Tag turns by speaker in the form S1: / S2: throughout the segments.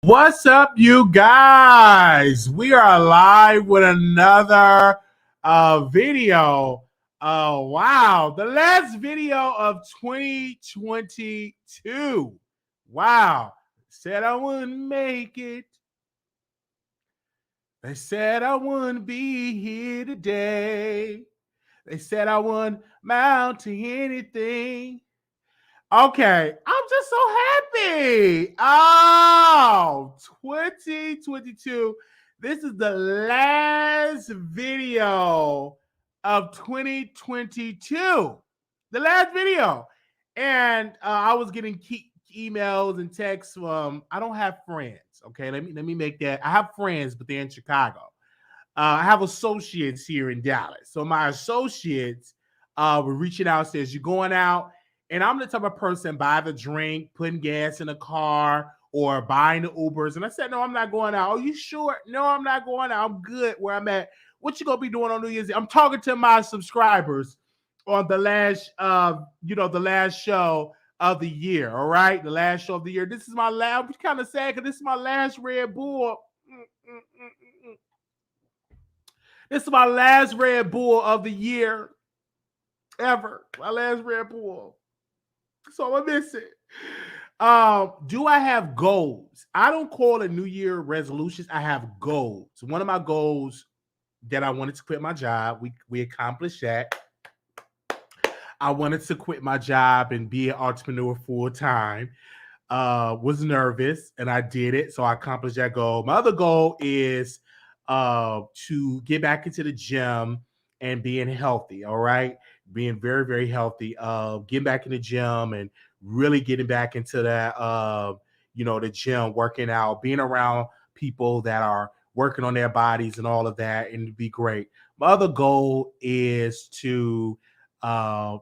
S1: What's up, you guys? We are live with another video. Wow, the last video of 2022. Wow, said I wouldn't make it. They said I wouldn't be here today. They said I wouldn't mount to anything. Okay, I'm just so happy. Oh, 2022. This is the last video of 2022. The last video. And I was getting emails and texts from, I don't have friends. Okay, let me make that. I have friends, but they're in Chicago. I have associates here in Dallas. So my associates were reaching out, says, "You going out?" And I'm the type of person, buy the drink, putting gas in the car, or buying the Ubers. And I said, "No, I'm not going out." "Oh, you sure?" "No, I'm not going out. I'm good where I'm at." "What you gonna be doing on New Year's Eve?" I'm talking to my subscribers on the last, the last show of the year. All right, the last show of the year. This is my last. I'm kind of sad because this is my last Red Bull. This is my last Red Bull of the year ever. My last Red Bull. So I miss it. Do I have goals? I don't call it New Year resolutions. I have goals. One of my goals that I wanted to quit my job. We accomplished that. I wanted to quit my job and be an entrepreneur full time. Was nervous and I did it. So I accomplished that goal. My other goal is to get back into the gym and being healthy. All right. Being very, very healthy. Getting back in the gym and really getting back into that, the gym, working out, being around people that are working on their bodies and all of that, and it'd be great. My other goal is to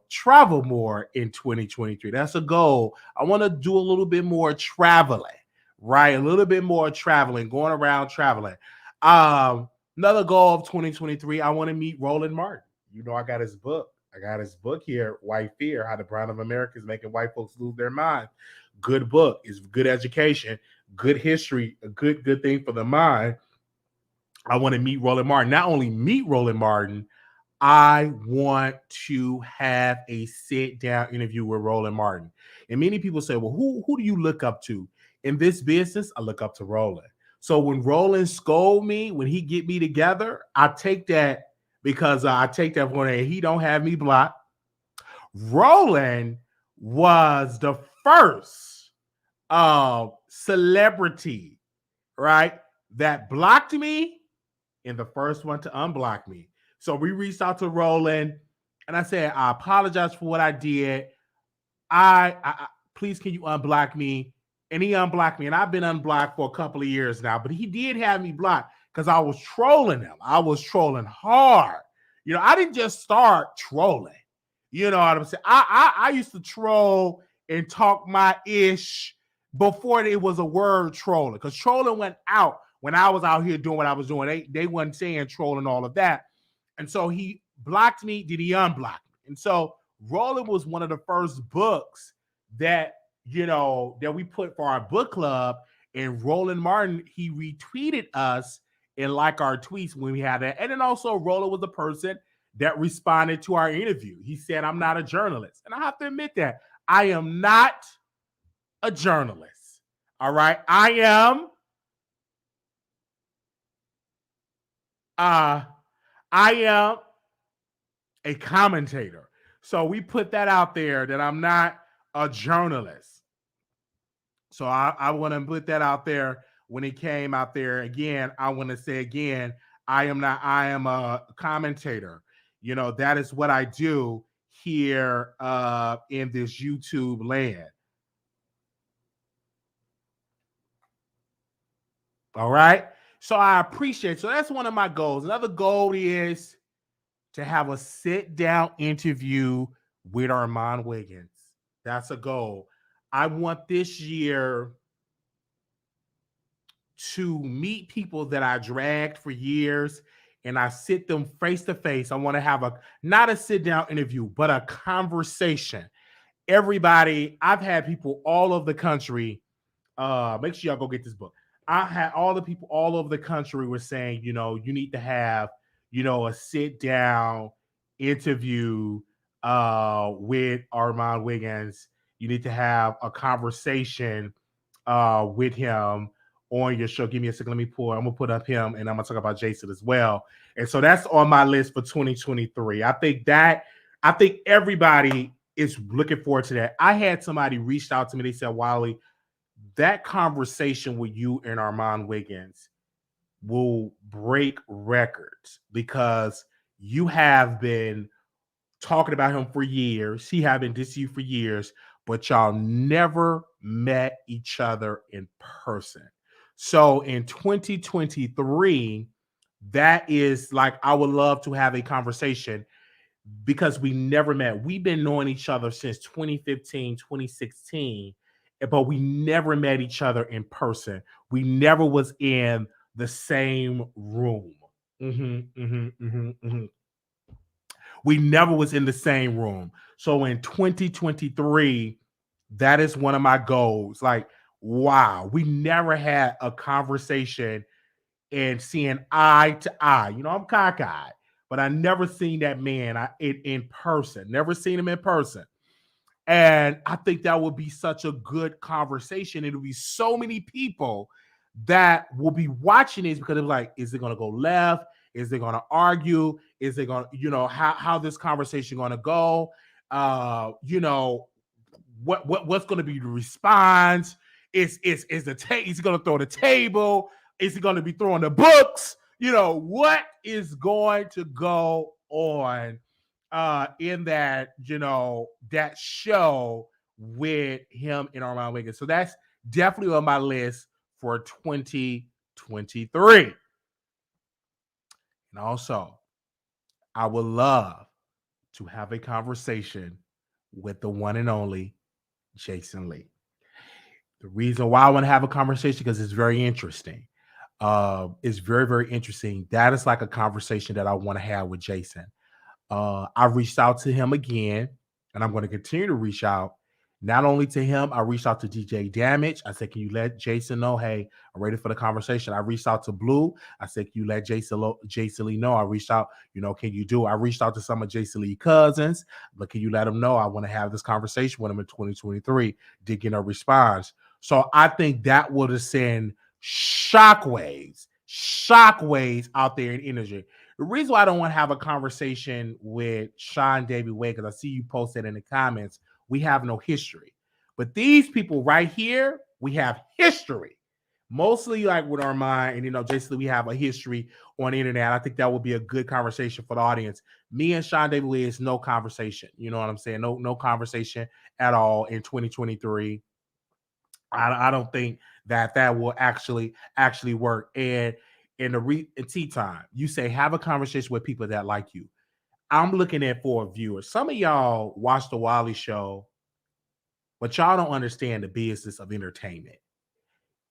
S1: travel more in 2023. That's a goal. I want to do a little bit more traveling, right? A little bit more traveling, going around traveling. Another goal of 2023, I want to meet Roland Martin. I got his book. I got his book here, White Fear, How the Brown of America is Making White Folks Lose Their Mind. Good book. It's good education, good history, a good thing for the mind. I want to meet Roland Martin. Not only meet Roland Martin, I want to have a sit-down interview with Roland Martin. And many people say, well, who do you look up to? In this business, I look up to Roland. So when Roland scold me, when he get me together, I take that because I take that for him. He don't have me blocked. Roland was the first celebrity, right, that blocked me and the first one to unblock me. So we reached out to Roland and I said, "I apologize for what I did. I please, can you unblock me?" And he unblocked me. And I've been unblocked for a couple of years now, but he did have me blocked because I was trolling him. I was trolling hard. I didn't just start trolling. You know what I'm saying? I used to troll and talk my ish before it was a word trolling, because trolling went out when I was out here doing what I was doing. They weren't saying trolling, all of that. And so he blocked me, did he unblock me? And so Roland was one of the first books that we put for our book club. And Roland Martin, he retweeted us and liked our tweets when we had that. And then also Roland was the person that responded to our interview. He said, "I'm not a journalist." And I have to admit that I am not a journalist. All right. I am a commentator. So we put that out there that I'm not a journalist. So I want to put that out there when it came out there. Again, I want to say again, I am a commentator. That is what I do here in this YouTube land. All right. So I appreciate. So that's one of my goals. Another goal is to have a sit-down interview with Armand Wiggins. That's a goal. I want this year to meet people that I dragged for years and I sit them face to face. I want to have not a sit-down interview, but a conversation. Everybody, I've had people all over the country. Make sure y'all go get this book. I had all the people all over the country were saying, you need to have, a sit down interview with Armand Wiggins. You need to have a conversation with him on your show. Give me a second. Let me pull. I'm gonna put up him, and I'm gonna talk about Jason as well. And so that's on my list for 2023. I think everybody is looking forward to that. I had somebody reached out to me. They said, Wiley, that conversation with you and Armand Wiggins will break records because you have been talking about him for years. He have been dissing you for years, but y'all never met each other in person. So in 2023, that is like, I would love to have a conversation because we never met. We've been knowing each other since 2015, 2016, but we never met each other in person. We never was in the same room. We never was in the same room. So in 2023, that is one of my goals. Like, wow, we never had a conversation and seeing eye to eye. I'm cockeyed, but I never seen that man in person. Never seen him in person. And I think that would be such a good conversation. It'll be so many people that will be watching this because they're like, is it going to go left? Is it going to argue? Is it going to, how this conversation going to go? What's going to be the response? Is he going to throw the table? Is he going to be throwing the books? What is going to go on in that, that show with him and Armand Wiggins? So that's definitely on my list for 2023. And also, I would love to have a conversation with the one and only Jason Lee. The reason why I want to have a conversation because it's very interesting. It's very, very interesting. That is like a conversation that I want to have with Jason. I reached out to him again, and I'm going to continue to reach out. Not only to him, I reached out to DJ Damage. I said, can you let Jason know, hey, I'm ready for the conversation. I reached out to Blue. I said, can you let Jason Lee know? I reached out, can you do it? I reached out to some of Jason Lee's cousins, but can you let him know I want to have this conversation with him in 2023? Did get no response. So I think that would have sent shockwaves out there in energy. The reason why I don't want to have a conversation with Sean David Wade, because I see you posted in the comments, we have no history. But these people right here, we have history. Mostly like with Armand and, Jason, we have a history on the internet. I think that would be a good conversation for the audience. Me and Sean David Wade is no conversation. You know what I'm saying? No conversation at all in 2023. I don't think that will actually work. And in tea time, you say have a conversation with people that like you. I'm looking at for viewers. Some of y'all watch the Wiley Show, but y'all don't understand the business of entertainment.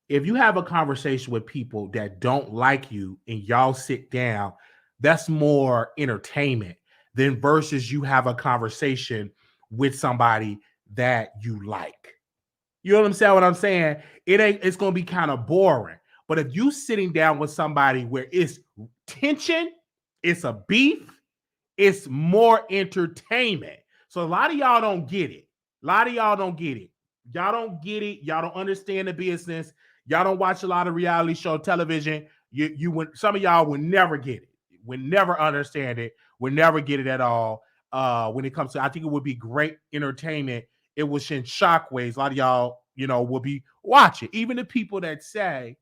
S1: If you have a conversation with people that don't like you and y'all sit down, that's more entertainment than versus you have a conversation with somebody that you like. You know what I'm saying? It's going to be kind of boring. But if you sitting down with somebody where it's tension, it's a beef, it's more entertainment. So a lot of y'all don't get it. Y'all don't get it. Y'all don't understand the business. Y'all don't watch a lot of reality show television. Some of y'all would never get it. Would never understand it. Would never get it at all. When it comes to, I think it would be great entertainment. It will send shockwaves. A lot of y'all, will be watching. Even the people that say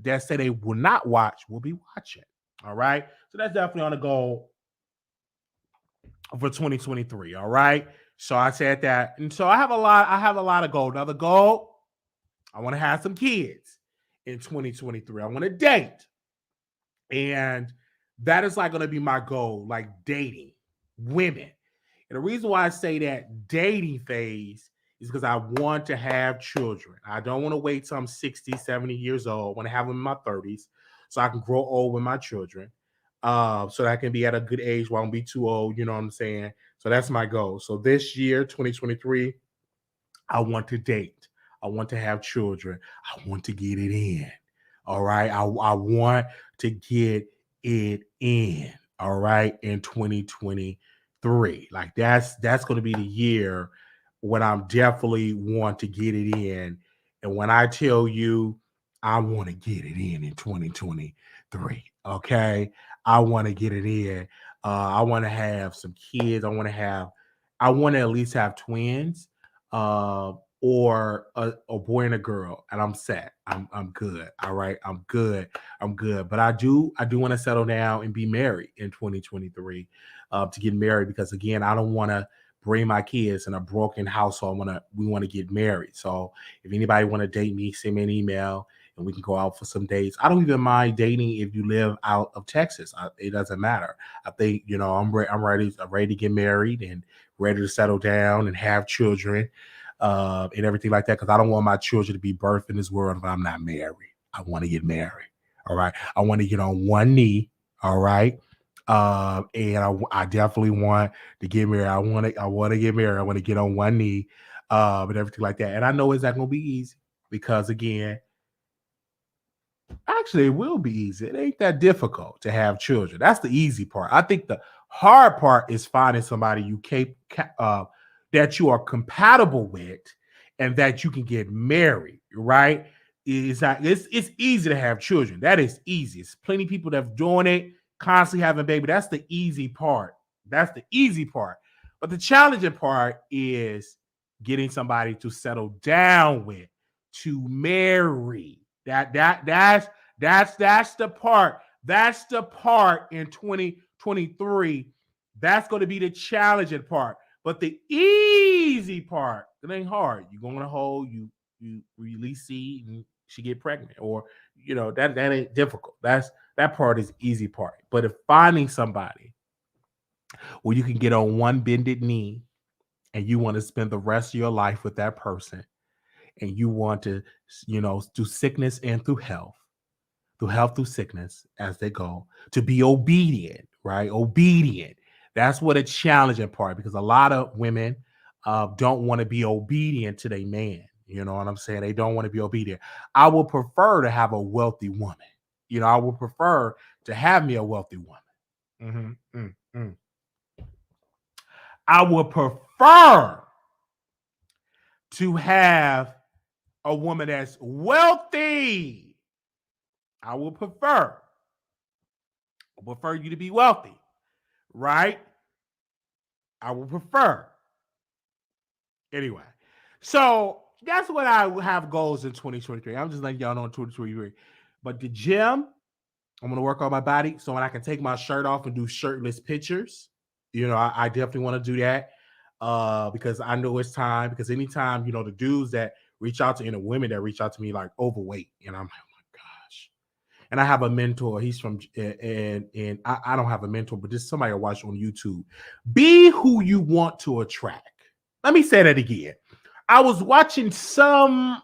S1: they will not watch will be watching. All right. So that's definitely on the goal for 2023. All right. So I said that. And so I have a lot of goals. Another goal, I want to have some kids in 2023. I want to date. And that is like going to be my goal, like dating women. And the reason why I say that dating phase is because I want to have children. I don't want to wait till I'm 60, 70 years old. I want to have them in my 30s so I can grow old with my children. So that I can be at a good age while I won't be too old. You know what I'm saying? So that's my goal. So this year, 2023, I want to date. I want to have children. I want to get it in. All right. I want to get it in. All right. In 2023. Like that's going to be the year when I'm definitely want to get it in. And when I tell you I want to get it in 2023. Okay. I want to get it in. I want to have some kids. I want to at least have twins. Or a boy and a girl, and I'm set. I'm good. All right, I'm good. I'm good. But I do want to settle down and be married in 2023, to get married because again, I don't want to bring my kids in a broken household. We want to get married. So if anybody want to date me, send me an email and we can go out for some dates. I don't even mind dating if you live out of Texas. It doesn't matter. I think I'm ready. I'm ready to get married and ready to settle down and have children and everything like that. Because I don't want my children to be birthed in this world if I'm not married. I want to get married. All right. I want to get on one knee. All right. And I definitely want to get married. I want to get married. I want to get on one knee, and everything like that. And I know it's not going to be easy because again, actually, it will be easy. It ain't that difficult to have children. That's the easy part. I think the hard part is finding somebody that you are compatible with and that you can get married, right? It's easy to have children. That is easy. It's plenty of people that's doing it, constantly having baby. That's the easy part. That's the easy part. But the challenging part is getting somebody to settle down with, to marry. That's the part. That's the part in 2023. That's going to be the challenging part. But the easy part, it ain't hard. You're going to hold, you release seed and she get pregnant. Or, that ain't difficult. That part is easy part. But if finding somebody where you can get on one bended knee and you want to spend the rest of your life with that person and you want to, through sickness and through health, through sickness as they go, to be obedient, right? Obedient. That's what a challenging part because a lot of women don't want to be obedient to their man. You know what I'm saying? They don't want to be obedient. I would prefer to have a wealthy woman. I would prefer to have me a wealthy woman. I would prefer to have a woman that's wealthy. I would prefer you to be wealthy, right? I would prefer. Anyway, so that's what I have goals in 2023. I'm just letting y'all know in 2023. But the gym, I'm going to work on my body so when I can take my shirt off and do shirtless pictures. I definitely want to do that because I know it's time. Because anytime, the dudes that reach out to, the women that reach out to me like overweight, and I'm like, oh my gosh. And I have a mentor. He's from, and I don't have a mentor, but just somebody I watch on YouTube. Be who you want to attract. Let me say that again. I was watching some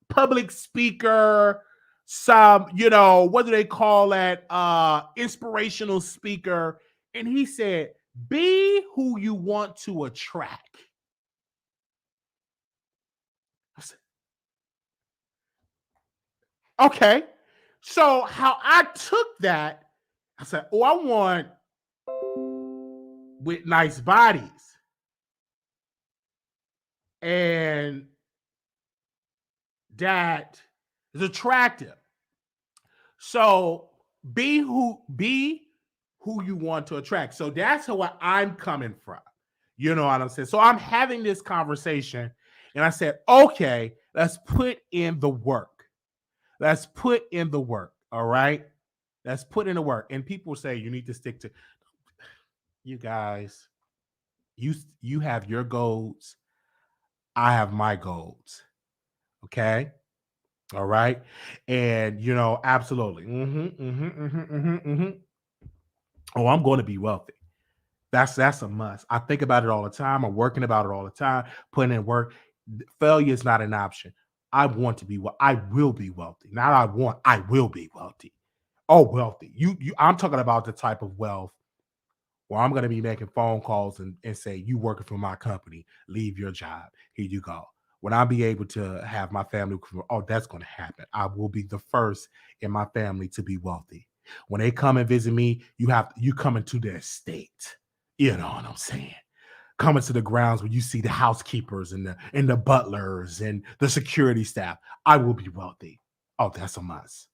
S1: public speaker, some, what do they call that? Inspirational speaker. And he said, be who you want to attract. I said, okay. So how I took that, I said, oh, I want with nice bodies and that is attractive. So be who you want to attract. So that's where I'm coming from. You know what I'm saying? So I'm having this conversation and I said, okay, let's put in the work. Let's put in the work. All right. Let's put in the work. And people say you need to stick to you guys. You have your goals. I have my goals. Okay. All right. And absolutely. Oh, I'm going to be wealthy. That's a must. I think about it all the time. I'm working about it all the time, putting in work. Failure is not an option. I want to be I will be wealthy. Not I will be wealthy. Oh, wealthy. I'm talking about the type of wealth where I'm going to be making phone calls and say, you working for my company, leave your job. Here you go. when I be able to have my family, oh, that's going to happen. I will be the first in my family to be wealthy. When they come and visit me, you coming to the estate. You know what I'm saying? Coming to the grounds where you see the housekeepers and the butlers and the security staff. I will be wealthy. Oh, that's a must.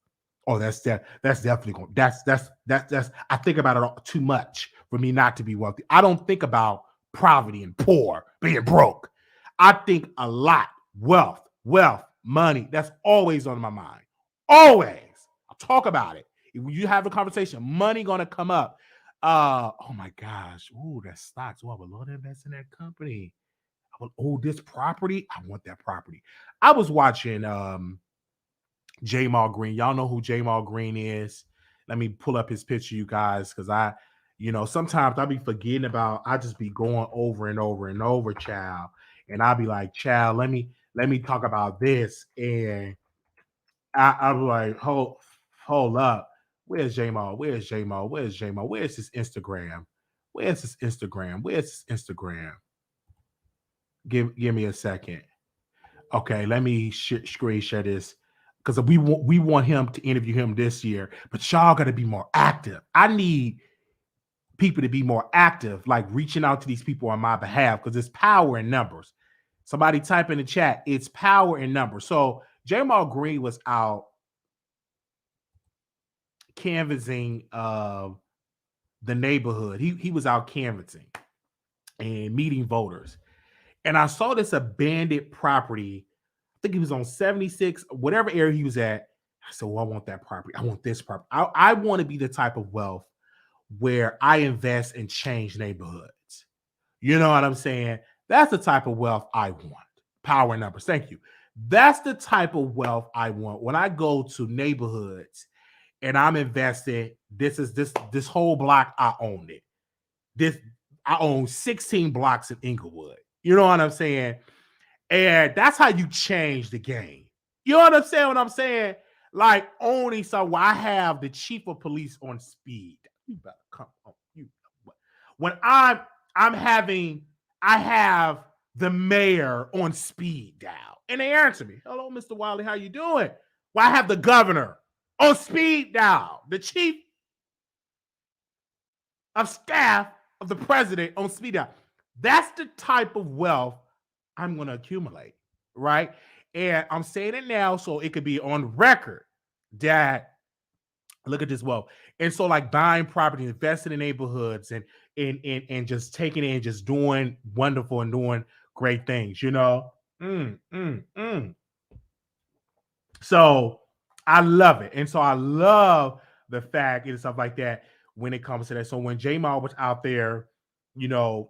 S1: Oh, that's definitely going. That's. I think about it all, too much for me not to be wealthy. I don't think about poverty and poor, being broke. I think a lot. Wealth, money. That's always on my mind. Always. I'll talk about it. If you have a conversation, money gonna come up. Oh my gosh. Ooh, that stocks. Oh, I would love to invest in that company. This property. I want that property. I was watching Jamal Green. Y'all know who Jamal Green is. Let me pull up his picture, you guys, because sometimes I be forgetting about. I just be going over and over and over, child, and I be like, child, let me talk about this, and I'm like, hold up, where's Jamal? Where's Jamal? Where's Jamal? Where's his Instagram? Where's his Instagram? Where's his Instagram? Give me a second. Okay, let me screen share this because we want him to interview him this year, but y'all got to be more active. I need people to be more active, like reaching out to these people on my behalf because it's power in numbers. Somebody type in the chat, it's power in numbers. So Jamal Green was out canvassing the neighborhood. He was out canvassing and meeting voters. And I saw this abandoned property. I think he was on 76, whatever area he was at. I said, well, I want that property. I want this property. I want to be the type of wealth where I invest and change neighborhoods. You know what I'm saying? That's the type of wealth I want. Power in numbers. Thank you. That's the type of wealth I want. When I go to neighborhoods and I'm investing, this whole block, I own it. I own 16 blocks in Inglewood. You know what I'm saying? And that's how you change the game. You know what I'm saying? What I'm saying? Like owning somewhere. I have the chief of police on speed. You better come on. When I have the mayor on speed dial. And they answer me. Hello, Mr. Wiley, how you doing? Well, I have the governor on speed dial. The chief of staff of the president on speed dial. That's the type of wealth I'm going to accumulate, right? And I'm saying it now so it could be on record that look at this wealth. And so like buying property, investing in neighborhoods and just taking it and just doing wonderful and doing great things, you know? So I love it. And so I love the fact and stuff like that when it comes to that. So when Jamal was out there,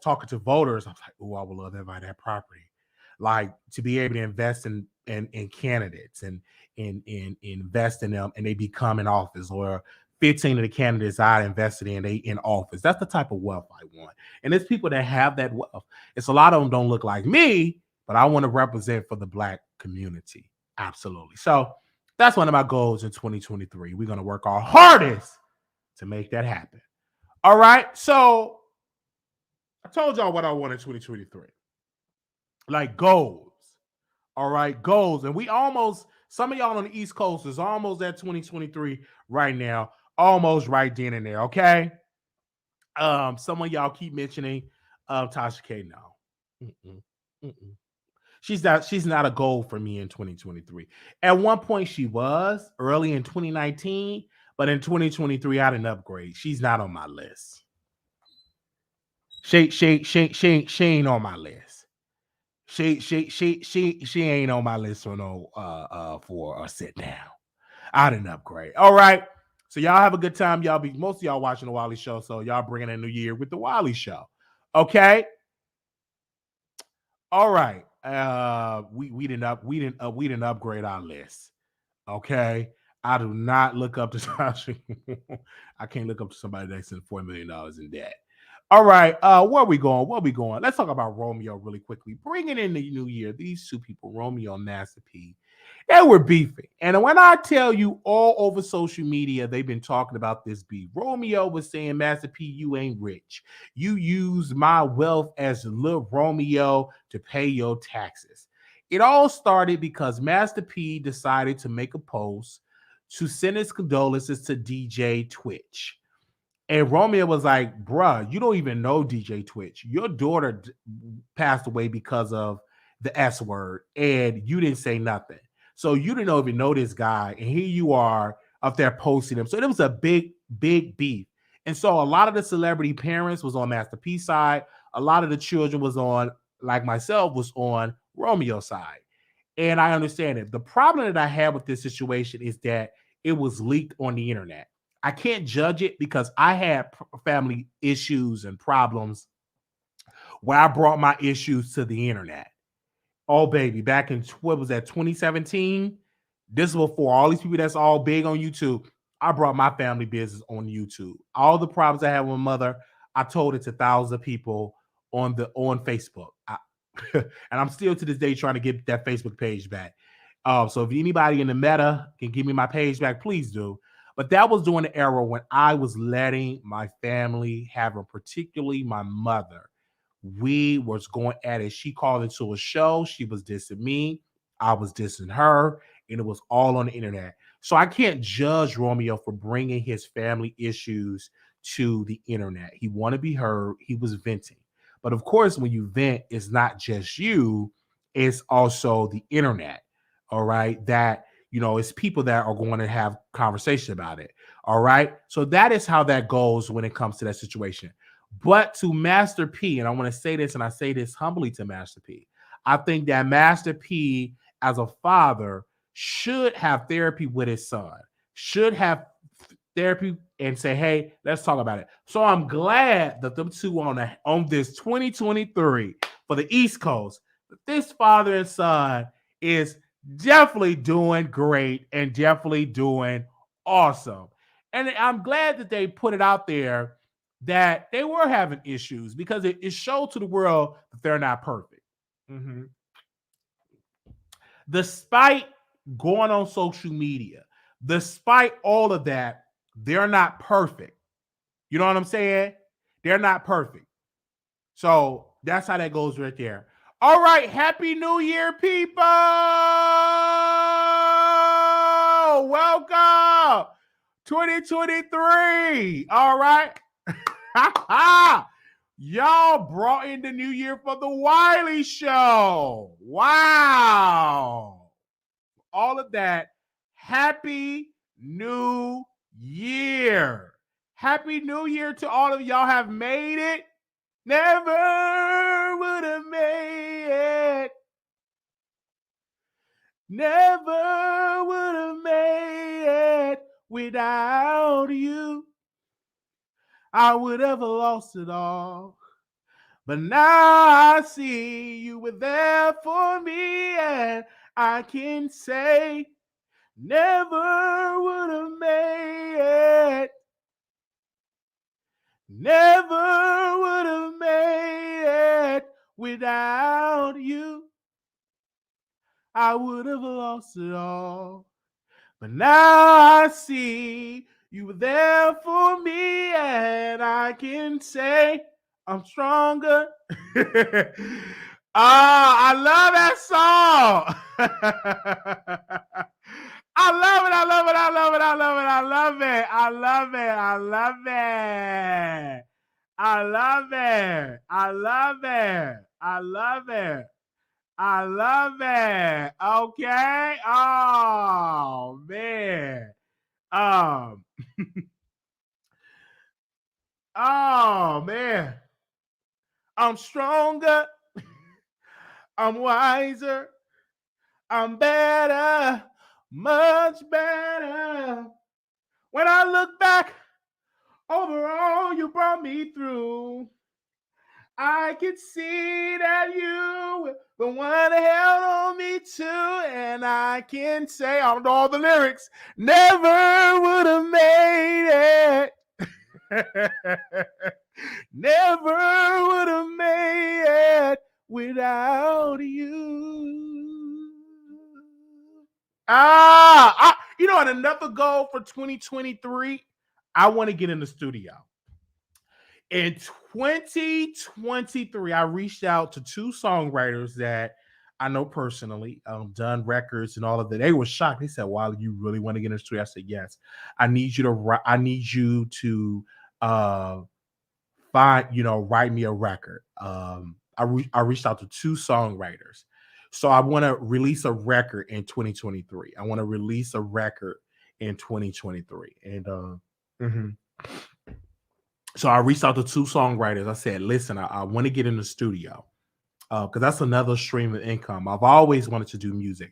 S1: talking to voters, I was like, oh, I would love to buy that property. Like to be able to invest in candidates and invest in them and they become in office, or 15 of the candidates I invested in, they in office. That's the type of wealth I want. And it's people that have that wealth. It's a lot of them don't look like me, but I want to represent for the Black community. Absolutely. So that's one of my goals in 2023. We're going to work our hardest to make that happen. All right. So I told y'all what I want in 2023. Like goals. All right. Goals. And some of y'all on the East Coast is almost at 2023 right now. Almost right then and there. Okay. Some of y'all keep mentioning Tasha K. No. She's not a goal for me in 2023. At one point she was early in 2019, but in 2023 I didn't upgrade. She's not on my list. She ain't on my list. She ain't on my list for no for a sit down. I didn't upgrade. All right. So y'all have a good time. Most of y'all watching the Wiley Show, so y'all bringing in New Year with the Wiley Show. Okay. All right. We didn't upgrade our list. Okay. I do not look up to I can't look up to somebody that's in $4 million in debt. All right. Where are we going? Let's talk about Romeo really quickly. Bringing in the new year, these two people, Romeo and Master P, they were beefing. And when I tell you all over social media, they've been talking about this beef. Romeo was saying, Master P, you ain't rich. You use my wealth as little Romeo to pay your taxes. It all started because Master P decided to make a post to send his condolences to DJ Twitch. And Romeo was like, bruh, you don't even know DJ Twitch. Your daughter passed away because of the S word, and you didn't say nothing. So you didn't even know this guy, and here you are up there posting him. So it was a big, big beef. And so a lot of the celebrity parents was on Master P side. A lot of the children was on, like myself, was on Romeo's side. And I understand it. The problem that I had with this situation is that it was leaked on the internet. I can't judge it because I had family issues and problems where I brought my issues to the internet. Oh, baby, back in what was that, 2017? This was before all these people that's all big on YouTube. I brought my family business on YouTube. All the problems I had with my mother, I told it to thousands of people on Facebook. And I'm still to this day trying to get that Facebook page back. So if anybody in the meta can give me my page back, please do. But that was during the era when I was letting my family have it, particularly my mother. We was going at it. She called into a show. She was dissing me. I was dissing her. And it was all on the internet. So I can't judge Romeo for bringing his family issues to the internet. He wanted to be heard. He was venting. But of course, when you vent, it's not just you, it's also the internet. All right. That, it's people that are going to have conversation about it. All right. So that is how that goes when it comes to that situation. But to Master P, and I want to say this, and I say this humbly to Master P, I think that Master P, as a father, should have therapy with his son, should have therapy and say, hey, let's talk about it. So I'm glad that them two on this 2023 for the East Coast, this father and son is definitely doing great and definitely doing awesome. And I'm glad that they put it out there that they were having issues because it showed to the world that they're not perfect. Mm-hmm. Despite going on social media, despite all of that, they're not perfect. You know what I'm saying? They're not perfect. So that's how that goes right there. All right. Happy New Year, people. Welcome. 2023. All right. Y'all brought in the new year for the Wiley Show. Wow. All of that. Happy New Year. Happy New Year to all of y'all have made it. Never would have made it. Never would have made it without you. I would have lost it all. But now I see you were there for me, and I can say never would have made it. Never would have made it without you. I would have lost it all. But now I see you were there for me, and I can say I'm stronger. I love that song. I love it. I love it. I love it. I love it. I love it. I love it. I love it. I love it. I love it. I love it. I love it. Okay. Oh man. Um. Oh man. I'm stronger. I'm wiser. I'm better. Much better. When I look back over all you brought me through, I can see that you were the one that held on me too. And I can say, I don't know all the lyrics, never would have made it. Never would have made it without you. And another goal for 2023, I want to get in the studio. In 2023, I reached out to two songwriters that I know personally, done records and all of that. They were shocked. They said, "Wow, you really want to get in the studio?" I said, "Yes. I need you to. I need you to uh, write me a record." I reached out to two songwriters, so I want to release a record in 2023. I want to release a record in 2023, and mhm. So I reached out to two songwriters. I said, "Listen, I want to get in the studio." Because that's another stream of income. I've always wanted to do music.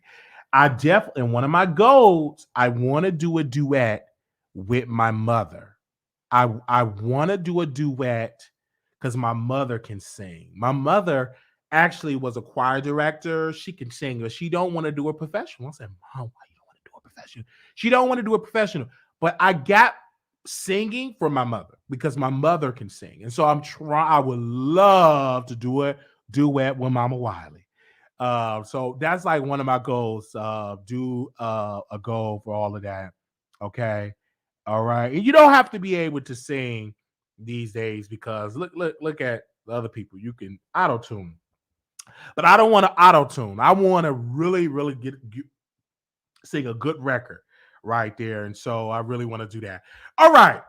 S1: I definitely, and one of my goals, I want to do a duet with my mother. I want to do a duet because my mother can sing. My mother actually was a choir director. She can sing, but she don't want to do a professional. I said, Mom, why you don't want to do a professional? She don't want to do a professional. But I got singing for my mother because my mother can sing. And so I'm trying, I would love to do a duet with Mama Wiley. So that's like one of my goals. Do a goal for all of that. Okay. All right. And you don't have to be able to sing these days because look at the other people. You can auto tune, but I don't want to auto tune. I want to really get sing a good record right there. And so I really want to do that. All right.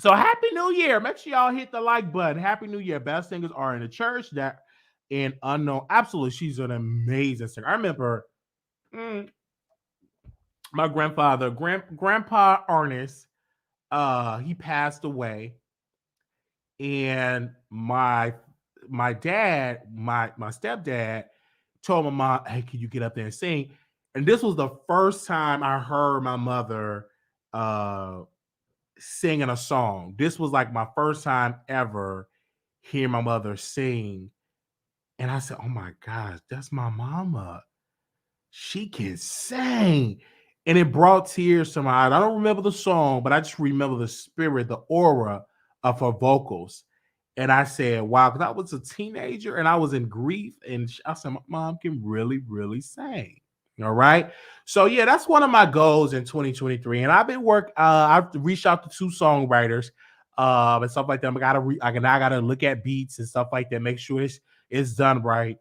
S1: So happy new year. Make sure y'all hit the like button. Happy new year. Best singers are in the church that and unknown. Absolutely. She's an amazing singer. I remember mm, my grandfather, Grandpa Ernest, he passed away. And my dad, my stepdad told my mom, "Hey, can you get up there and sing?" And this was the first time I heard my mother uh singing a song. This was like my first time ever hearing my mother sing. And I said, "Oh my gosh, that's my mama. She can sing." And it brought tears to my eyes. I don't remember the song, but I just remember the spirit, the aura of her vocals. And I said, wow, because I was a teenager and I was in grief. And I said, my mom can really sing. All right. So yeah, that's one of my goals in 2023. And I've been I've reached out to two songwriters and stuff like that. I gotta look at beats and stuff like that, make sure it's done right.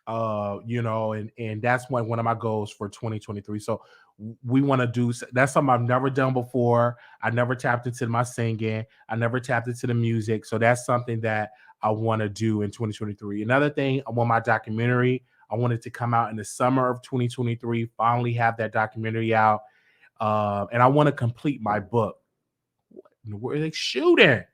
S1: And that's one of my goals for 2023. So we want to do that's something I've never done before. I never tapped into my singing. I never tapped into the music. So that's something that I want to do in 2023. Another thing, I want my documentary. I want it to come out in the summer of 2023. Finally have that documentary out. And I want to complete my book. Where are they shooting?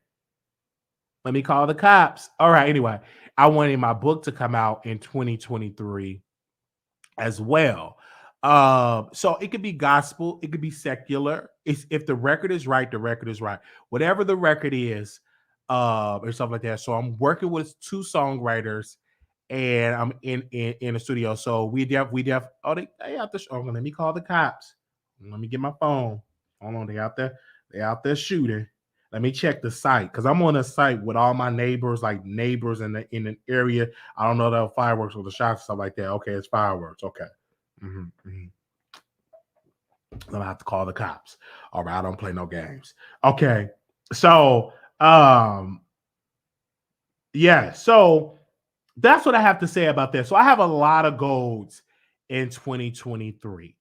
S1: Let me call the cops. All right. Anyway, I wanted my book to come out in 2023 as well. So it could be gospel, it could be secular. If the record is right, the record is right. Whatever the record is, or stuff like that. So I'm working with two songwriters, and I'm in the studio. So we def. Oh, they out there. Oh, let me call the cops. Let me get my phone. Hold on, they out there. They out there shooting. Let me check the site because I'm on a site with all my neighbors, like neighbors in an area. I don't know the fireworks or the shots stuff like that. Okay, it's fireworks. Okay. Mm-hmm. I'm gonna have to call the cops. All right, I don't play no games. Okay, so yeah, so that's what I have to say about that. So I have a lot of goals in 2023.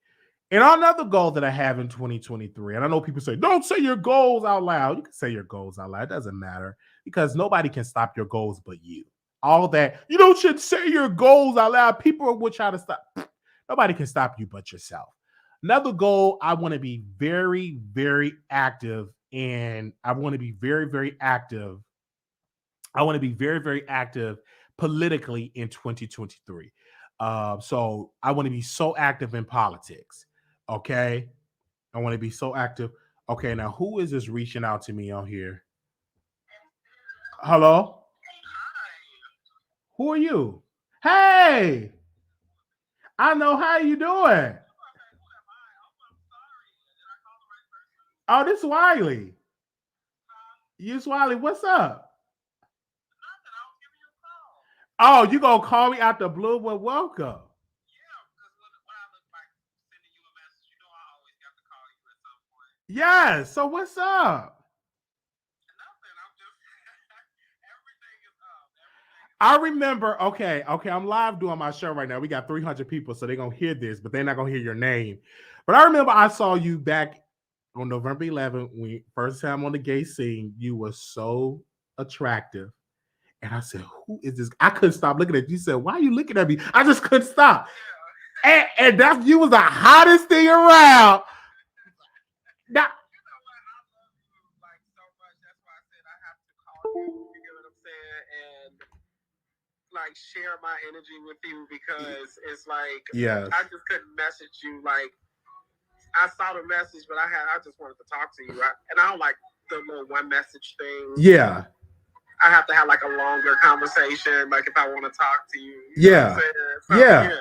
S1: And another goal that I have in 2023, and I know people say, don't say your goals out loud. You can say your goals out loud. It doesn't matter because nobody can stop your goals but you. All that, you don't should say your goals out loud. People will try to stop. Nobody can stop you but yourself. Another goal, I want to be very active. And I want to be very active. I want to be very active politically in 2023. So I want to be so active in politics. Okay. I want to be so active. Okay. Now, who is this reaching out to me on here? Hello? Who are you? Hey, I know. How you doing? Oh, this is Wiley. You Wiley. What's up? Oh, you gonna call me out the blue? Well, welcome. Yes. So what's up? I remember, okay, I'm live doing my show right now. We got 300 people, so they're going to hear this, but they're not going to hear your name. But I remember I saw you back on November 11th, when first time on the gay scene. You were so attractive. And I said, who is this? I couldn't stop looking at you. You said, why are you looking at me? I just couldn't stop. And that's, you was the hottest thing around. Now,
S2: like share my energy with you because it's like
S1: yes.
S2: I just couldn't message you. Like I saw the message, but I just wanted to talk to you. And I don't like the little one message thing.
S1: Yeah.
S2: I have to have like a longer conversation, like if I want to talk to you.
S1: Yeah.
S2: So,
S1: yeah.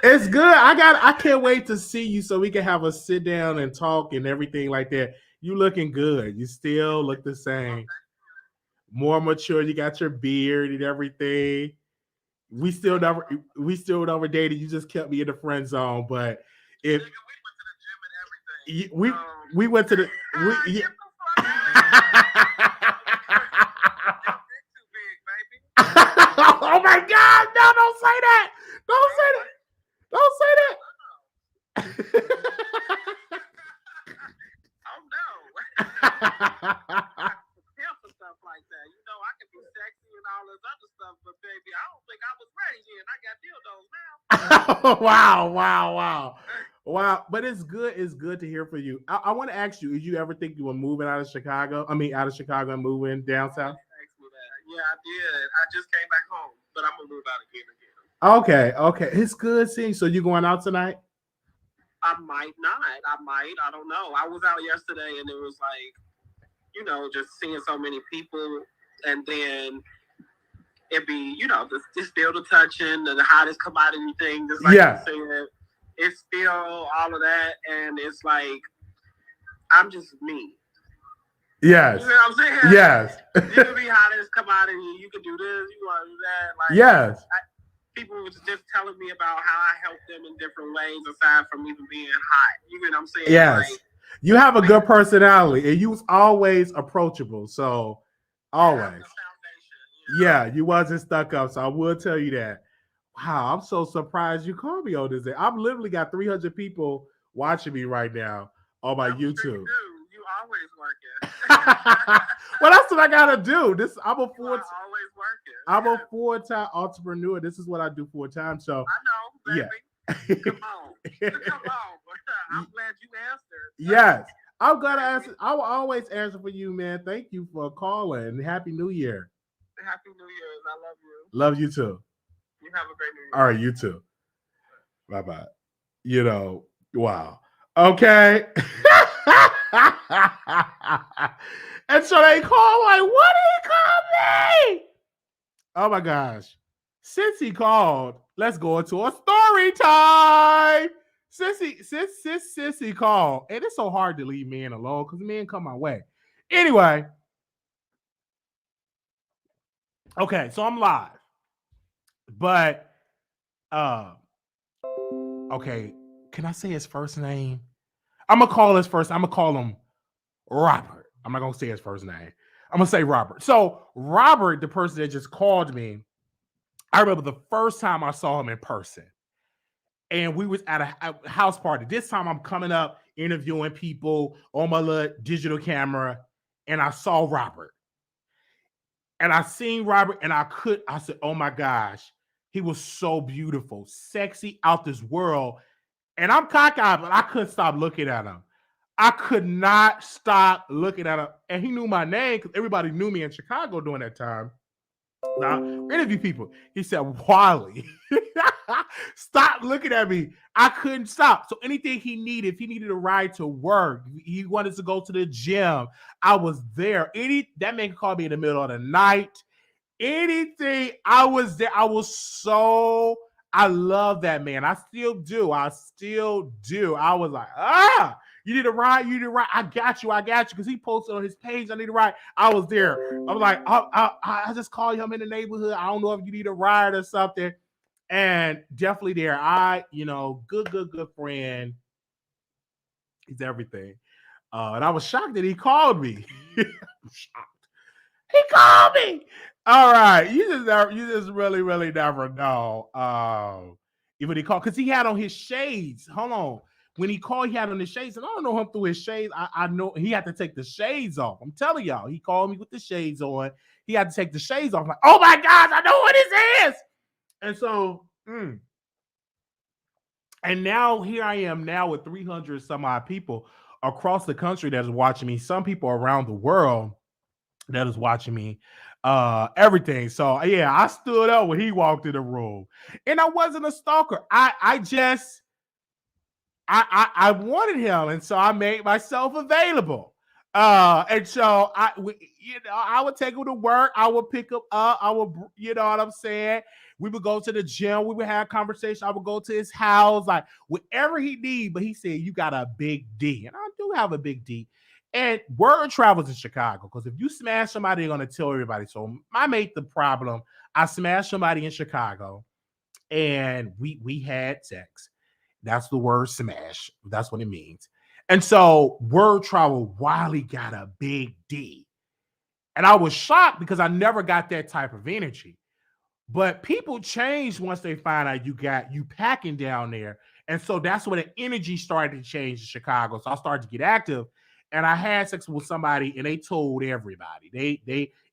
S1: It's good. I can't wait to see you so we can have a sit down and talk and everything like that. You looking good. You still look the same. More mature. You got your beard and everything. We still never dated. You just kept me in the friend zone. But if we went to the oh my God! No, don't say that! Don't say that! Don't say that!
S2: Oh no! Stuff like that. You know, I can be sexy and all this other stuff, but baby, I don't think I was ready yet. I got dildos now.
S1: Wow. But it's good. It's good to hear from you. I want to ask you, did you ever think you were moving out of Chicago? I mean, out of Chicago and moving down south?
S2: Yeah, I did. I just came back home, but I'm gonna move out again.
S1: Okay. It's good seeing you. So you going out tonight?
S2: I might not. I don't know. I was out yesterday and it was like, you know, just seeing so many people, and then it'd be, you know, just feel the touching, the hottest commodity thing, just like you said. It's still all of that, and it's like, I'm just me.
S1: Yes.
S2: You know what I'm saying?
S1: Yes.
S2: You can be hottest commodity, you can do this, you want to do that. Like,
S1: yes.
S2: People were just telling me about how I helped them in different ways aside from even being hot. You know what I'm saying?
S1: Yes.
S2: Like,
S1: you have a good personality, and you was always approachable. So always. Yeah, you wasn't stuck up. So I will tell you that. Wow, I'm so surprised you called me on this day. I've literally got 300 people watching me right now on my YouTube.
S2: Sure you always working.
S1: Well, that's what I gotta do. I'm a full-time entrepreneur. This is what I do full-time. So
S2: I know, baby. Yeah. Come on. I'm glad you answered.
S1: Yes. I'm gonna answer. I will always answer for you, man. Thank you for calling. Happy New Year.
S2: Happy New Year's. I love you.
S1: Love you too.
S2: You have a great New Year.
S1: All right, you too. Bye-bye. You know, wow. Okay. And so they call like, what did he call me? Oh my gosh. Since he called, let's go into a story time. Since he called, and it's so hard to leave men alone because men come my way. Anyway. Okay, so I'm live. But okay, can I say his first name? I'm gonna call him Robert. I'm not gonna say his first name. I'm gonna say Robert. So Robert, the person that just called me, I remember the first time I saw him in person. And we was at a house party. This time I'm coming up, interviewing people on my little digital camera, and I saw Robert. And I seen Robert, and I said, oh my gosh, he was so beautiful, sexy, out this world. And I'm cockeyed, but I couldn't stop looking at him. I could not stop looking at him. And he knew my name because everybody knew me in Chicago during that time. Now, interview people. He said, Wiley, stop looking at me. I couldn't stop. So anything he needed, if he needed a ride to work, he wanted to go to the gym, I was there. That man could call me in the middle of the night. Anything, I was there. I love that man. I still do. I was like, you need a ride? I got you. Because he posted on his page, I need a ride. I was there. I was like, I just call you. I'm in the neighborhood. I don't know if you need a ride or something. And definitely there. Good friend. He's everything. And I was shocked that he called me. He called me. All right, you just really never know. Even he called because he had on his shades. Hold on, when he called, he had on his shades, and I don't know him through his shades. I know he had to take the shades off. I'm telling y'all, he called me with the shades on. He had to take the shades off. I'm like, oh my gosh, I know what this is. And so, and now here I am now with 300 some odd people across the country that is watching me. Some people around the world that is watching me, everything. So yeah, I stood up when he walked in the room, and I wasn't a stalker. I just I wanted him, and so I made myself available. And so I would take him to work. I would pick him up. I would, you know what I'm saying? We would go to the gym. We would have conversation. I would go to his house, like whatever he need. But he said, "You got a big D," and I do have a big D. And word travels in Chicago because if you smash somebody, they're gonna tell everybody. So I made the problem. I smashed somebody in Chicago, and we had sex. That's the word smash. That's what it means. And so word travel, Wiley got a big D. And I was shocked because I never got that type of energy. But people change once they find out you packing down there. And so that's when the energy started to change in Chicago. So I started to get active. And I had sex with somebody and they told everybody.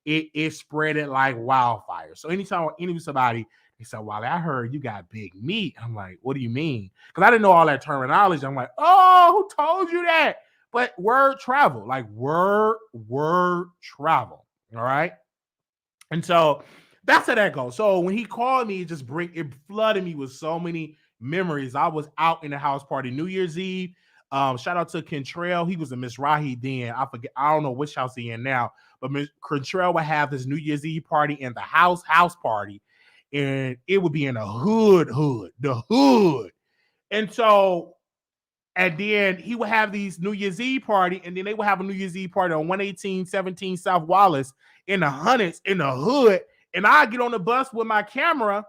S1: It spread it like wildfire. So anytime I interview somebody, they said, "Well, I heard you got big meat." I'm like, "What do you mean?" Because I didn't know all that terminology. I'm like, "Oh, who told you that?" But word travel, like word travel. All right. And so that's how that goes. So when he called me, it flooded me with so many memories. I was out in the house party New Year's Eve. Shout out to Kentrell. He was a Miss Rahi then. I forget, I don't know which house he in now, but Miss Kentrell would have this New Year's Eve party in the house party, and it would be in the hood. And so, and then he would have these New Year's Eve party, and then they would have a New Year's Eve party on 11817 South Wallace in the hundreds in the hood. And I'd get on the bus with my camera,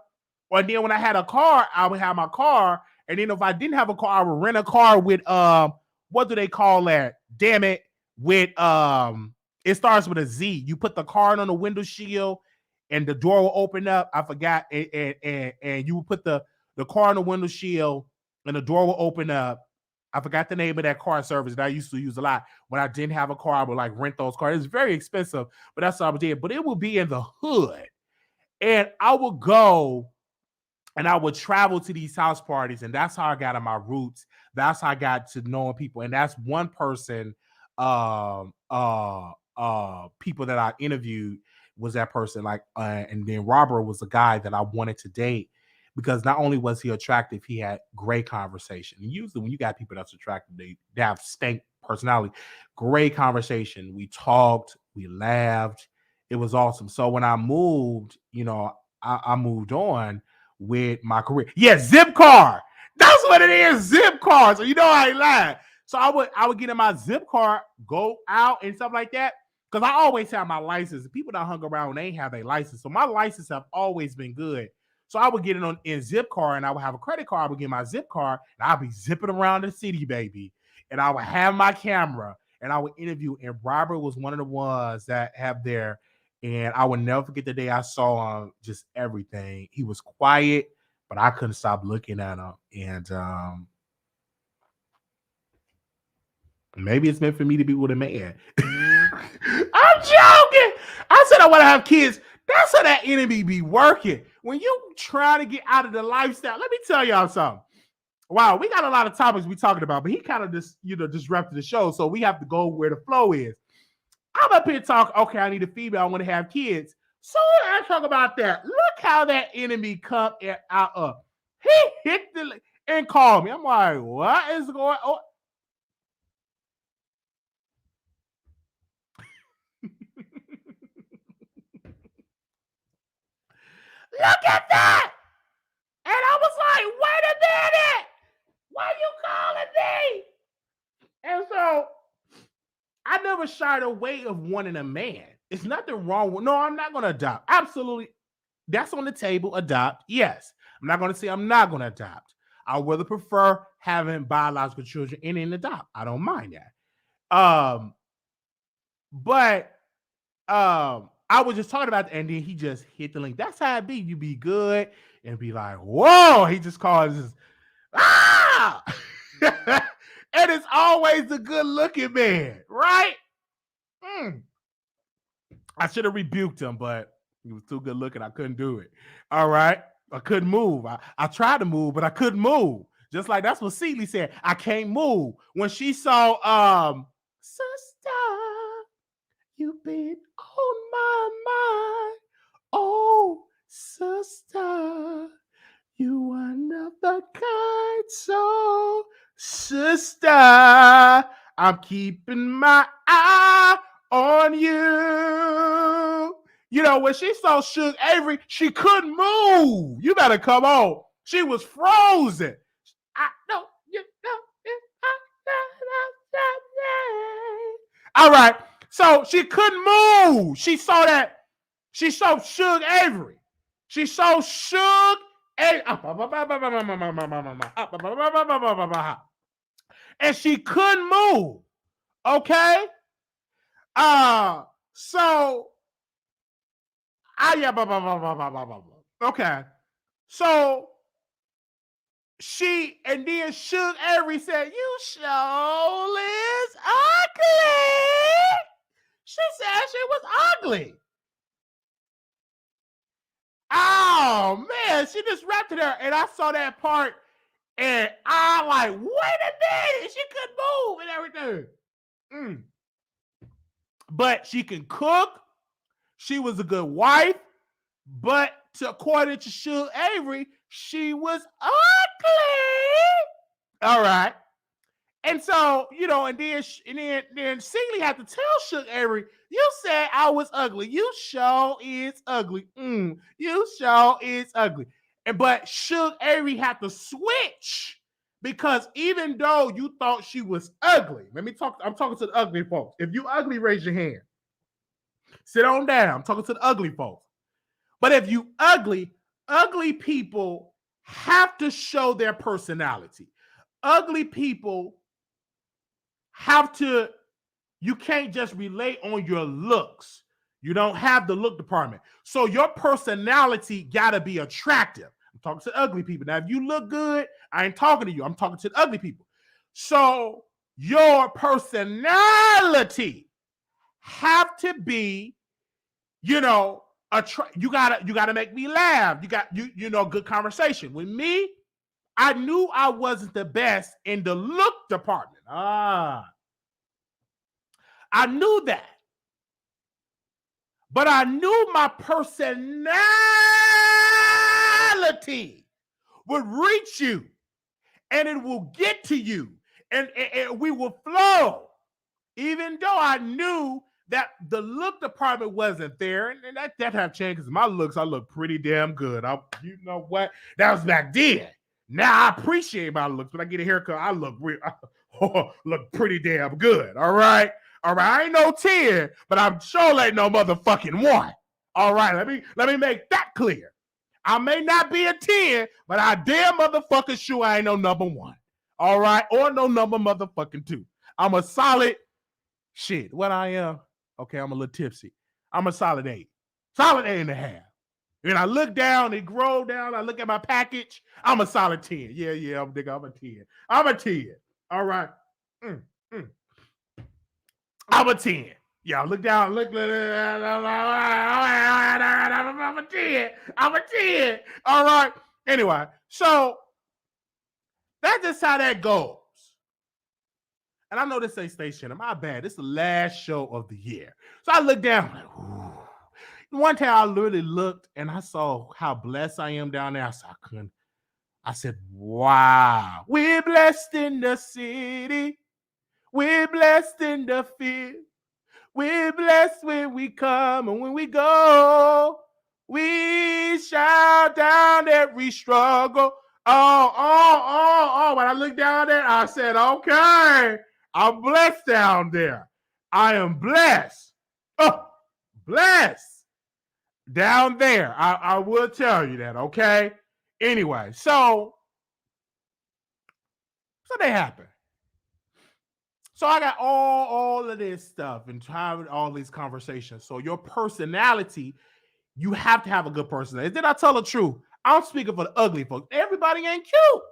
S1: or then when I had a car, I would have my car. And then if I didn't have a car, I would rent a car with what do they call that? Damn it, with it starts with a Z. You put the card on the window shield, and the door will open up. I forgot, and you would put the car on the window shield, and the door will open up. I forgot the name of that car service that I used to use a lot. When I didn't have a car, I would like rent those cars. It's very expensive, but that's what I did. But it would be in the hood. And I would go and I would travel to these house parties, and that's how I got on my roots. That's how I got to knowing people. And that's one person, people that I interviewed was that person. Like, and then Robert was a guy that I wanted to date because not only was he attractive, he had great conversation. And usually when you got people that's attractive, they have stank personality. Great conversation. We talked, we laughed. It was awesome. So when I moved, I moved on with my career. Yeah, zip car. That's what it is, zip car. So I ain't lying. So I would get in my zip car, go out and stuff like that. Because I always have my license. People that hung around when they ain't have their license. So my license have always been good. So I would get it in zip car, and I would have a credit card. I would get my zip car, and I'd be zipping around the city, baby. And I would have my camera, and I would interview. And Robert was one of the ones that have there. And I would never forget the day I saw him, just everything. He was quiet, but I couldn't stop looking at him. And maybe it's meant for me to be with a man. I'm joking. I said I want to have kids. That's how that enemy be working. When you try to get out of the lifestyle, let me tell y'all something. Wow, we got a lot of topics we talking about, but he kind of just, disrupted the show. So we have to go where the flow is. I'm up here talking, okay, I need a female, I want to have kids. So I talk about that. Look how that enemy come out of. He hit and called me. I'm like, what is going on? Look at that! And I was like, wait a minute! Why you calling me? And so I never shied away of wanting a man. It's nothing wrong with, no, I'm not going to adopt. Absolutely. That's on the table. Adopt. Yes. I'm not going to say I'm not going to adopt. I would rather prefer having biological children and an adopt. I don't mind that. But I was just talking about, and then he just hit the link. That's how it be. You be good and be like, whoa. He just causes ah, and it's always the good looking man, right? I should have rebuked him, but he was too good looking. I couldn't do it. All right. I couldn't move. I tried to move, but I couldn't move. Just like that's what Seeley said. I can't move. When she saw Sister, you've been on my mind. Oh, sister, you one of the kind. So, sister, I'm keeping my eye on you. You know, when she saw Suge Avery, she couldn't move. You better come on. She was frozen. I know you know. All right. So she couldn't move. She saw that. She saw Suge Avery. She saw Suge Avery. And she couldn't move. Okay? So okay. So she and then Suge Avery said, "You sure is ugly." She said she was ugly. Oh man, she just rapped it there, and I saw that part, and I like, wait a minute, she couldn't move and everything. But she can cook. She was a good wife, but according to Suge Avery, she was ugly. All right. And so, you know, and then Seeley had to tell Suge Avery, you said I was ugly. You sure is ugly. You sure is ugly. But Suge Avery had to switch because even though you thought she was ugly, I'm talking to the ugly folks. If you ugly, raise your hand. Sit on down. I'm talking to the ugly folks. But if you ugly people have to show their personality. Ugly people have to, you can't just relate on your looks. You don't have the look department. So your personality gotta be attractive. I'm talking to ugly people. Now, if you look good, I ain't talking to you. I'm talking to the ugly people. So your personality have to be, you know, you gotta make me laugh. You know, good conversation. With me, I knew I wasn't the best in the look department. I knew that. But I knew my personality would reach you and it will get to you and we will flow. Even though I knew that the look department wasn't there, and that have changed because my looks, I look pretty damn good. You know what? That was back then. Now I appreciate my looks. When I get a haircut, I look pretty damn good. All right. I ain't no 10, but I'm sure ain't no motherfucking 1. All right. Let me make that clear. I may not be a 10, but I damn motherfucking sure I ain't no number 1. All right. Or no number motherfucking 2. I'm a solid shit. What I am. Okay, I'm a little tipsy. I'm a solid 8. Solid 8.5. And I look down, it grow down. I look at my package. I'm a solid 10. Yeah, I'm a 10. I'm a 10. All right. I'm a 10. Yeah, look down. Look. I'm a 10. I'm a 10. All right. Anyway, so that's just how that goes. And I know this ain't station. My bad. This is the last show of the year. So I looked down. Like, ooh. One time I literally looked and I saw how blessed I am down there. I said, wow. We're blessed in the city. We're blessed in the field. We're blessed when we come and when we go. We shout down every struggle. Oh. When I looked down there, I said, okay. I'm blessed down there. I am blessed. Oh, blessed down there. I will tell you that, okay? Anyway, so they happen. So I got all of this stuff and having all these conversations. So your personality, you have to have a good personality. Did I tell the truth? I'm speaking for the ugly folks. Everybody ain't cute.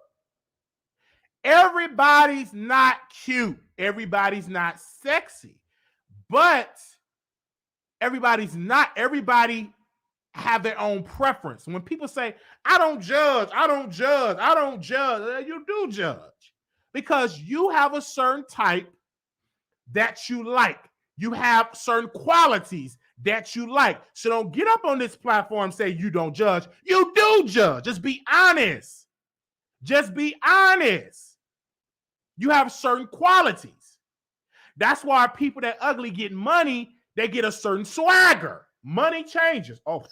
S1: Everybody's not cute. Everybody's not sexy. But everybody have their own preference. When people say, I don't judge, you do judge. Because you have a certain type that you like. You have certain qualities that you like. So don't get up on this platform and say you don't judge. You do judge. Just be honest. Just be honest. You have certain qualities. That's why people that ugly get money, they get a certain swagger. Money changes. Oh,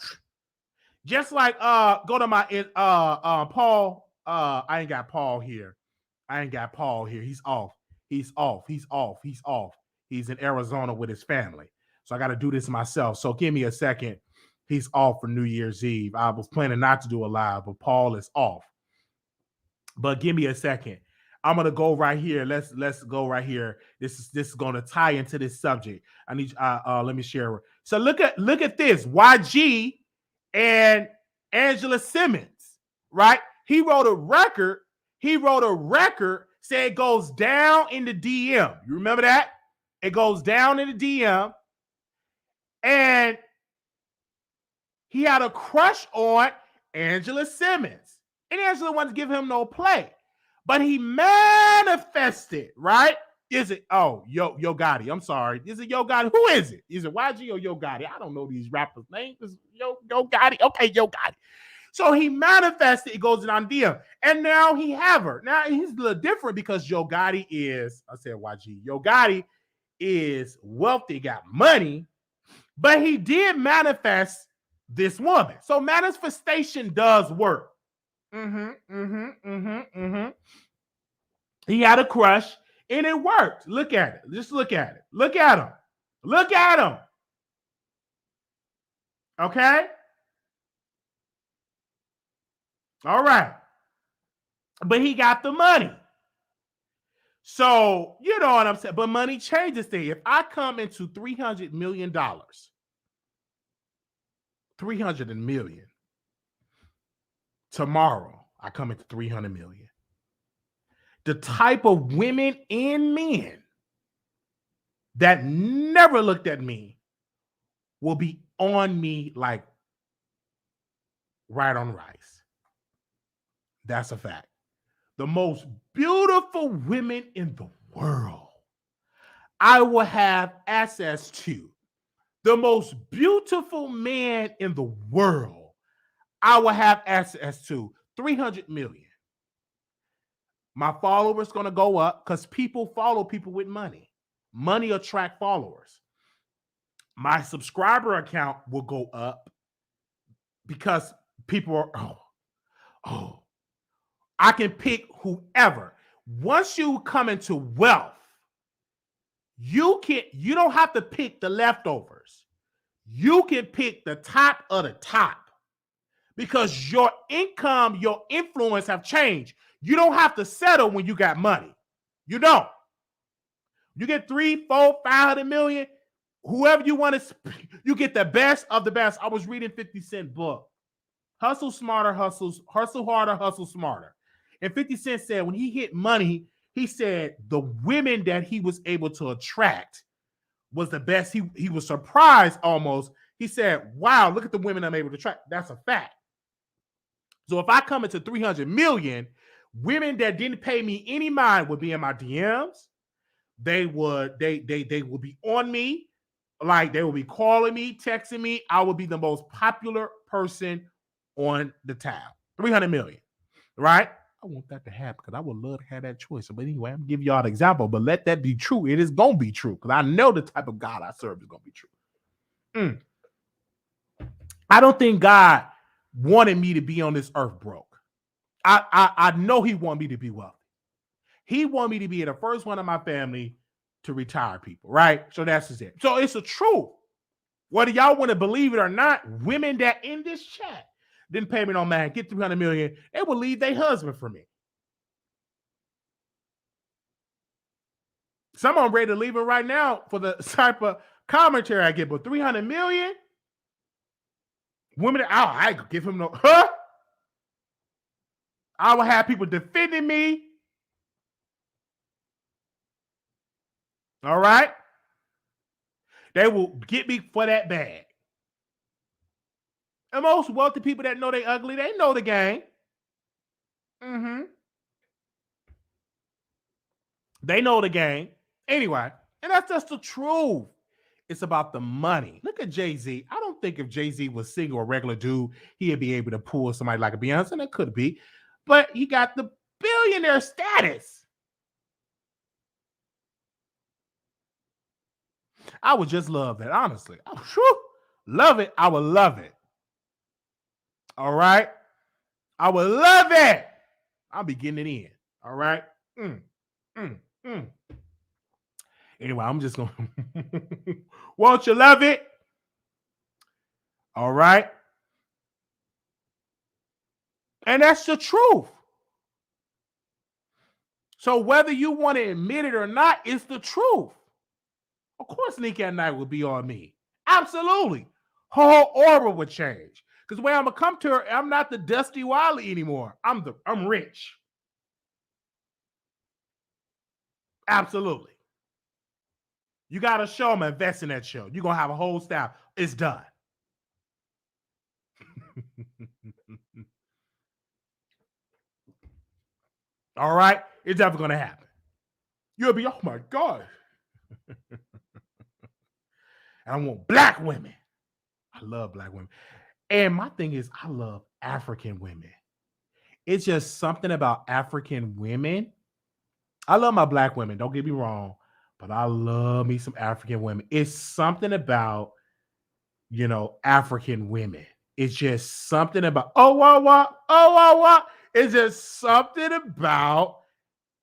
S1: just like go to my Paul. I ain't got Paul here. He's off. He's in Arizona with his family. So I got to do this myself. So give me a second. He's off for New Year's Eve. I was planning not to do a live, but Paul is off. But give me a second. I'm gonna go right here. Let's go right here. This is gonna tie into this subject. I need let me share. So look at this. YG and Angela Simmons, right? He wrote a record saying it goes down in the DM. You remember that? It goes down in the DM. And he had a crush on Angela Simmons. And Angela wanted to give him no play. But he manifested, right? Is it, Yo Gotti. I'm sorry. Is it Yo Gotti? Who is it? Is it YG or Yo Gotti? I don't know these rappers' names. Is Yo Gotti? Okay, Yo Gotti. So he manifested, it goes down DM. And now he have her. Now he's a little different because Yo Gotti is, I said YG. Yo Gotti is wealthy, got money, but he did manifest this woman. So manifestation does work. He had a crush and it worked. Look at it. Just look at it. Look at him. Look at him. Okay? All right. But he got the money. So, you know what I'm saying? But money changes things. If I come into $300 million, 300 million, tomorrow I come into 300 million. The type of women and men that never looked at me will be on me like right on rice. That's a fact. The most beautiful women in the world I will have access to. The most beautiful man in the world I will have access to. 300 million. My followers going to go up because people follow people with money. Money attract followers. My subscriber account will go up because people are, I can pick whoever. Once you come into wealth, you don't have to pick the leftovers. You can pick the top of the top because your income, your influence have changed. You don't have to settle when you got money. You don't. You get 300, 400, 500 million. Whoever you want to, you get the best of the best. I was reading 50 Cent book. Hustle smarter, hustle harder, hustle smarter. And 50 Cent said when he hit money, he said the women that he was able to attract was the best. He was surprised almost. He said, wow, look at the women I'm able to attract. That's a fact. So if I come into 300 million, women that didn't pay me any mind would be in my DMs. They would be on me. Like they will be calling me, texting me. I will be the most popular person on the town. 300 million, right? I want that to happen because I would love to have that choice. But anyway, I'm giving y'all an example, but let that be true. It is going to be true because I know the type of God I serve is going to be true. I don't think God wanted me to be on this earth broke. I know he wanted me to be wealthy. He wanted me to be the first one in my family to retire people, right? So that's just it. So it's the truth. Whether y'all want to believe it or not, women that in this chat didn't pay me no mind, get 300 million, they will leave their husband for me. Some of them ready to leave it right now for the type of commentary I get. But 300 million women, I could give him no. Huh? I will have people defending me. All right. They will get me for that bag. And most wealthy people that know they ugly, they know the game. They know the game. Anyway, and that's just the truth. It's about the money. Look at Jay-Z. I don't think if Jay-Z was single or regular dude, he'd be able to pull somebody like a Beyonce. And it could be. But he got the billionaire status. I would just love that, honestly. Love it. I would love it. All right? I would love it. I'll be getting it in. All right? Anyway, I'm just going to... Won't you love it? All right? And that's the truth. So whether you want to admit it or not, it's the truth. Of course, Nick at Night will be on me. Absolutely. Her whole aura would change. Because the way I'm going to come to her, I'm not the Dusty Wiley anymore. I'm rich. Absolutely. You got a show, I'm going to invest in that show. You're going to have a whole staff. It's done. All right? It's definitely going to happen. You'll be, oh my God. And I want black women. I love black women. And my thing is, I love African women. It's just something about African women. I love my black women, don't get me wrong, but I love me some African women. It's something about, African women. It's just something about, It's just something about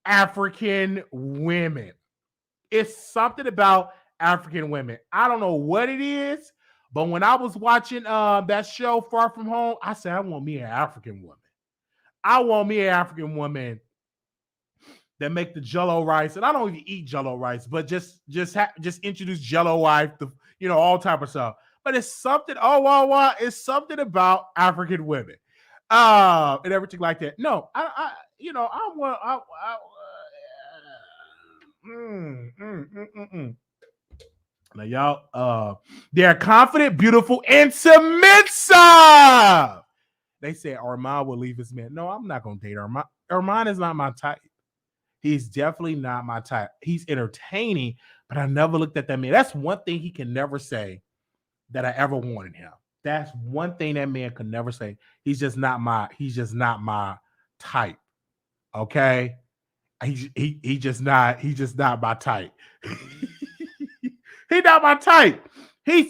S1: African women. It's something about African women. I don't know what it is, but when I was watching that show Far From Home, I said, I want me an African woman. I want me an African woman that make the Jell-O rice, and I don't even eat Jell-O rice, but just introduce Jell-O rice, all type of stuff. But it's something. It's something about African women, and everything like that. No, I want. Now, y'all, they're confident, beautiful, and submissive. They said Armand will leave his man. No, I'm not gonna date Armand. Armand is not my type. He's definitely not my type. He's entertaining, but I never looked at that man. That's one thing he can never say that I ever wanted him. That's one thing that man could never say. He's just not my type. Okay. He just not my type. He's not my type.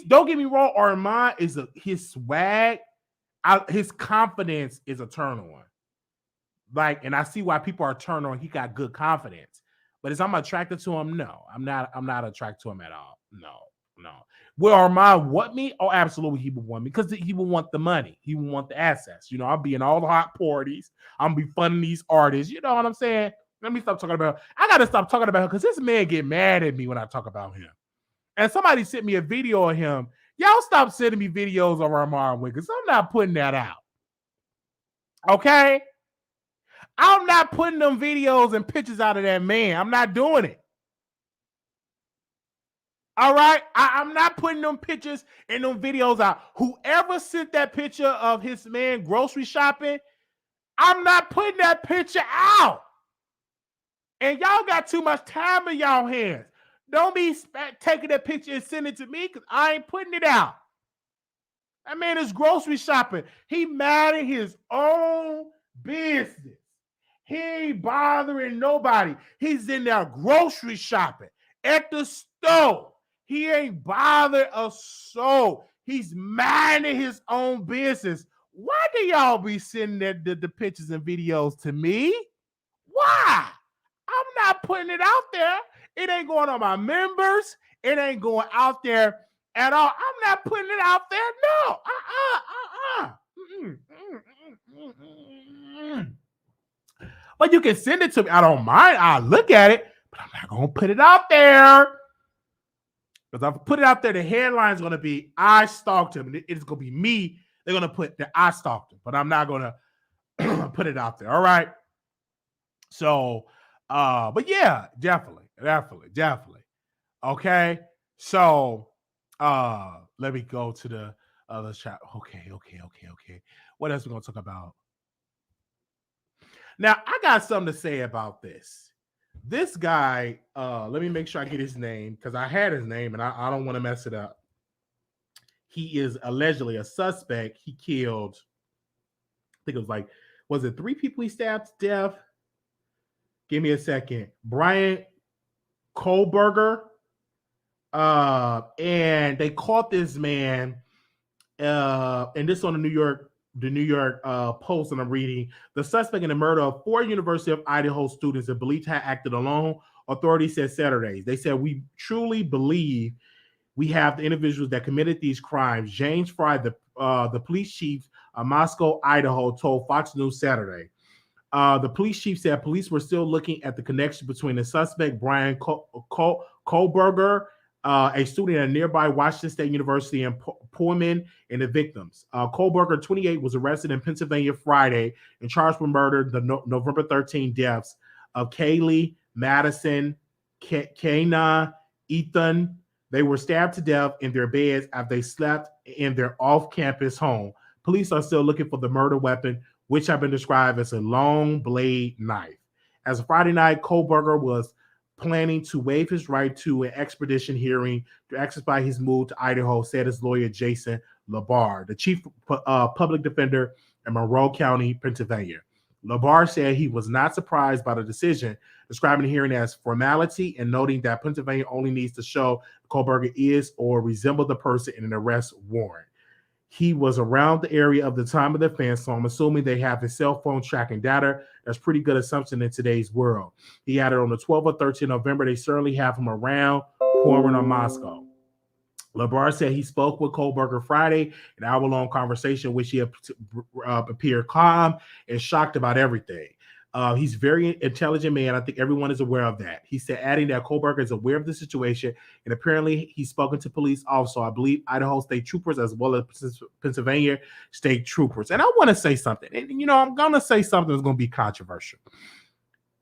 S1: Don't get me wrong, Armand his swag, his confidence is a turn on. And I see why people are turned on. He got good confidence. But is I'm attracted to him? No, I'm not attracted to him at all. No. Will Armand want me? Oh, absolutely, he would want me because he would want the money. He would want the assets. I'll be in all the hot parties. I'm gonna be funding these artists. You know what I'm saying? Let me stop talking about him. I gotta stop talking about him because this man get mad at me when I talk about him. And somebody sent me a video of him. Y'all stop sending me videos of Armand Wiggins. I'm not putting that out. Okay? I'm not putting them videos and pictures out of that man. I'm not doing it. All right? I'm not putting them pictures and them videos out. Whoever sent that picture of his man grocery shopping, I'm not putting that picture out. And y'all got too much time in y'all hands. Don't be taking that picture and sending it to me because I ain't putting it out. That man is grocery shopping. He mad at his own business. He ain't bothering nobody. He's in there grocery shopping at the store. He ain't bothered a soul. He's minding his own business. Why do y'all be sending the pictures and videos to me? Why? I'm not putting it out there. It ain't going on my members. It ain't going out there at all. I'm not putting it out there. No. But you can send it to me. I don't mind. I'll look at it, but I'm not gonna put it out there. Because if I put it out there, the headline is gonna be I stalked him. It's gonna be me. They're gonna put that I stalked him, but I'm not gonna put it out there. All right. So but yeah, definitely. Okay. So let me go to the other chat. Okay. What else we gonna talk about? Now, I got something to say about this. This guy, let me make sure I get his name because I had his name and I don't want to mess it up. He is allegedly a suspect. He killed, I think it was like, was it 3 people he stabbed to death? Give me a second. Brian Kohlberger. And they caught this man, and this on the New York Post, and I'm reading, the suspect in the murder of 4 University of Idaho students is believed to have acted alone. Authorities said Saturday. They said, we truly believe we have the individuals that committed these crimes. James Fry, the police chief of Moscow, Idaho, told Fox News Saturday. The police chief said police were still looking at the connection between the suspect, Brian Kohlberger, a student at nearby Washington State University in Pullman, and the victims. Kohlberger, 28, was arrested in Pennsylvania Friday and charged with murder, the November 13 deaths of Kaylee, Madison, Kana, Ethan. They were stabbed to death in their beds after they slept in their off-campus home. Police are still looking for the murder weapon, which have been described as a long blade knife. As of Friday night, Kohlberger was planning to waive his right to an extradition hearing to expedite his move to Idaho, said his lawyer Jason Labar, the chief public defender in Monroe County, Pennsylvania. Labar said he was not surprised by the decision, describing the hearing as formality and noting that Pennsylvania only needs to show Kohlberger is or resembles the person in an arrest warrant. He was around the area of the time of the offense, so I'm assuming they have his cell phone tracking data. That's pretty good assumption in today's world. He added on the 12th or 13th November, they certainly have him around, pouring on Moscow. Labar said he spoke with Kohlberger Friday, an hour-long conversation, which he appeared calm and shocked about everything. He's a very intelligent man. I think everyone is aware of that. He said, adding that Kohlberger is aware of the situation, and apparently he's spoken to police also. I believe Idaho state troopers as well as Pennsylvania state troopers. And I want to say something. And, I'm going to say something that's going to be controversial.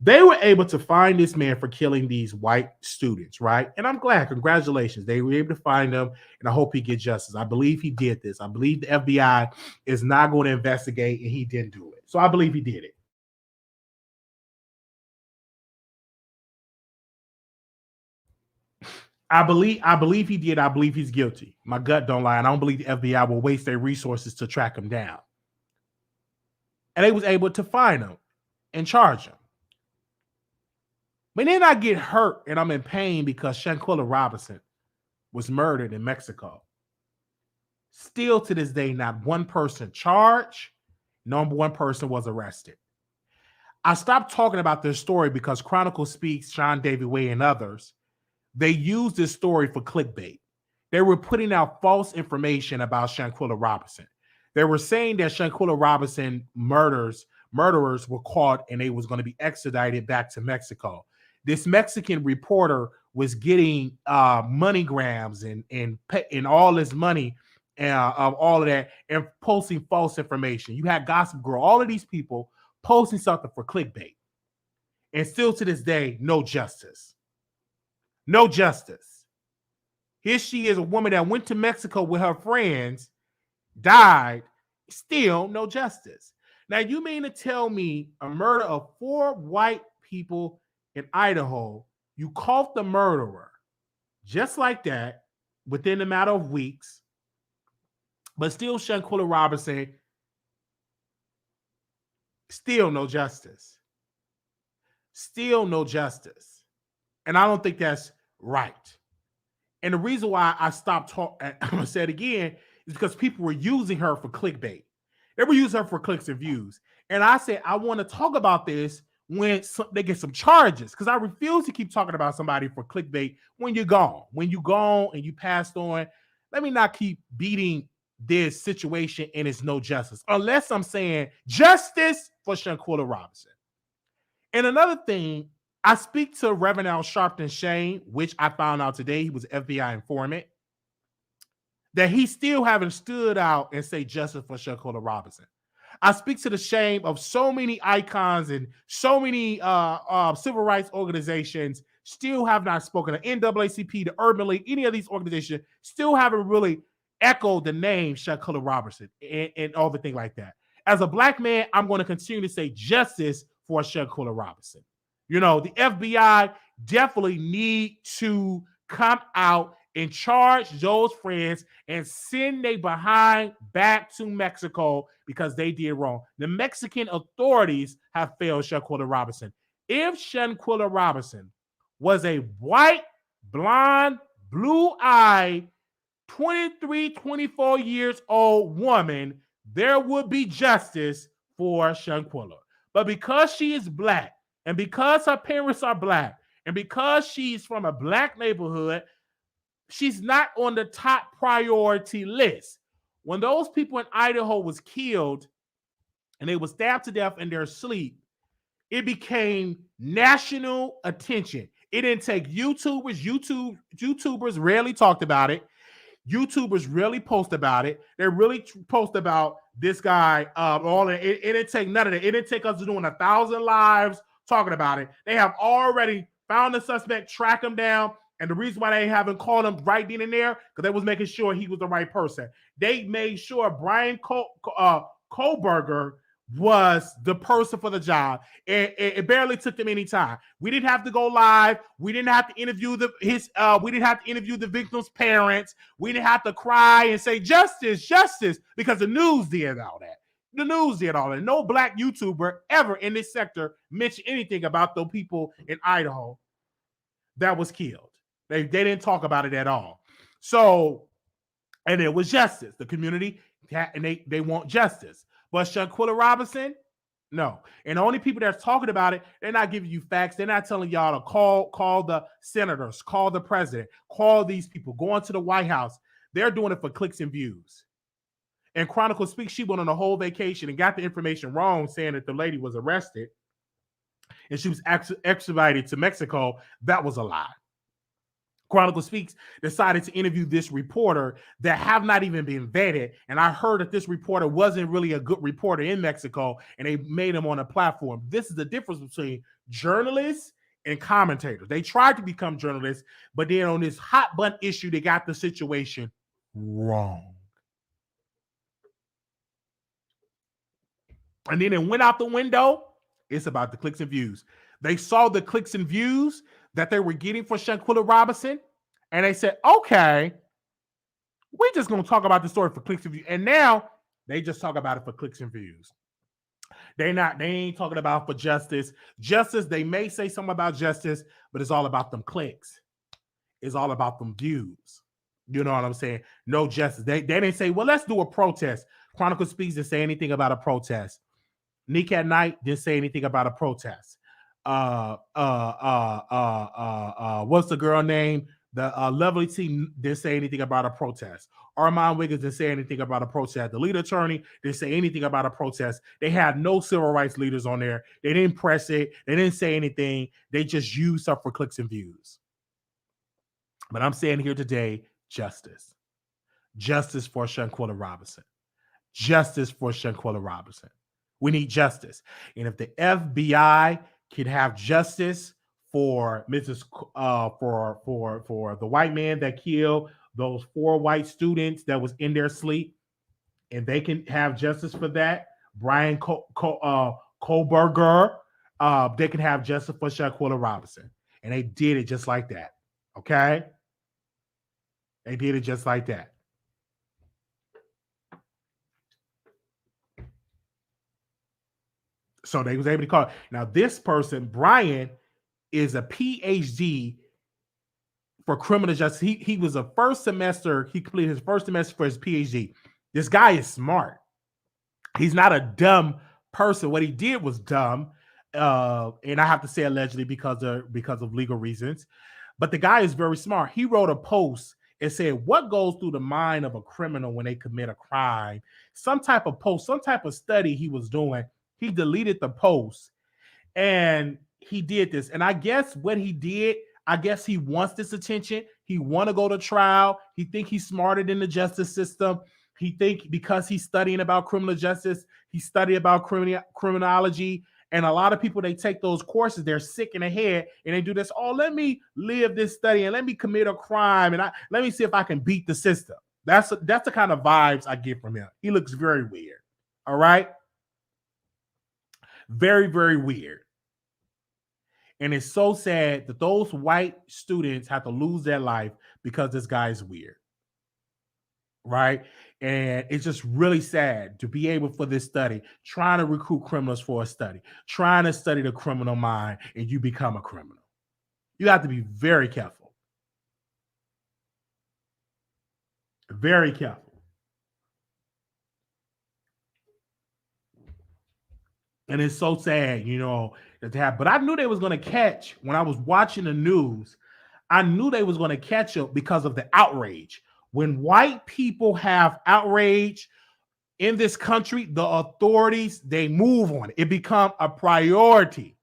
S1: They were able to find this man for killing these white students, right? And I'm glad. Congratulations. They were able to find him, and I hope he gets justice. I believe he did this. I believe the FBI is not going to investigate, and he didn't do it. So I believe he did it. I believe he did. I believe he's guilty. My gut don't lie. And I don't believe the FBI will waste their resources to track him down. And they was able to find him and charge him. But then I get hurt and I'm in pain because Shanquella Robinson was murdered in Mexico. Still to this day, not one person charged, not one person was arrested. I stopped talking about this story because Chronicle Speaks, Sean David Way, and others, they used this story for clickbait. They were putting out false information about Shanquella Robinson. They were saying that Shanquella Robinson murderers were caught and they was going to be extradited back to Mexico. This Mexican reporter was getting MoneyGrams and all this money of all of that and posting false information. You had Gossip Girl, all of these people posting something for clickbait. And still to this day, no justice. No justice. Here she is, a woman that went to Mexico with her friends, died, still no justice. Now, you mean to tell me a murder of 4 white people in Idaho, you caught the murderer just like that within a matter of weeks, but still Shanquella Robinson, still no justice. Still no justice. And I don't think that's right. And the reason why I stopped talking, I'm going to say it again, is because people were using her for clickbait. They were using her for clicks and views. And I said, I want to talk about this when they get some charges, because I refuse to keep talking about somebody for clickbait when you're gone. When you're gone and you passed on, let me not keep beating this situation and it's no justice, unless I'm saying justice for Shanquella Robinson. And another thing, I speak to Reverend Al Sharpton Shane, which I found out today he was FBI informant, that he still haven't stood out and say justice for Shanquella Robinson. I speak to the shame of so many icons and so many civil rights organizations still have not spoken. The NAACP, the Urban League, any of these organizations still haven't really echoed the name Shanquella Robinson and all the thing like that. As a black man, I'm going to continue to say justice for Shanquella Robinson. You know, the FBI definitely need to come out and charge those friends and send they behind back to Mexico because they did wrong. The Mexican authorities have failed Shanquella Robinson. If Shanquella Robinson was a white, blonde, blue-eyed, 23, 24 years old woman, there would be justice for Shanquella. But because she is black, and because her parents are black, and because she's from a black neighborhood, she's not on the top priority list. When those people in Idaho was killed and they were stabbed to death in their sleep, it became national attention. It didn't take YouTubers. YouTubers rarely talked about it. YouTubers really post about it. They really post about this guy. It didn't take none of that. It didn't take us doing 1,000 lives talking about it. They have already found the suspect, track him down. And the reason why they haven't called him right then and there, because they was making sure he was the right person. They made sure Brian Kohlberger was the person for the job. It barely took them any time. We didn't have to go live. We didn't have to interview we didn't have to interview the victim's parents. We didn't have to cry and say justice, justice, because the news did all that. The news did all that. No black YouTuber ever in this sector mentioned anything about those people in Idaho that was killed. They didn't talk about it at all. So, and it was justice. The community, and they want justice. But Shanquella Robinson, no. And the only people that's talking about it, they're not giving you facts. They're not telling y'all to call the senators, call the president, call these people, go into the White House. They're doing it for clicks and views. And Chronicle Speaks, she went on a whole vacation and got the information wrong, saying that the lady was arrested and she was extradited to Mexico. That was a lie. Chronicle Speaks decided to interview this reporter that have not even been vetted. And I heard that this reporter wasn't really a good reporter in Mexico, and they made him on a platform. This is the difference between journalists and commentators. They tried to become journalists, but then on this hot button issue, they got the situation wrong. And then it went out the window. It's about the clicks and views. They saw the clicks and views that they were getting for Shanquella Robinson, and they said, okay, we're just going to talk about the story for clicks and views. And now they just talk about it for clicks and views. They ain't talking about for justice. Justice, they may say something about justice, but it's all about them clicks. It's all about them views. You know what I'm saying? No justice. They didn't say, well, let's do a protest. Chronicle Speaks didn't say anything about a protest. Nick at Night didn't say anything about a protest. What's the girl name? The Lovely Team didn't say anything about a protest. Armand Wiggins didn't say anything about a protest. The lead attorney didn't say anything about a protest. They had no civil rights leaders on there. They didn't press it. They didn't say anything. They just used stuff for clicks and views. But I'm saying here today, justice. Justice for Shanquella Robinson. Justice for Shanquella Robinson. We need justice. And if the FBI can have justice for Mrs. For the white man that killed those 4 white students that was in their sleep, and they can have justice for that, Brian Kohlberger, they can have justice for Shanquella Robinson. And they did it just like that. Okay? They did it just like that. So they was able to call it. Now, this person, Brian, is a PhD for criminal justice. He was a first semester. He completed his first semester for his PhD. This guy is smart. He's not a dumb person. What he did was dumb. And I have to say allegedly because of legal reasons. But the guy is very smart. He wrote a post and said, what goes through the mind of a criminal when they commit a crime? Some type of post, some type of study he was doing. He deleted the post, and he did this. And I guess what he did, I guess he wants this attention. He want to go to trial. He think he's smarter than the justice system. He think because he's studying about criminal justice, he studied about criminology. And a lot of people, they take those courses, they're sick in the head, and they do this. Oh, let me live this study and let me commit a crime, and let me see if I can beat the system. That's the kind of vibes I get from him. He looks very weird. All right, very, very weird. And it's so sad that those white students have to lose their life because this guy is weird. Right? And it's just really sad to be able for this study, trying to recruit criminals for a study, trying to study the criminal mind, and you become a criminal. You have to be very careful. Very careful. And it's so sad, you know, that they have. But I knew they was going to catch, when I was watching the news, I knew they was going to catch up because of the outrage. When white people have outrage in this country, the authorities, they move on it. It becomes a priority.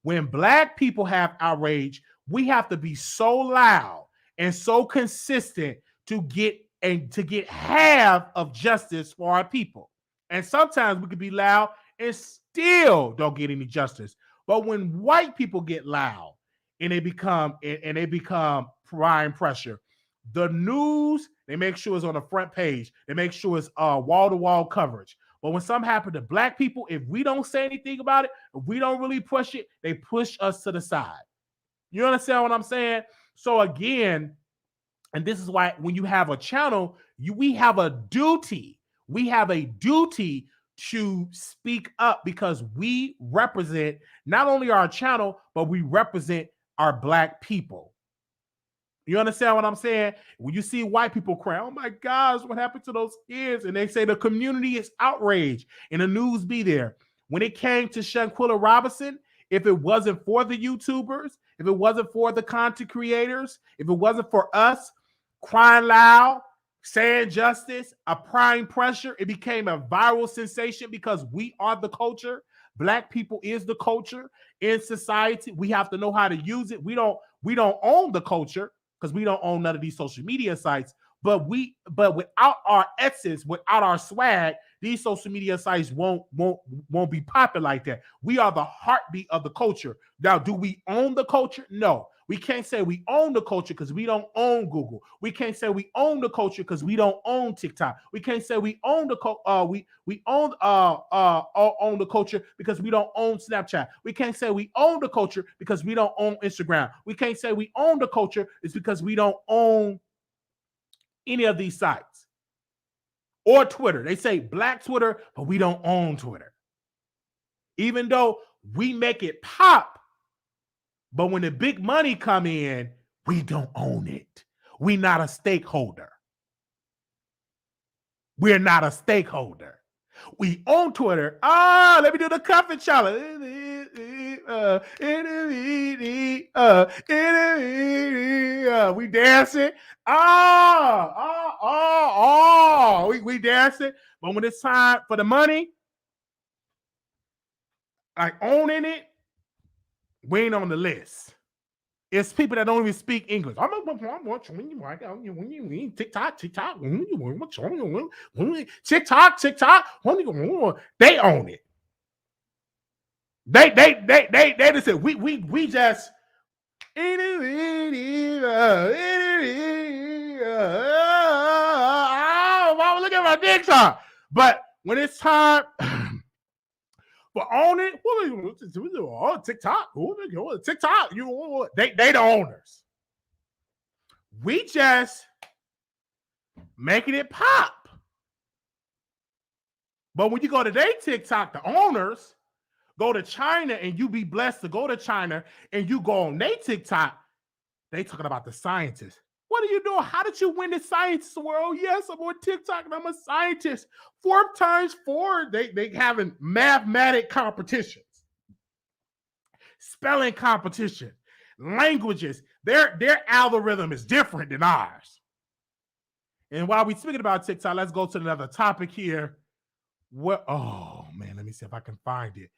S1: When black people have outrage, we have to be so loud and so consistent to get half of justice for our people. And sometimes we could be loud and still don't get any justice. But when white people get loud and they become prime pressure, the news, they make sure it's on the front page. They make sure it's wall-to-wall coverage. But when something happened to black people, if we don't say anything about it, if we don't really push it, they push us to the side. You understand what I'm saying? So again, and this is why when you have a channel, we have a duty. We have a duty to speak up because we represent not only our channel, but we represent our black people. You understand what I'm saying? When you see white people cry, oh my gosh, what happened to those kids? And they say the community is outraged and the news be there. When it came to Shanquella Robinson, if it wasn't for the YouTubers, if it wasn't for the content creators, if it wasn't for us crying loud, saying justice, applying pressure, it became a viral sensation because we are the culture. Black people is the culture in society. We have to know how to use it. We don't own the culture, because we don't own none of these social media sites, but without our essence, without our swag, these social media sites won't be popular like that. We are the heartbeat of the culture. Now, do we own the culture? No. We can't say we own the culture because we don't own Google. We can't say we own the culture because we don't own TikTok. We can't say we own the own the culture because we don't own Snapchat. We can't say we own the culture because we don't own Instagram. We can't say we own the culture is because we don't own any of these sites or Twitter. They say Black Twitter, but we don't own Twitter. Even though we make it pop, but when the big money come in, we don't own it. We're not a stakeholder. We're not a stakeholder. We own Twitter. Let me do the cuffing challenge. We dancing. We dancing. But when it's time for the money, like owning it, we ain't on the list. It's people that don't even speak English. TikTok. They own it. They just said we just. Look at my dick song. But when it's time. But own it, TikTok, TikTok, they the owners. We just making it pop. But when you go to their TikTok, the owners go to China, and you be blessed to go to China, and you go on their TikTok, they talking about the scientists. What are you doing? How did you win the science world? Yes, I'm on TikTok and I'm a scientist. 4 times 4, they having mathematic competitions, spelling competition, languages. Their algorithm is different than ours. And while we're speaking about TikTok, let's go to another topic here. Oh man, let me see if I can find it.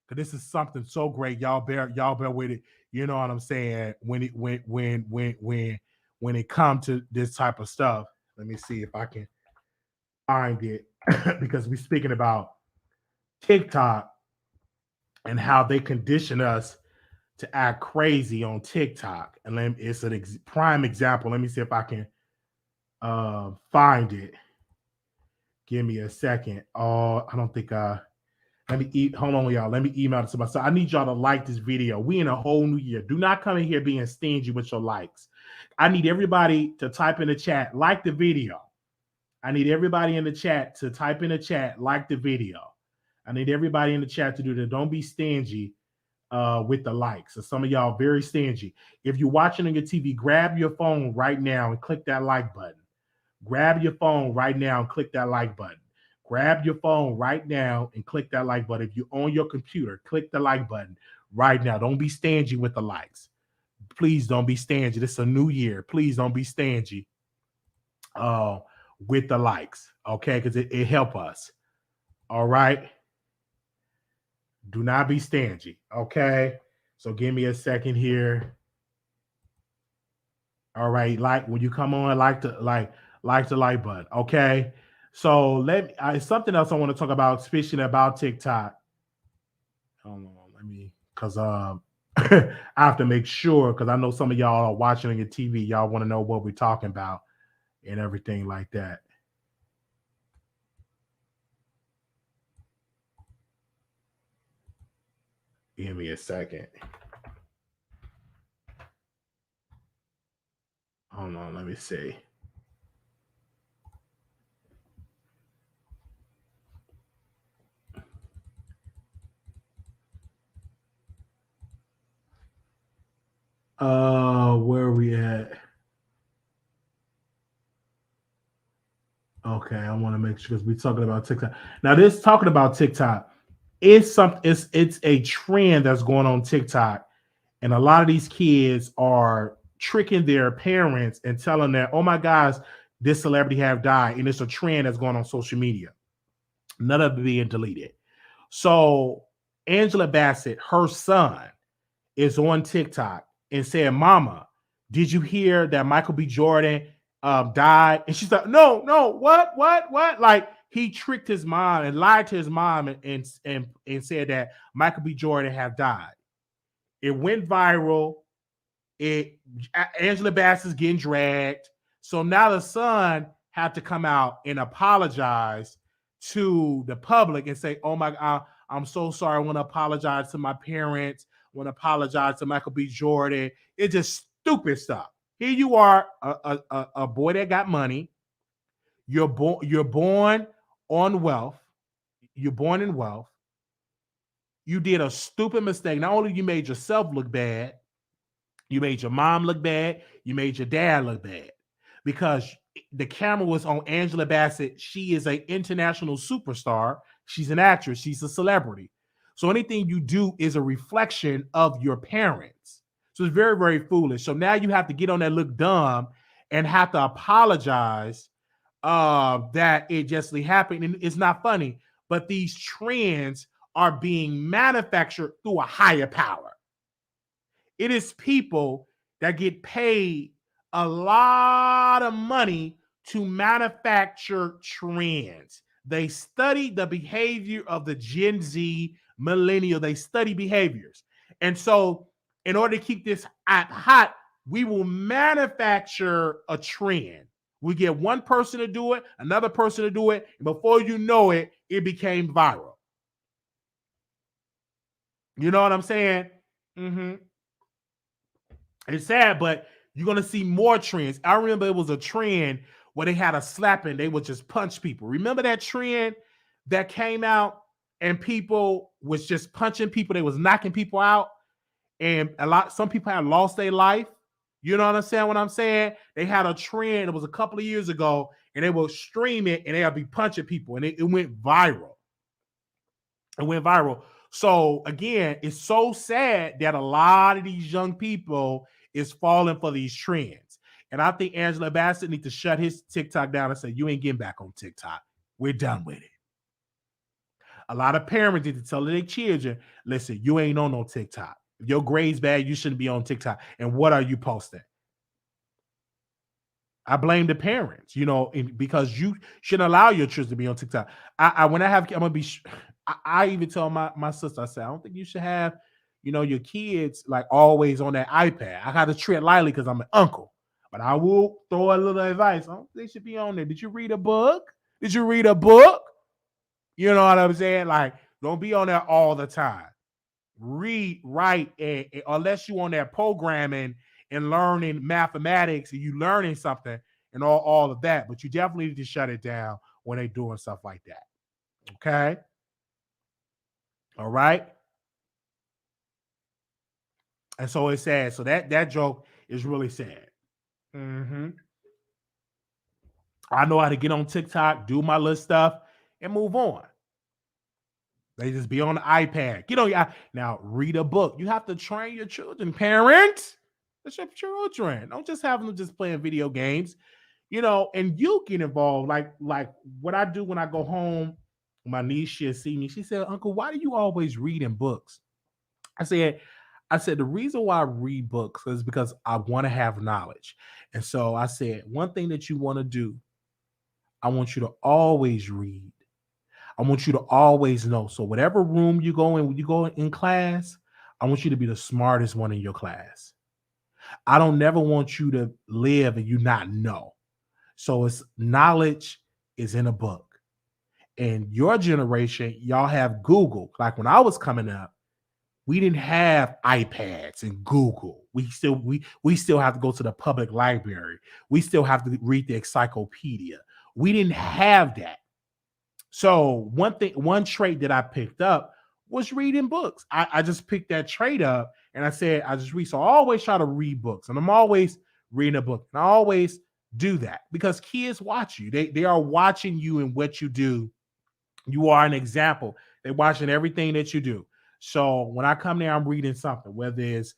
S1: because this is something so great. Y'all bear with it. You know what I'm saying? When it comes to this type of stuff, let me see if I can find it because we're speaking about TikTok and how they condition us to act crazy on TikTok. And it's a prime example. Let me see if I can find it. Give me a second. Oh, I don't think let me eat. Hold on, y'all. Let me email it to myself. I need y'all to like this video. We in a whole new year. Do not come in here being stingy with your likes. I need everybody to type in the chat, like the video. I need everybody in the chat to type in the chat, like the video. I need everybody in the chat to do that. Don't be stingy with the likes. So some of y'all very stingy. If you're watching on your TV, grab your phone right now and click that like button. Grab your phone right now and click that like button. Grab your phone right now and click that like button. If you're on your computer, click the like button right now. Don't be stingy with the likes. Please don't be stingy. This is a new year. Please don't be stingy with the likes, okay? Because it help us. All right. Do not be stingy, okay? So give me a second here. All right, like when you come on, like the like button, okay? So something else I want to talk about, speaking about TikTok. Hold on, let me, because I have to make sure, because I know some of y'all are watching on your TV. Y'all want to know what we're talking about and everything like that. Give me a second. Hold on, let me see. Where are we at? Okay, I want to make sure, because we're talking about TikTok. Now, this talking about TikTok, it's a trend that's going on TikTok, and a lot of these kids are tricking their parents and telling them, "Oh my gosh, this celebrity have died," and it's a trend that's going on social media. None of it being deleted. So Angela Bassett, her son, is on TikTok and said, "Mama, did you hear that Michael B. Jordan died?" And she's like, "No, what?" Like, he tricked his mom and lied to his mom and said that Michael B. Jordan have died. It went viral. Angela Bassett's getting dragged. So now the son had to come out and apologize to the public and say, "Oh my God, I'm so sorry. I want to apologize to my parents. I want to apologize to Michael B. Jordan." It's just stupid stuff. Here you are, a boy that got money. You're born on wealth. You're born in wealth. You did a stupid mistake. Not only you made yourself look bad, you made your mom look bad. You made your dad look bad, because the camera was on Angela Bassett. She is an international superstar. She's an actress. She's a celebrity. So anything you do is a reflection of your parents. So it's very, very foolish. So now you have to get on that look dumb and have to apologize that it just happened. And it's not funny, but these trends are being manufactured through a higher power. It is people that get paid a lot of money to manufacture trends. They study the behavior of the Gen Z millennial. They study behaviors. And so in order to keep this hot, we will manufacture a trend. We get one person to do it, another person to do it, and before you know it, it became viral. You know what I'm saying? Mm-hmm. It's sad, but you're going to see more trends. I remember it was a trend where they had a slapping. They would just punch people. Remember that trend that came out and people was just punching people? They was knocking people out. And some people had lost their life. You know what I'm saying? What I'm saying? They had a trend. It was a couple of years ago, and they would stream it, and they'll be punching people. And it went viral. It went viral. So again, it's so sad that a lot of these young people is falling for these trends. And I think Angela Bassett needs to shut his TikTok down and say, "You ain't getting back on TikTok. We're done with it." A lot of parents need to tell their children, listen, you ain't on no TikTok. If your grades bad, you shouldn't be on TikTok. And what are you posting? I blame the parents, because you shouldn't allow your children to be on TikTok. When I have, I'm gonna be. I even tell my sister, I said, I don't think you should have, your kids like always on that iPad. I got to treat lightly because I'm an uncle, but I will throw a little advice. I don't think they should be on there. Did you read a book? Did you read a book? You know what I'm saying? Like, don't be on there all the time. Read, write, unless you on there programming and learning mathematics and you learning something and all of that. But you definitely need to shut it down when they doing stuff like that. Okay. All right. And so it's sad. So that joke is really sad. Mm-hmm. I know how to get on TikTok, do my little stuff, and move on. They just be on the iPad. Get on your now. Read a book. You have to train your children, parents. That's your children. Don't just have them just playing video games. And you get involved. Like what I do when I go home. My niece, she'll see me. She said, "Uncle, why do you always reading books?" I said the reason why I read books is because I want to have knowledge. And so I said, one thing that you want to do, I want you to always read. I want you to always know. So whatever room you go in, when you go in class, I want you to be the smartest one in your class. I don't never want you to live and you not know. So it's knowledge is in a book. And your generation, y'all have Google. Like when I was coming up, we didn't have iPads and Google. We still have to go to the public library. We still have to read the encyclopedia. We didn't have that. So one trait that I picked up was reading books. I just picked that trait up and I said, I just read. So I always try to read books and I'm always reading a book. And I always do that because kids watch you. They are watching you and what you do. You are an example. They're watching everything that you do. So when I come there, I'm reading something, whether it's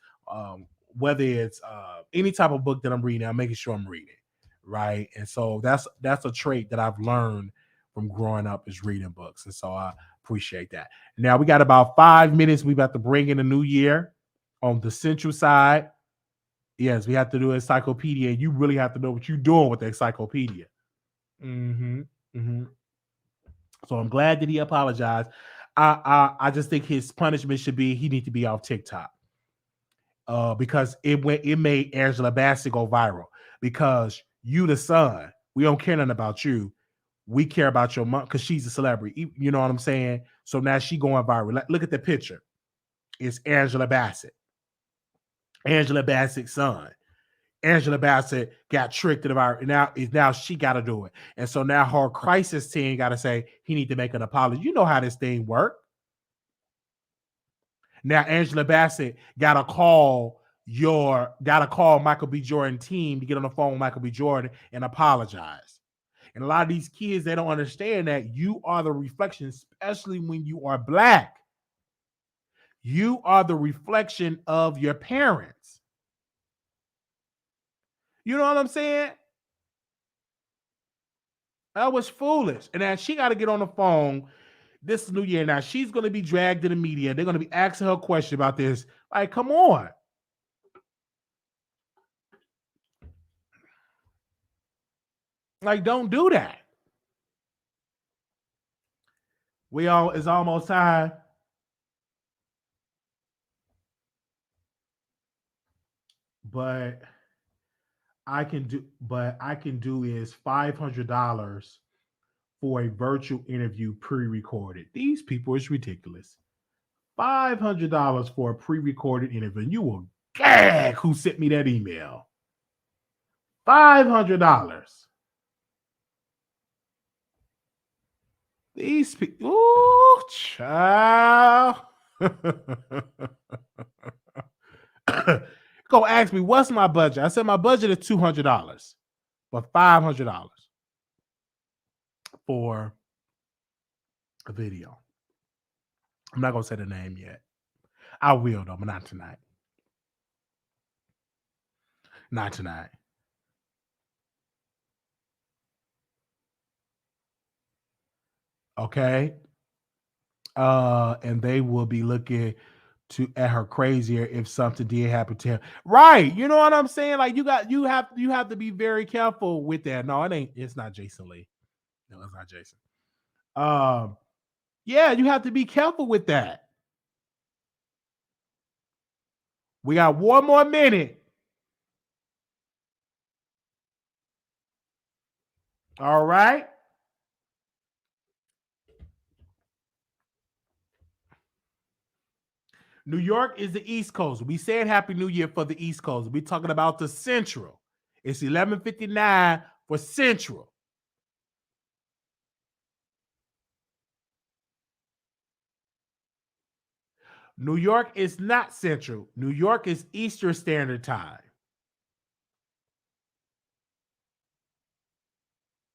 S1: any type of book that I'm reading, I'm making sure I'm reading, right? And so that's a trait that I've learned from growing up is reading books, and so I appreciate that. Now we got about 5 minutes. We about to bring in a new year on the central side. Yes, we have to do an encyclopedia. You really have to know what you're doing with the encyclopedia. Mm-hmm. Mm-hmm. So I'm glad that he apologized. I just think his punishment should be he need to be off TikTok. Because it made Angela Bassett go viral. Because you the son, we don't care nothing about you. We care about your mom because she's a celebrity. You know what I'm saying? So now she going viral. Look at the picture. It's Angela Bassett. Angela Bassett's son. Angela Bassett got tricked to the virus. Now she got to do it. And so now her crisis team got to say he need to make an apology. You know how this thing works. Now Angela Bassett gotta call Michael B. Jordan team to get on the phone with Michael B. Jordan and apologize. And a lot of these kids, they don't understand that you are the reflection, especially when you are Black. You are the reflection of your parents. You know what I'm saying? That was foolish. And now she got to get on the phone this new year. Now she's going to be dragged to the media. They're going to be asking her a question about this. Like, come on. Like, don't do that. It's almost time. But I can do is $500 for a virtual interview pre-recorded. These people is ridiculous. $500 for a pre-recorded interview. And you will gag who sent me that email. $500. These people, ooh, child. Go ask me what's my budget. I said my budget is $200, but $500 for a video. I'm not gonna say the name yet. I will though, but not tonight. Not tonight. Okay. And they will be looking at her crazier if something did happen to him. Right. You know what I'm saying? Like you have to be very careful with that. No, it's not Jason Lee. No, it's not Jason. Yeah, you have to be careful with that. We got one more minute. All right. New York is the East Coast. We said Happy New Year for the East Coast. We're talking about the Central. It's 11:59 for Central. New York is not Central. New York is Eastern Standard Time.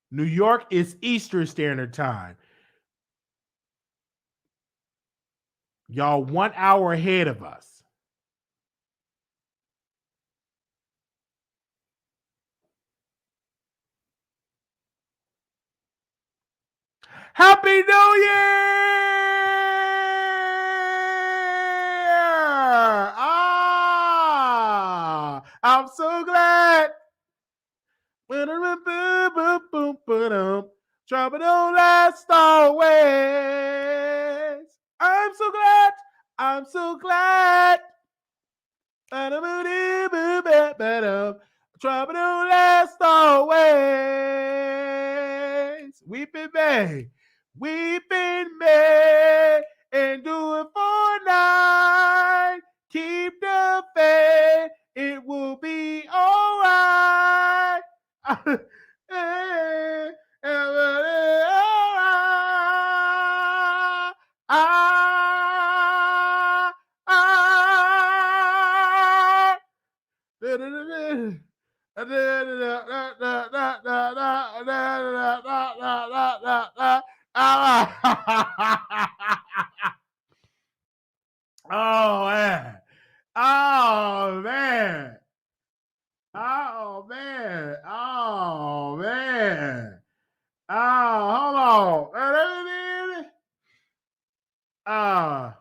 S1: New York is Eastern Standard Time. Y'all 1 hour ahead of us. Happy New Year! I'm so glad. Trouble don't last always. I'm so glad. I'm so glad. Trouble don't last always. Weeping may, and do it for night. Keep the faith, it will be all right. Oh man. Oh man. Oh man. Oh man. Oh, hold on.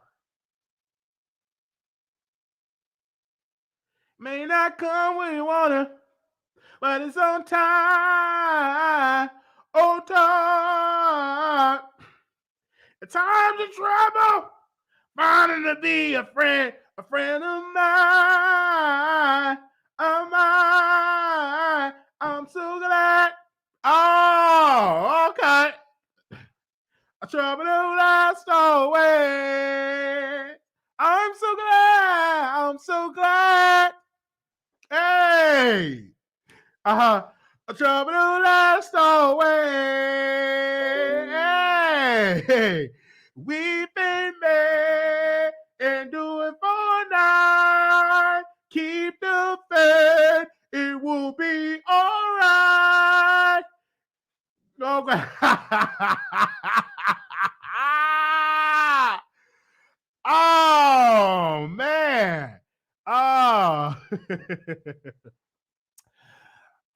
S1: May not come when you wanna, but it's on time. Oh, time. Times of trouble. Finding to be a friend of mine. Of mine. I'm so glad. Oh, okay. Trouble don't last always. I'm so glad. I'm so glad. Hey. Trouble don't last always. Hey. We've been made and do it for night. Keep the faith. It will be all right. Okay. Oh man. Oh.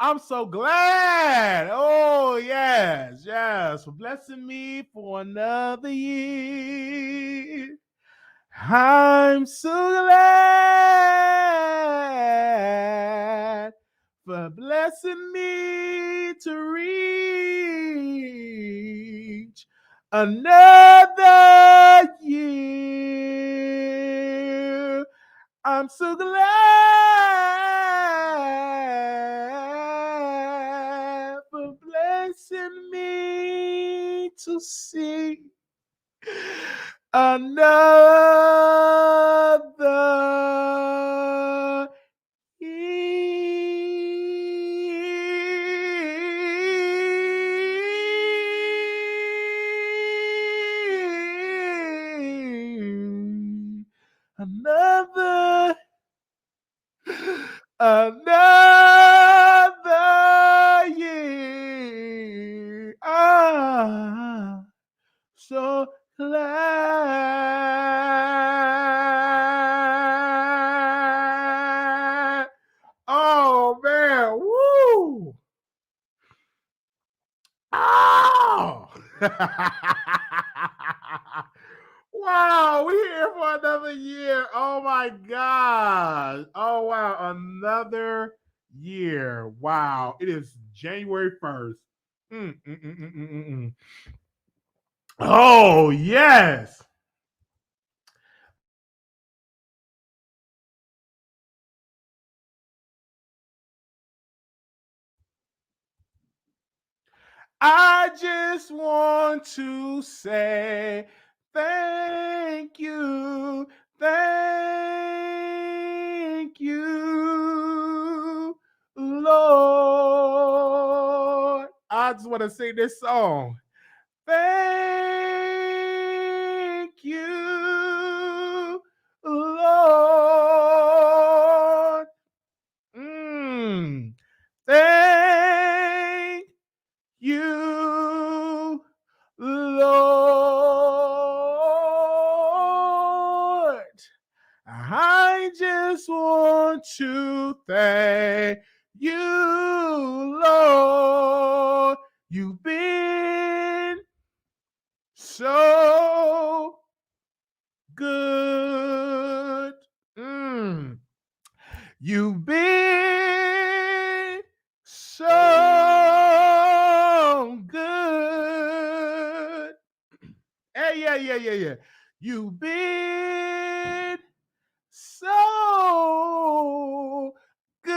S1: I'm so glad. Oh, yes, yes, for blessing me for another year. I'm so glad for blessing me to reach another year. I'm so glad for blessing me to see another another year. So glad. Oh man, woo! Oh! Wow, we're here for another year. Oh my gosh. Oh wow, another year. Wow. It is January 1st. Mm, mm, mm, mm, mm, mm, mm. Oh, yes. I just want to say thank you, Lord. I just want to sing this song. Thank you, Lord. Mm. Thank you, Lord. I just want to thank you, Lord. You've been so good. Mm. You've been so good. Hey, yeah. You've been so good.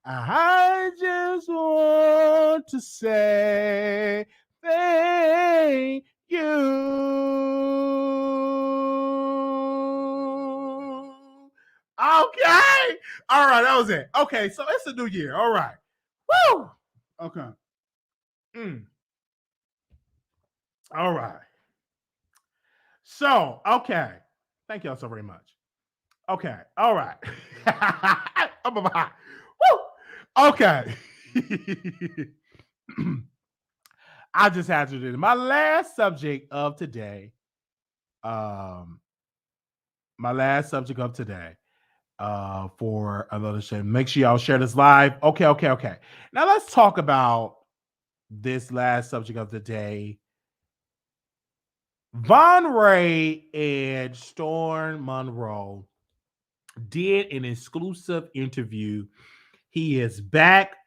S1: I just want to say thank you. Okay. All right, that was it. Okay, so it's a new year. All right. Woo. Okay. Mm. All right. So, okay. Thank y'all so very much. Okay. All right. I'm about. Woo. Okay. I just had to do it. My last subject of today. Um, my last subject of today. For another show. Make sure y'all share this live. Okay. Now let's talk about this last subject of the day. Von Ray and Storm Monroe did an exclusive interview. He is back.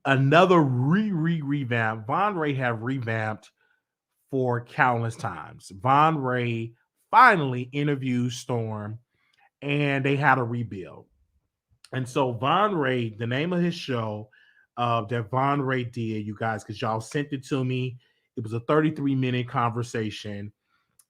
S1: Another revamp. Von Ray have revamped for countless times. Von Ray finally interviewed Storm and they had a rebuild. And so Von Ray, the name of his show that Von Ray did, you guys, because y'all sent it to me. It was a 33-minute conversation.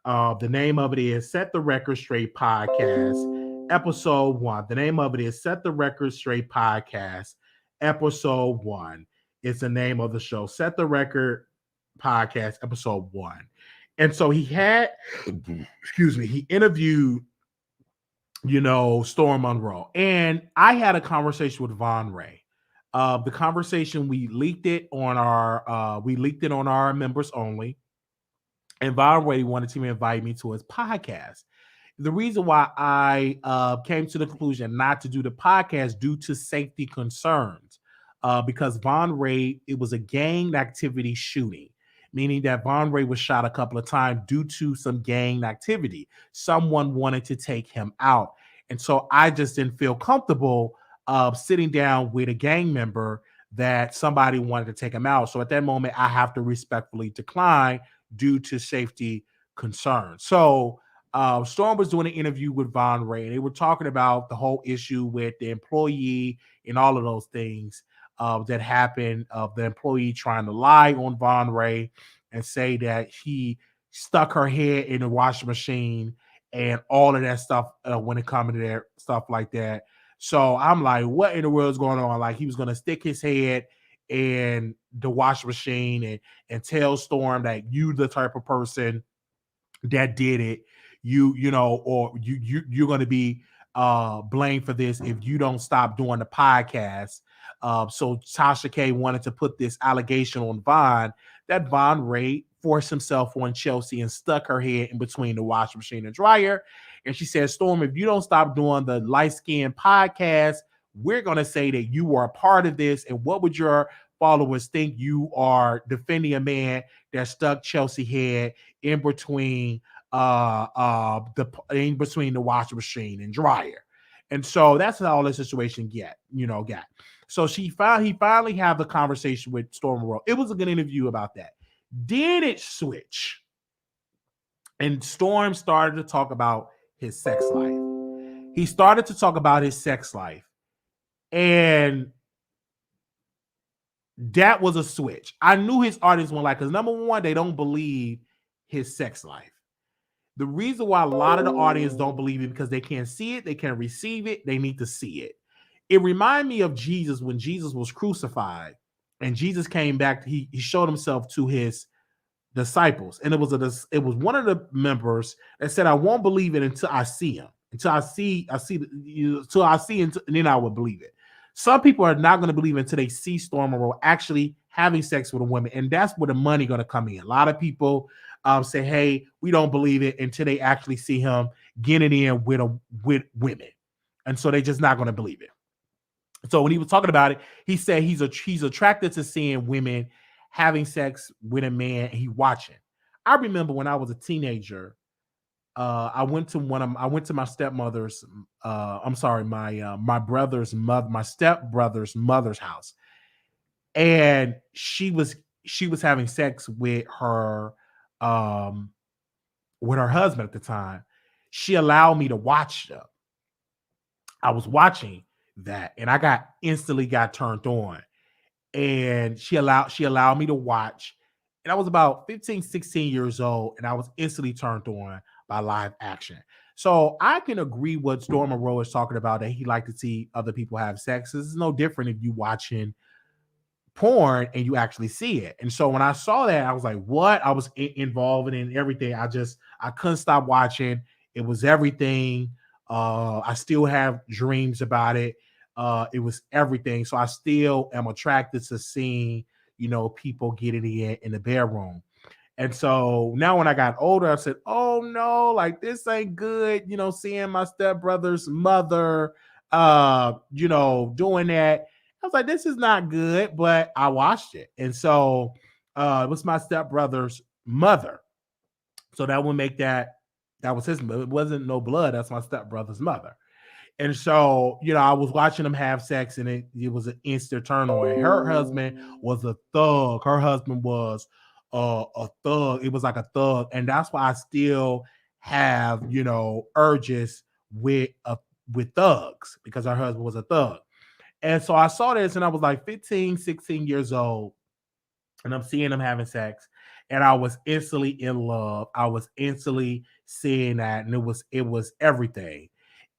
S1: The name of it is Set the Record Straight Podcast, Episode 1. The name of it is Set the Record Straight Podcast, Episode 1. It's the name of the show. Set the Record Podcast, Episode 1. And so he had, he interviewed, Storm Monroe. And I had a conversation with Von Ray. The conversation, we leaked it on our members only. And Von Ray wanted to invite me to his podcast. The reason why I came to the conclusion not to do the podcast due to safety concerns, because Von Ray, it was a gang activity shooting, meaning that Von Ray was shot a couple of times due to some gang activity. Someone wanted to take him out. And so I just didn't feel comfortable sitting down with a gang member that somebody wanted to take him out. So at that moment, I have to respectfully decline due to safety concerns. So Storm was doing an interview with Von Ray, and they were talking about the whole issue with the employee and all of those things that happened, of the employee trying to lie on Von Ray and say that he stuck her head in the washing machine and all of that stuff when it comes to that stuff like that. So I'm like, what in the world is going on? Like, he was going to stick his head in the washing machine and tell Storm that you the type of person that did it, or you're going to be blamed for this if you don't stop doing the podcast. So Tasha K wanted to put this allegation on Von, that Von Ray forced himself on Chelsea and stuck her head in between the washing machine and dryer. And she said, Storm, if you don't stop doing the light skin podcast, we're going to say that you were a part of this. And what would your followers think you are defending a man that stuck Chelsea head in between the washing machine and dryer. And so that's how the situation got. So he finally had the conversation with Storm Monroe. It was a good interview about that. Then it switched. And Storm started to talk about his sex life. He started to talk about his sex life. And that was a switch. I knew his audience went like, because number one, they don't believe his sex life. The reason why a lot of the audience don't believe it because they can't see it, they can't receive it, they need to see it. It reminded me of Jesus when Jesus was crucified and Jesus came back. He showed himself to his disciples, and it was one of the members that said, "I won't believe it until I see him, until I see, and then I will believe it." Some people are not going to believe it until they see Storm Monroe actually having sex with a woman, and that's where the money going to come in. A lot of people say, "Hey, we don't believe it until they actually see him getting in with women," and so they're just not going to believe it. So when he was talking about it, he said he's attracted to seeing women having sex with a man and he watching. I remember when I was a teenager, I went to my stepmother's. My brother's mother, my stepbrother's mother's house, and she was having sex with her husband at the time. She allowed me to watch them. I was watching that, and I instantly got turned on. And she allowed me to watch. And I was about 15, 16 years old, and I was instantly turned on by live action. So I can agree what Storm Monroe is talking about, that he liked to see other people have sex. This is no different if you watching porn and you actually see it. And so when I saw that, I was like, what? I was involved in everything. I couldn't stop watching. It was everything. I still have dreams about it. It was everything. So I still am attracted to seeing, people getting in the bedroom. And so now when I got older, I said, oh no, like this ain't good, seeing my stepbrother's mother, doing that. I was like, this is not good, but I watched it. And so it was my stepbrother's mother. So that would make that was his, it wasn't no blood. That's my stepbrother's mother. And so, I was watching them have sex, and it was an instant turn on. Her husband was a thug. Her husband was a thug. It was like a thug. And that's why I still have, urges with thugs, because her husband was a thug. And so I saw this, and I was like 15, 16 years old, and I'm seeing them having sex. And I was instantly in love. I was instantly seeing that, and it was everything.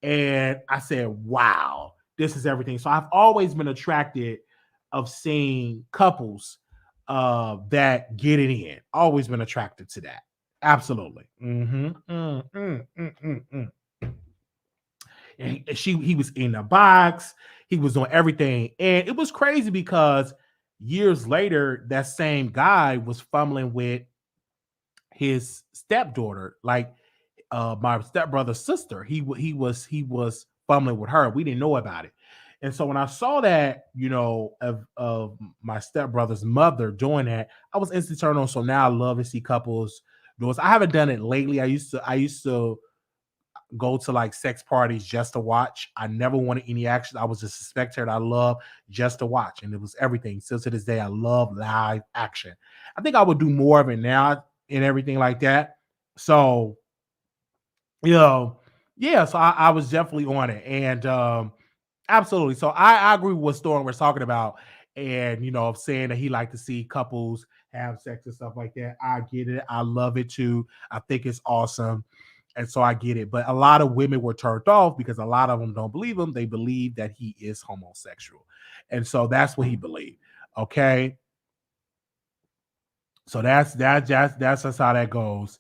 S1: And I said, wow, this is everything. So I've always been attracted of seeing couples that get it in. Always been attracted to that. Absolutely. And he was in the box. He was doing everything. And it was crazy because years later, that same guy was fumbling with his stepdaughter. Like, my stepbrother's sister. He was fumbling with her. We didn't know about it. And so when I saw that, of my stepbrother's mother doing that, I was instantly turned on. So now I love to see couples do it. I haven't done it lately. I used to go to like sex parties just to watch. I never wanted any action. I was just a spectator. I love just to watch, and it was everything. Still to this day, I love live action. I think I would do more of it now and everything like that. So yeah, so I was definitely on it. And absolutely. So I agree with what Storm was talking about. And, saying that he liked to see couples have sex and stuff like that. I get it. I love it too. I think it's awesome. And so I get it. But a lot of women were turned off because a lot of them don't believe him. They believe that he is homosexual. And so that's what he believed. Okay. So that's just how that goes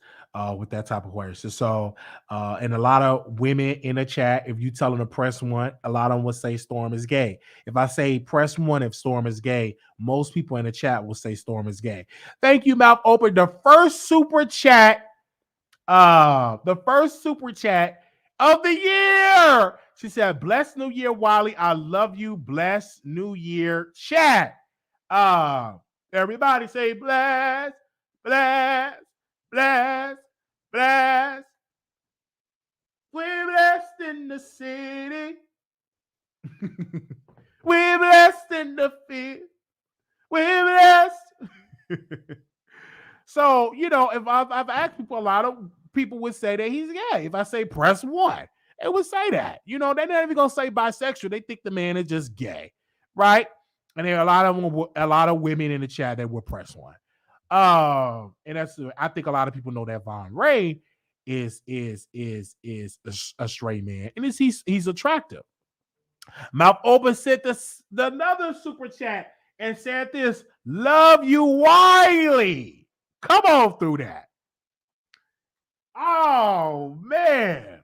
S1: with that type of question. So, and a lot of women in the chat, if you tell them to press one, a lot of them will say Storm is gay. If I say press one if Storm is gay, most people in the chat will say Storm is gay. Thank you, Mouth Open. The first super chat of the year. She said, "Blessed New Year, Wiley. I love you. Blessed New Year, chat." Everybody say bless, bless, bless, bless. We're blessed in the city. We're blessed in the field. We're blessed. So, if I've asked people, a lot of people would say that he's gay. If I say press one, it would say that. They're not even gonna say bisexual. They think the man is just gay, right? And there are a lot of women in the chat that would press one. And I think a lot of people know that Von Ray is a straight man, and he's attractive. Mouth Open sent another super chat and said this: "Love you, Wiley." Come on through that. Oh man!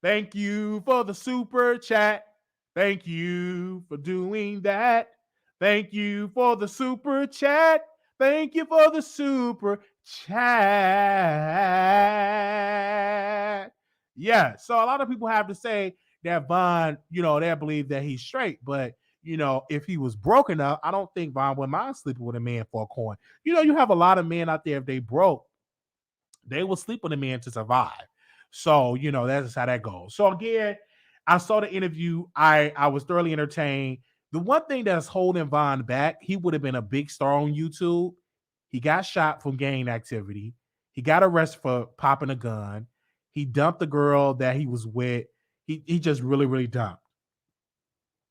S1: Thank you for the super chat. Thank you for doing that. Thank you for the super chat. Thank you for the super chat. Yeah, so a lot of people have to say that Von, they believe that he's straight, but if he was broken up, I don't think Von would mind sleeping with a man for a coin. You have a lot of men out there, if they broke, they will sleep with a man to survive. So, that's how that goes. So again, I saw the interview. I was thoroughly entertained. The one thing that's holding Von back, he would have been a big star on YouTube. He got shot from gang activity. He got arrested for popping a gun. He dumped the girl that he was with. He just really, really dumped.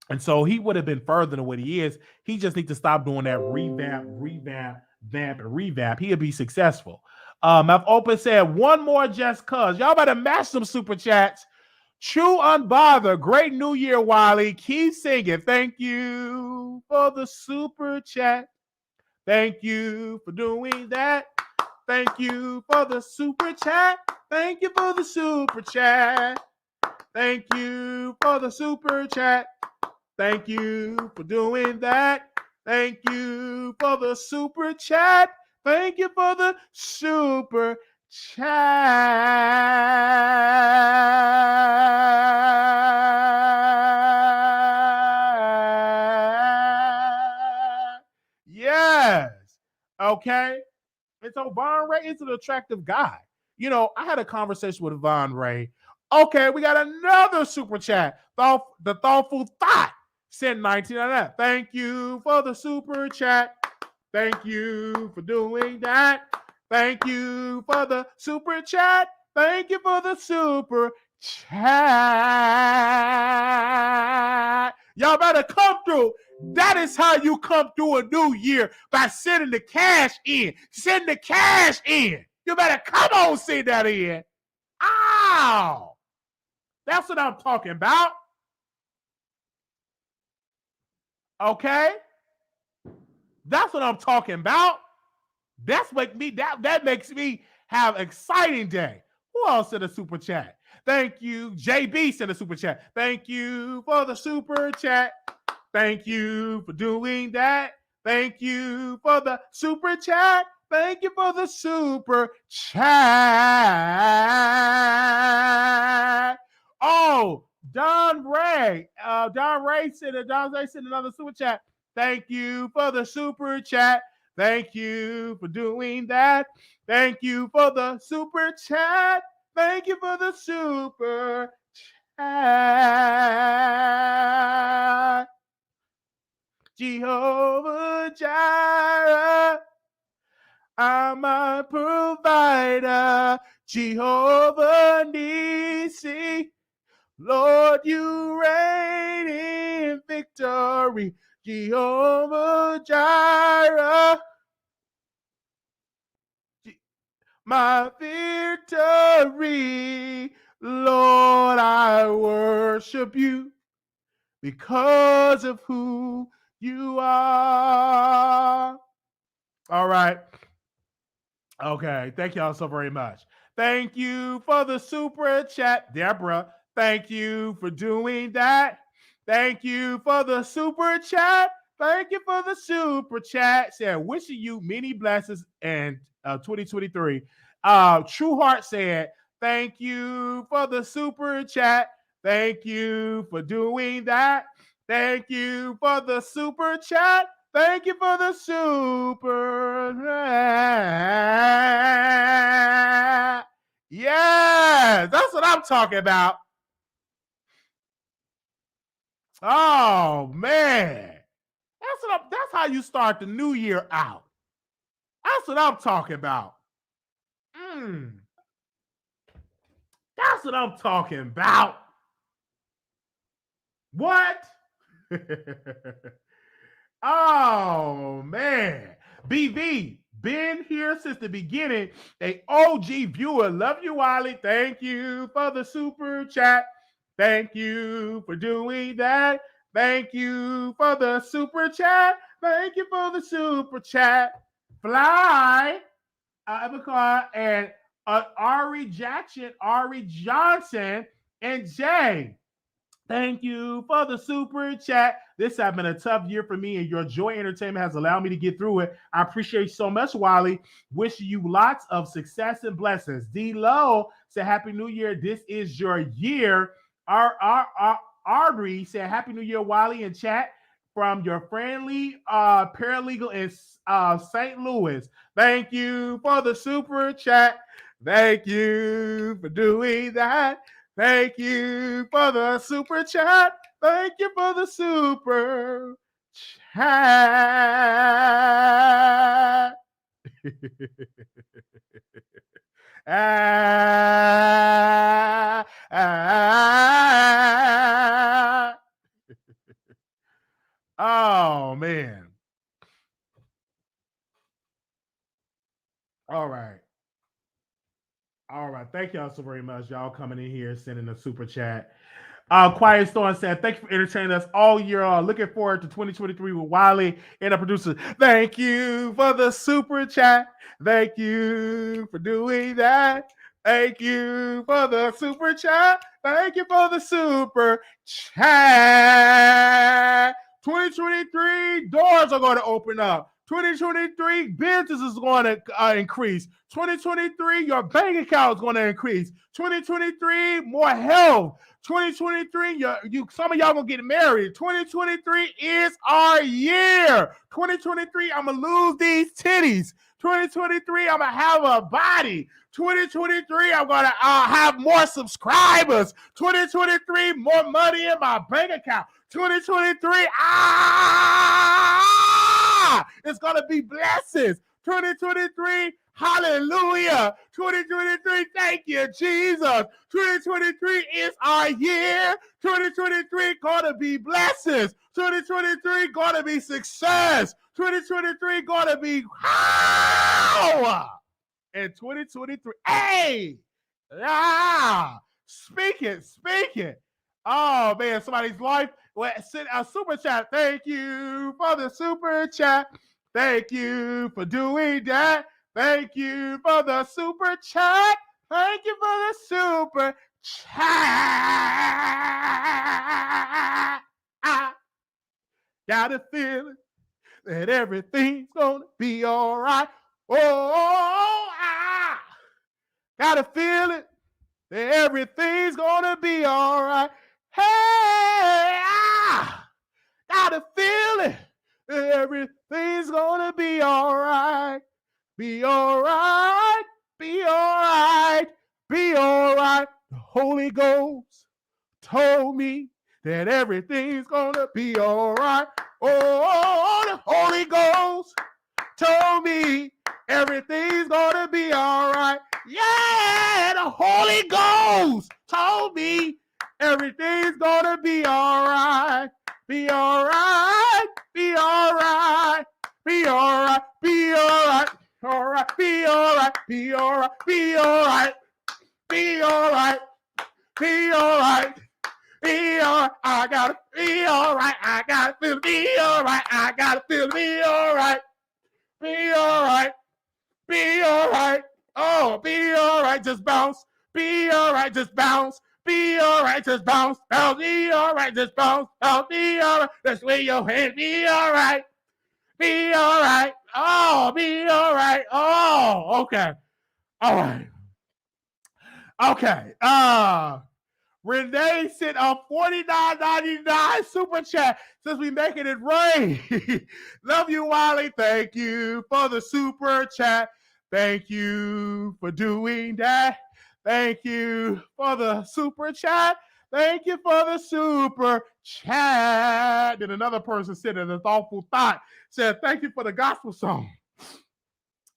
S1: And so he would have been further than what he is. He just needs to stop doing that revamp. He'll be successful. I've open said one more just cuz. Y'all better match some super chats. True Unbother. Great New Year, Wiley. Keep singing. Thank you for the super chat. Thank you for doing that. Thank you for the super chat. Thank you for the super chat. Thank you for the super chat. Thank you for doing that. Thank you for the super chat. Thank you for the super chat. Yes. Okay. And so Von Ray is an attractive guy. I had a conversation with Von Ray. Okay, we got another super chat. The Thoughtful Thought sent 19 Thank you for the super chat. Thank you for doing that. Thank you for the super chat. Thank you for the super chat. Y'all better come through. That is how you come through a new year, by sending the cash in. Send the cash in. You better come on, send that in. Ow! That's what I'm talking about. Okay? That's what I'm talking about. That makes me have exciting day. Who else sent a super chat? Thank you. JB sent a super chat. Thank you for the super chat. Thank you for doing that. Thank you for the super chat. Thank you for the super chat. Oh, Don Ray sent another super chat. Thank you for the super chat. Thank you for doing that. Thank you for the super chat. Thank you for the super chat. Jehovah Jireh, I'm my provider. Jehovah Nissi, Lord, you reign in victory. Jehovah Jireh, my victory. Lord, I worship you because of who you are. All right. Okay. Thank y'all so very much. Thank you for the super chat, Deborah. Thank you for doing that. Thank you for the super chat. Thank you for the super chat. Said, wishing you many blessings in 2023. True Heart said, thank you for the super chat. Thank you for doing that. Thank you for the super chat. Thank you for the super chat. Yes, that's what I'm talking about. Oh man, that's how you start the new year out. That's what I'm talking about. That's what I'm talking about. What? Oh man, BV been here since the beginning. A OG viewer. Love you, Wiley. Thank you for the super chat. Thank you for doing that. Thank you for the super chat. Thank you for the super chat. Fly, Avacar, and Ari Johnson, and Jay. Thank you for the super chat. This has been a tough year for me, and your joy entertainment has allowed me to get through it. I appreciate you so much, Wiley. Wishing you lots of success and blessings. D Low said, Happy New Year. This is your year. Audrey said, Happy New Year, Wiley, in chat from your friendly paralegal in St. Louis. Thank you for the super chat. Thank you for doing that. Thank you for the super chat. Thank you for the super chat. Oh, man. All right. All right. Thank y'all so very much. Y'all coming in here, sending a super chat. Quiet Storm said, Thank you for entertaining us all year. Looking forward to 2023 with Wiley and the producer. Thank you for the super chat. Thank you for doing that. Thank you for the super chat. Thank you for the super chat. 2023 doors are going to open up. 2023 business is going to increase. 2023 your bank account is going to increase. 2023 more health. 2023, some of y'all gonna get married. 2023 is our year. 2023, I'm gonna lose these titties. 2023, I'm gonna have a body. 2023, I'm gonna have more subscribers. 2023, more money in my bank account. 2023, it's gonna be blessings. 2023, hallelujah. 2023, thank you, Jesus. 2023 is our year. 2023 gonna be blessings. 2023 gonna be success. 2023 gonna be power. And 2023, hey, speak it. Oh man, somebody's life. Send a super chat. Thank you for the super chat. Thank you for doing that. Thank you for the super chat. Thank you for the super chat. I got a feeling that everything's gonna be all right. Oh, I got a feeling that everything's gonna be all right. Hey, I got a feeling that everything's gonna be all right. Be all right. Be all right. Be all right. The Holy Ghost told me that everything's gonna be all right. Oh, the Holy Ghost told me everything's gonna be all right. Yeah, the Holy Ghost told me everything's gonna be all right. Be all right. Be all right. Be all right. Be all right. All right. Be all right. Be all right. Be all right. Be all right. Be all right. Be all right. I gotta be all right. I gotta feel be all right. I gotta feel be all right. Be all right. Be all right. Oh, be all right. Just bounce. Be all right. Just bounce. Be all right. Just bounce. Bounce. Be all right. Just bounce. Bounce. Be all right. Just swing your hand. Be all right. Be all right. Oh, be all right. Oh, okay. All right. Okay. Renee sent a $49.99 super chat since we making it rain. Love you, Wiley. Thank you for the super chat. Thank you for doing that. Thank you for the super chat. Thank you for the super chat. Then another person said a thoughtful thought, said, thank you for the gospel song.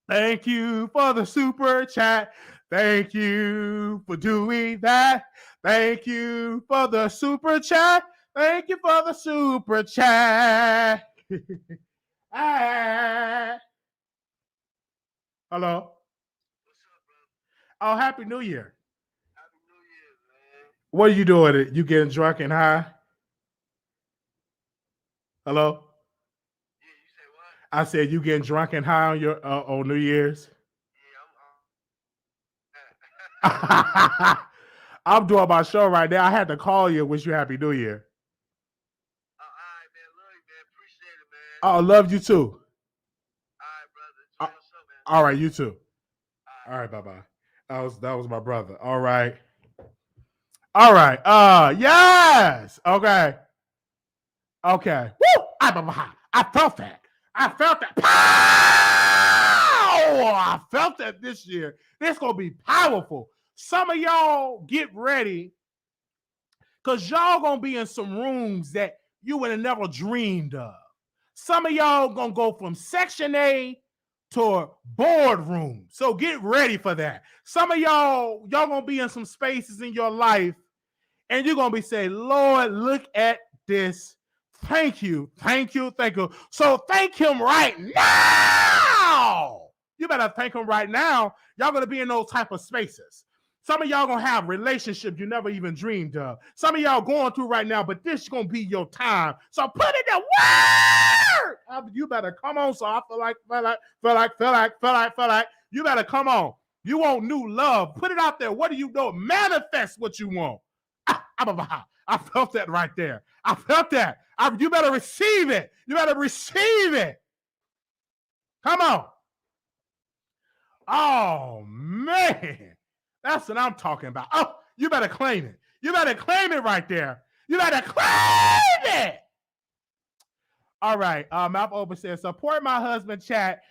S1: Thank you for the super chat. Thank you for doing that. Thank you for the super chat. Thank you for the super chat. Ah. Hello. Oh, Happy New Year.
S2: Happy New Year, man.
S1: What are you doing? You getting drunk and high? Hello?
S2: Yeah, you say what?
S1: I said you getting drunk and high on your on New Year's?
S2: Yeah,
S1: I'm doing my show right now. I had to call you and wish you Happy New Year.
S2: all right, man. Love you, man. Appreciate it, man.
S1: Oh, love you too.
S2: All right, brother. Enjoy your show, man.
S1: All right, you too.
S2: All
S1: All right, bye-bye. That was my brother. All right. All right. Yes. Okay. Okay. Woo! I felt that. I felt that. Pow! I felt that this year. This gonna be powerful. Some of y'all get ready, because y'all gonna be in some rooms that you would have never dreamed of. Some of y'all gonna go from Section A to a boardroom. So get ready for that. Some of y'all gonna be in some spaces in your life, and you're gonna be saying, Lord, look at this. Thank you, thank you, thank you. So thank him right now. You better thank him right now. Y'all gonna be in those type of spaces. Some of y'all gonna have relationships you never even dreamed of. Some of y'all going through right now, but this is gonna be your time. So put in the word. You better come on. So I feel like. You better come on. You want new love. Put it out there. What do you know? Manifest what you want. I felt that right there. I felt that. You better receive it. You better receive it. Come on. Oh, man. That's what I'm talking about. Oh, you better claim it. You better claim it right there. You better claim it. All right. Mouth Open says, support my husband, chat.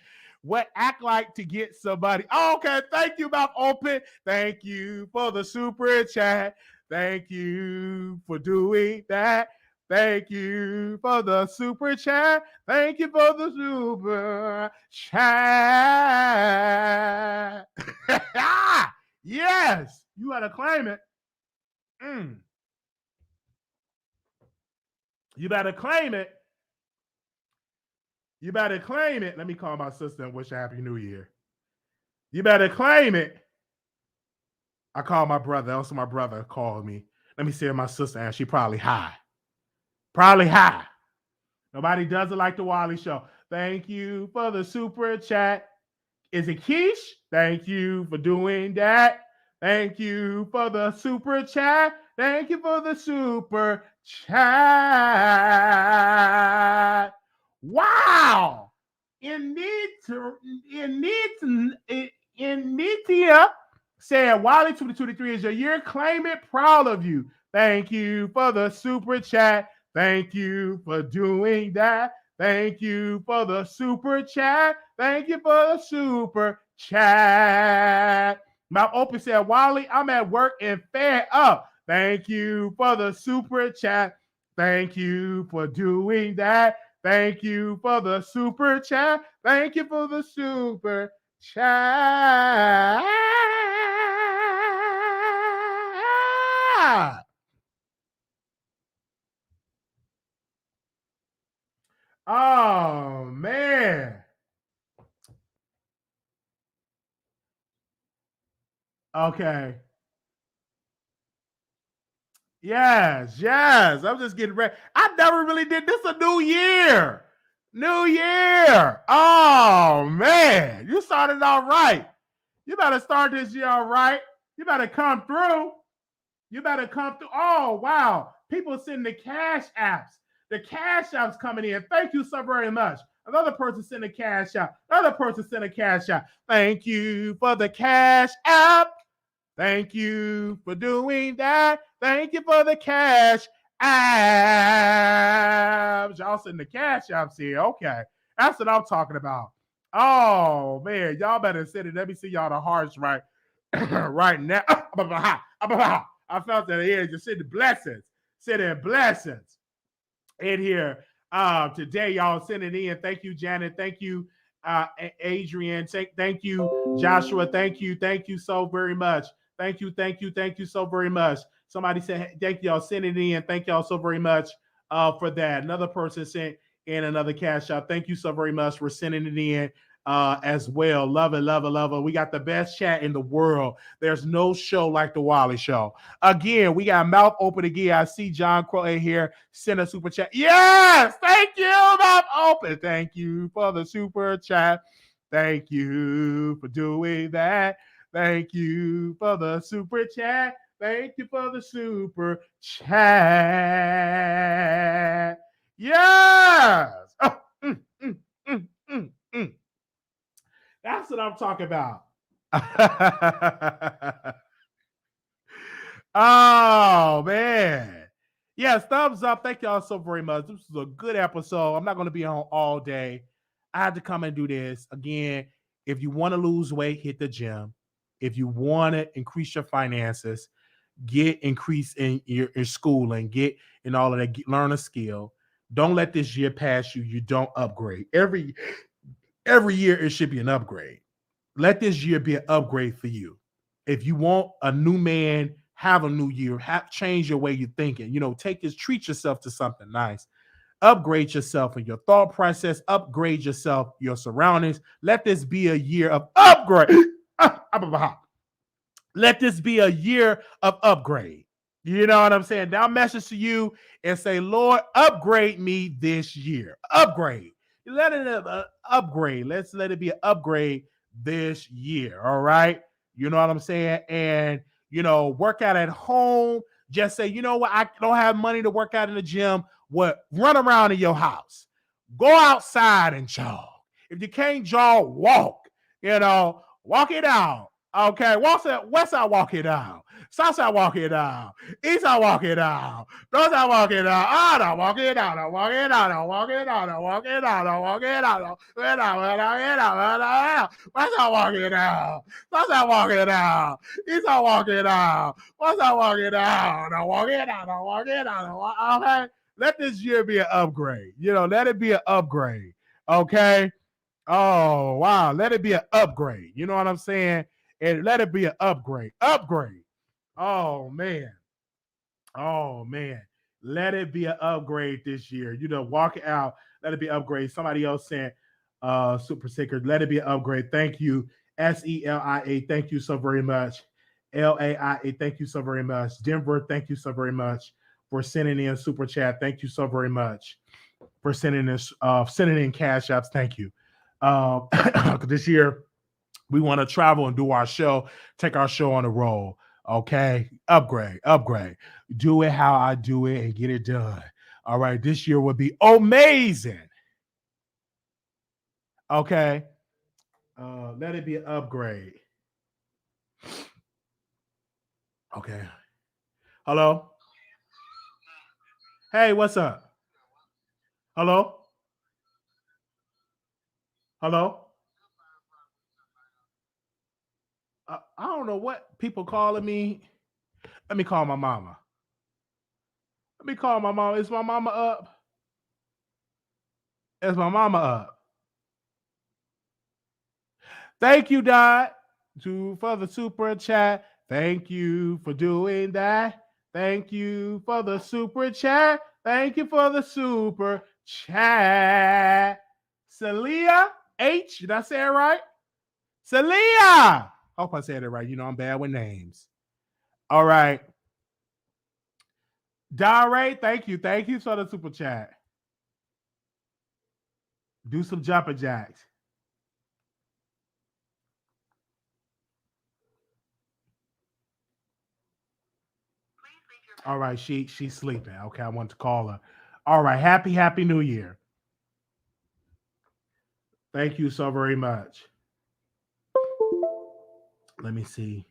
S1: What act like to get somebody? Oh, okay. Thank you, Mouth Open. Thank you for the super chat. Thank you for doing that. Thank you for the super chat. Thank you for the super chat. Yes, you gotta claim it. You better claim it. You better claim it. Let me call my sister and wish her Happy New Year. You better claim it. I called my brother. Also, my brother called me. Let me see if my sister, and she probably high. Probably high. Nobody does it like the Wiley Show. Thank you for the super chat. Is it Keish? Thank you for doing that. Thank you for the super chat. Thank you for the super chat. Wow. Initia said, Wiley 2023 is your year. Claim it. Proud of you. Thank you for the super chat. Thank you for doing that. Thank you for the super chat. Thank you for the super chat. Mouth Open said, Wiley, I'm at work and fed up. Thank you for the super chat. Thank you for doing that. Thank you for the super chat. Thank you for the super chat. Oh, man. Okay. Yes. I'm just getting ready. I never really did this a new year. New year. Oh, man. You started all right. You better start this year all right. You better come through. Oh, wow. People sending the cash apps. The cash apps coming in. Thank you so very much. Another person sent a cash app. Another person sent a cash app. Thank you for the cash app. Thank you for doing that. Thank you for the cash apps. Y'all send the cash apps here. Okay. That's what I'm talking about. Oh man, y'all better send it. Let me see y'all the hearts right right now. I felt that here. Just send the blessings. Send the blessings in here. Today, y'all send it in. Thank you, Janet. Thank you, Adrian. Thank you, Joshua. Thank you so very much. Thank you so very much. Somebody said, hey, thank y'all, send it in. Thank y'all so very much for that. Another person sent in another cash out. Thank you so very much for sending it in as well. Love it, love it, love it. We got the best chat in the world. There's no show like the Wiley Show. Again, we got mouth open again. I see John Crow here. Send a super chat. Yes, thank you, mouth open. Thank you for the super chat. Thank you for doing that. Thank you for the super chat. Thank you for the super chat. Yes. Oh, mm, mm, mm. That's what I'm talking about. Oh man. Yes, thumbs up. Thank y'all so very much. This was a good episode. I'm not going to be on all day. I had to come and do this. Again, if you want to lose weight, hit the gym. If you want to increase your finances, get increase in your schooling, get in all of that, learn a skill. Don't let this year pass you. You don't upgrade. Every year it should be an upgrade. Let this year be an upgrade for you. If you want a new man, have a new year, change your way you're thinking. Treat yourself to something nice. Upgrade yourself in your thought process, upgrade yourself, your surroundings. Let this be a year of upgrade. Let this be a year of upgrade. You know what I'm saying? Now message to you and say, Lord, upgrade me this year. Upgrade. Let it upgrade. Let's let it be an upgrade this year. All right. You know what I'm saying? And, work out at home. Just say, you know what? I don't have money to work out in the gym. What? Run around in your house. Go outside and jog. If you can't jog, walk. Walk it out. Okay, west side walk it down. South side walk it down. East side walk it down. North side walk it down. Oh, no, walk it down. No, walk it down. No, walk it down. No, walk it down. No, walk it down. No, walk it down. West side walk it down. South side walk it down. East side walk it down. West side walk it down. No, walk it down. No, walk it down. Okay, let this year be an upgrade. Let it be an upgrade. Okay. Oh, wow. Let it be an upgrade. You know what I'm saying? And let it be an upgrade. Upgrade. Oh, man. Oh, man. Let it be an upgrade this year. Walk out. Let it be an upgrade. Somebody else saying, super sticker. Let it be an upgrade. Thank you. SELIA. Thank you so very much. LAIA. Thank you so very much. Denver. Thank you so very much for sending in super chat. Thank you so very much for sending in cash apps. Thank you. This year we want to travel and do our show, take our show on the road. Okay, upgrade. Do it how I do it and get it done. All right, this year would be amazing. Okay, let it be an upgrade. Okay. Hello. Hey, what's up? Hello. Hello. I don't know what people calling me. Let me call my mama. Let me call my mama. Is my mama up? Is my mama up? Thank you, Dot, for the super chat. Thank you for doing that. Thank you for the super chat. Thank you for the super chat. Celia H. Did I say it right? Celia. Hope I said it right. I'm bad with names. All right. Dare, thank you. Thank you for the super chat. Do some jumping jacks. All right, she's sleeping. Okay, I want to call her. All right, happy New Year. Thank you so very much. Let me see.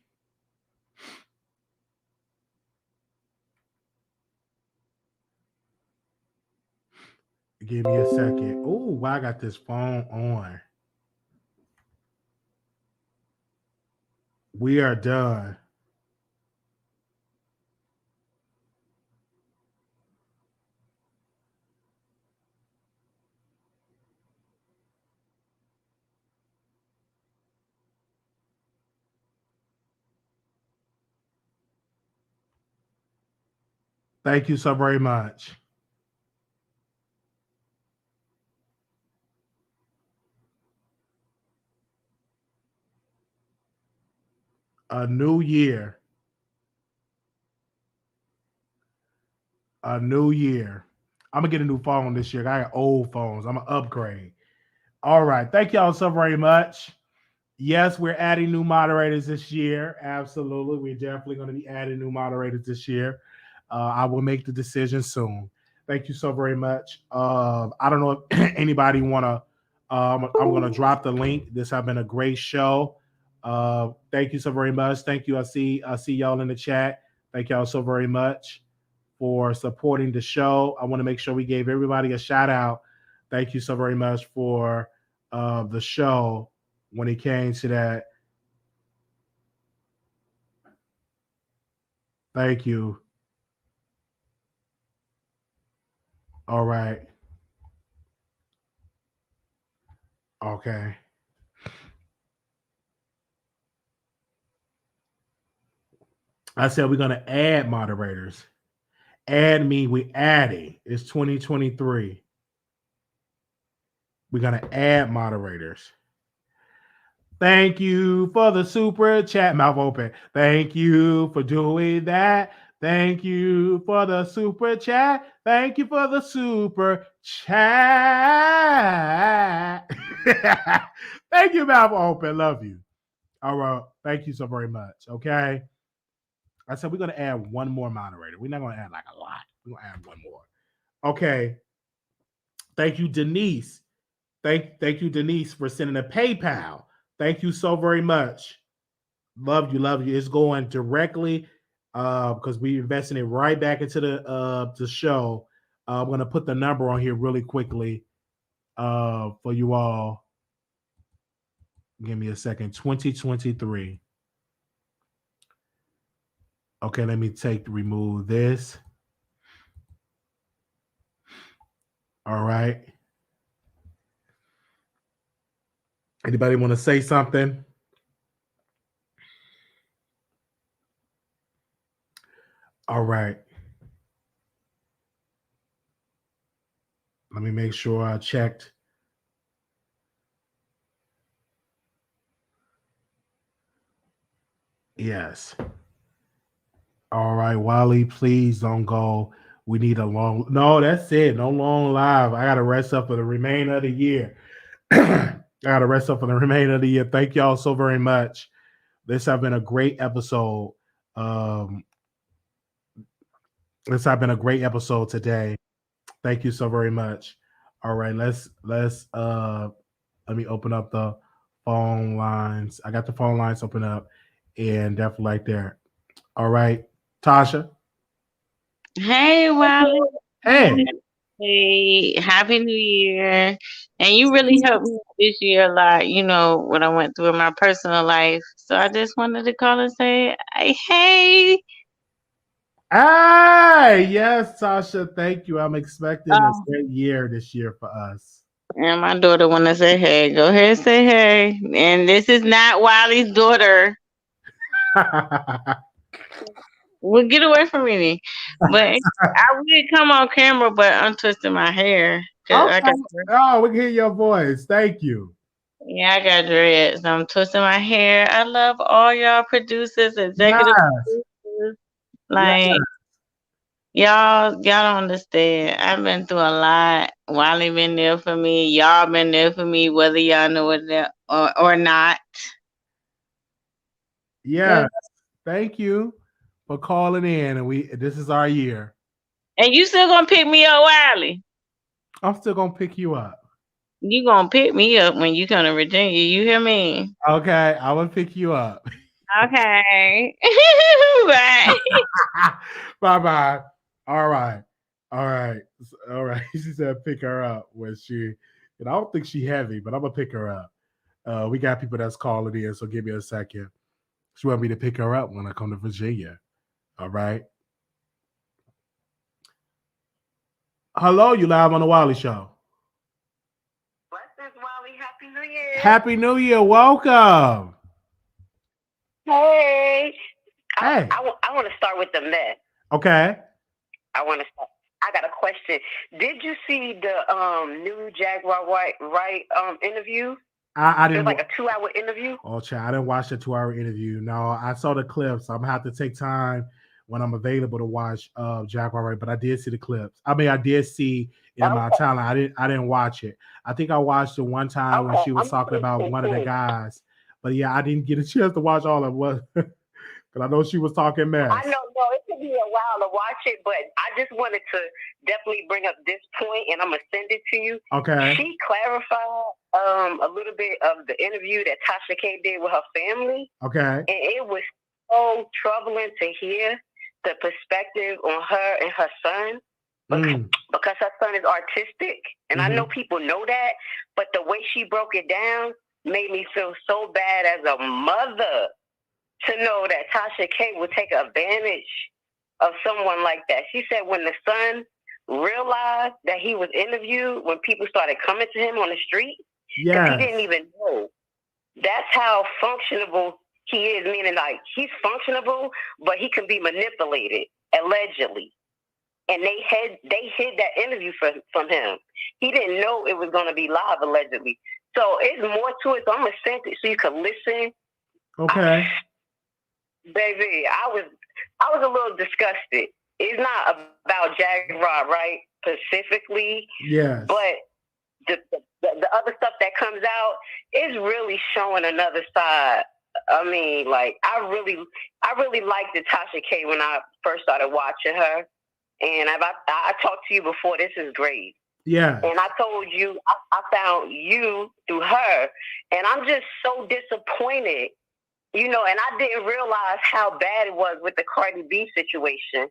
S1: Give me a second. Oh, I got this phone on. We are done. Thank you so very much. A new year. A new year. I'm gonna get a new phone this year. I got old phones. I'm gonna upgrade. All right. Thank y'all so very much. Yes, we're adding new moderators this year. Absolutely. We're definitely going to be adding new moderators this year. I will make the decision soon. Thank you so very much. I don't know if anybody want to. I'm going to drop the link. This has been a great show. Thank you so very much. Thank you. I see y'all in the chat. Thank y'all so very much for supporting the show. I want to make sure we gave everybody a shout out. Thank you so very much for the show when it came to that. Thank you. All right. Okay. I said we're gonna add moderators. Add me, we adding. It's 2023. We're gonna add moderators. Thank you for the super chat. Mouth open. Thank you for doing that. Thank you for the super chat. Thank you for the super chat. Thank you, mouth open. Love you. All right. Thank you so very much. Okay. I said we're gonna add one more moderator. We're not gonna add like a lot. We're gonna add one more. Okay. Thank you, Denise. Thank you, Denise, for sending a PayPal. Thank you so very much. Love you, love you. It's going directly because we investing it right back into the show. I'm gonna put the number on here really quickly for you all. Give me a second. 2023. Okay, let me remove this. All right. Anybody want to say something? All right. Let me make sure I checked. Yes. All right, Wiley, please don't go. We need a long. No, that's it. No long live. I got to rest up for the remainder of the year. I got to rest up for the remainder of the year. Thank y'all so very much. This has been a great episode. This has been a great episode today. Thank you so very much. All right, let's let me open up the phone lines. I got the phone lines open up and definitely right there. All right, Tasha.
S3: Hey, Wiley.
S1: Hey.
S3: Hey, Happy New Year. And you really helped me this year a lot, what I went through in my personal life. So I just wanted to call and say, hey.
S1: Hey, yes, Tasha, thank you. I'm expecting a great year this year for us.
S3: And my daughter want to say hey. Go ahead and say hey. And this is not Wiley's daughter. Well, get away from me. But I would come on camera, but I'm twisting my hair.
S1: Okay. We can hear your voice. Thank you.
S3: Yeah, I got dreads. I'm twisting my hair. I love all y'all producers, executive producers. Like, y'all don't understand. I've been through a lot. Wiley been there for me. Y'all been there for me, whether y'all know it or not.
S1: Yeah. Thank you for calling in. And this is our year.
S3: And you still gonna pick me up, Wiley?
S1: I'm still gonna pick you up.
S3: You gonna pick me up when you come to Virginia. You hear me?
S1: Okay, I will pick you up.
S3: Okay. Bye.
S1: Bye-bye. All right. All right. All right. She said pick her up when she, and I don't think she heavy, but I'm gonna pick her up. We got people that's calling in, so give me a second. She want me to pick her up when I come to Virginia. All right. Hello, you live on the Wiley Show.
S4: Blessings, Wiley. Happy New Year.
S1: Happy New Year. Welcome.
S4: Hey.
S1: Hey.
S4: I want to start with the mess.
S1: Okay.
S4: I got a question. Did you see the new Jaguar Wright interview?
S1: I
S4: It
S1: didn't.
S4: was like a 2-hour interview.
S1: Oh, child, I didn't watch the 2-hour interview. No, I saw the clips. I'm gonna have to take time when I'm available to watch Jaguar Wright, but I did see the clips. I mean, I did see it in my timeline. I didn't watch it. I think I watched it one time when she was talking about one of the guys. But yeah, I didn't get a chance to watch all of it because I know she was talking mess.
S4: I know, no, it took me a while to watch it, but I just wanted to definitely bring up this point, and I'm gonna send it to you.
S1: Okay.
S4: She clarified a little bit of the interview that Tasha K did with her family.
S1: Okay.
S4: And it was so troubling to hear the perspective on her and her son because her son is artistic. And I know people know that, but the way she broke it down made me feel so bad as a mother to know that Tasha K would take advantage of someone like that. She said when the son realized that he was interviewed, when people started coming to him on the street, because he didn't even know. That's how functionable he is, meaning like he's functionable, but he can be manipulated, allegedly. And they hid that interview from him. He didn't know it was going to be live, allegedly. So it's more to it. So I'm going to send it so you can listen.
S1: Okay.
S4: Baby, I was a little disgusted. It's not about Jaguar, right, specifically.
S1: Yes.
S4: But the other stuff that comes out is really showing another side. I mean, like I really liked Tasha K when I first started watching her, and I talked to you before. This is great.
S1: Yeah.
S4: And I told you I found you through her, and I'm just so disappointed, you know. And I didn't realize how bad it was with the Cardi B situation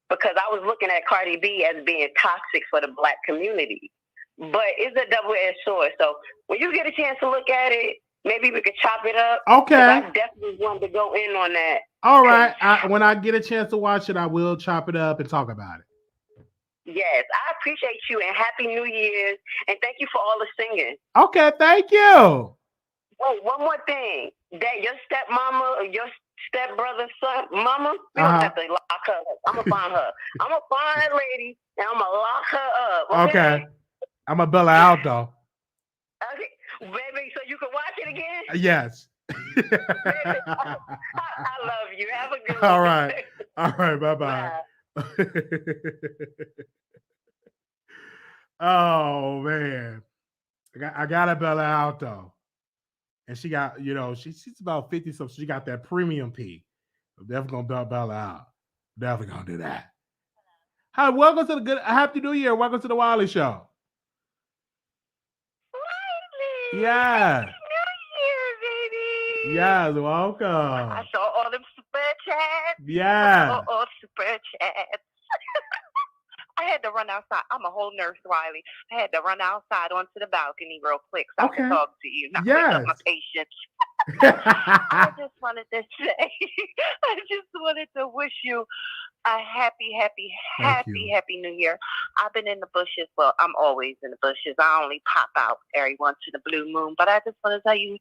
S4: because I was looking at Cardi B as being toxic for the Black community. But it's a double-edged sword. So when you get a chance to look at it, maybe we could chop it up.
S1: Okay.
S4: I definitely wanted to go in on that.
S1: All right. When I get a chance to watch it, I will chop it up and talk about it.
S4: Yes, I appreciate you and Happy New Year's. And thank you for all the singing.
S1: Okay, thank you.
S4: Oh, one more thing. That your stepmama or your stepbrother's son, mama, we don't have to lock her up. I'm going to find her. I'm going to find that lady and I'm going to lock her up.
S1: Okay. I'm going to bail her out, though.
S4: Okay. Baby, so you can watch it again?
S1: Yes.
S4: Baby, I love you. Have a good one.
S1: All right. All right. Bye-bye. Oh, man. I got to bail her out, though. And she got, you know, she's about 50, so she got that premium P. I'm definitely going to bail her out. Definitely going to do that. Hi, welcome to the good Happy New Year. Welcome to the Wiley Show.
S4: Wiley.
S1: Yeah.
S4: Happy New Year, baby.
S1: Yes, welcome.
S4: I saw all them super chats.
S1: Yeah.
S4: All super chats. I had to run outside. I'm a whole nurse, Wiley. I had to run outside onto the balcony real quick so I can talk to you. Not wake up my patients. I just wanted to say, I just wanted to wish you a happy New Year. I've been in the bushes. Well, I'm always in the bushes. I only pop out every once in a blue moon. But I just want to tell you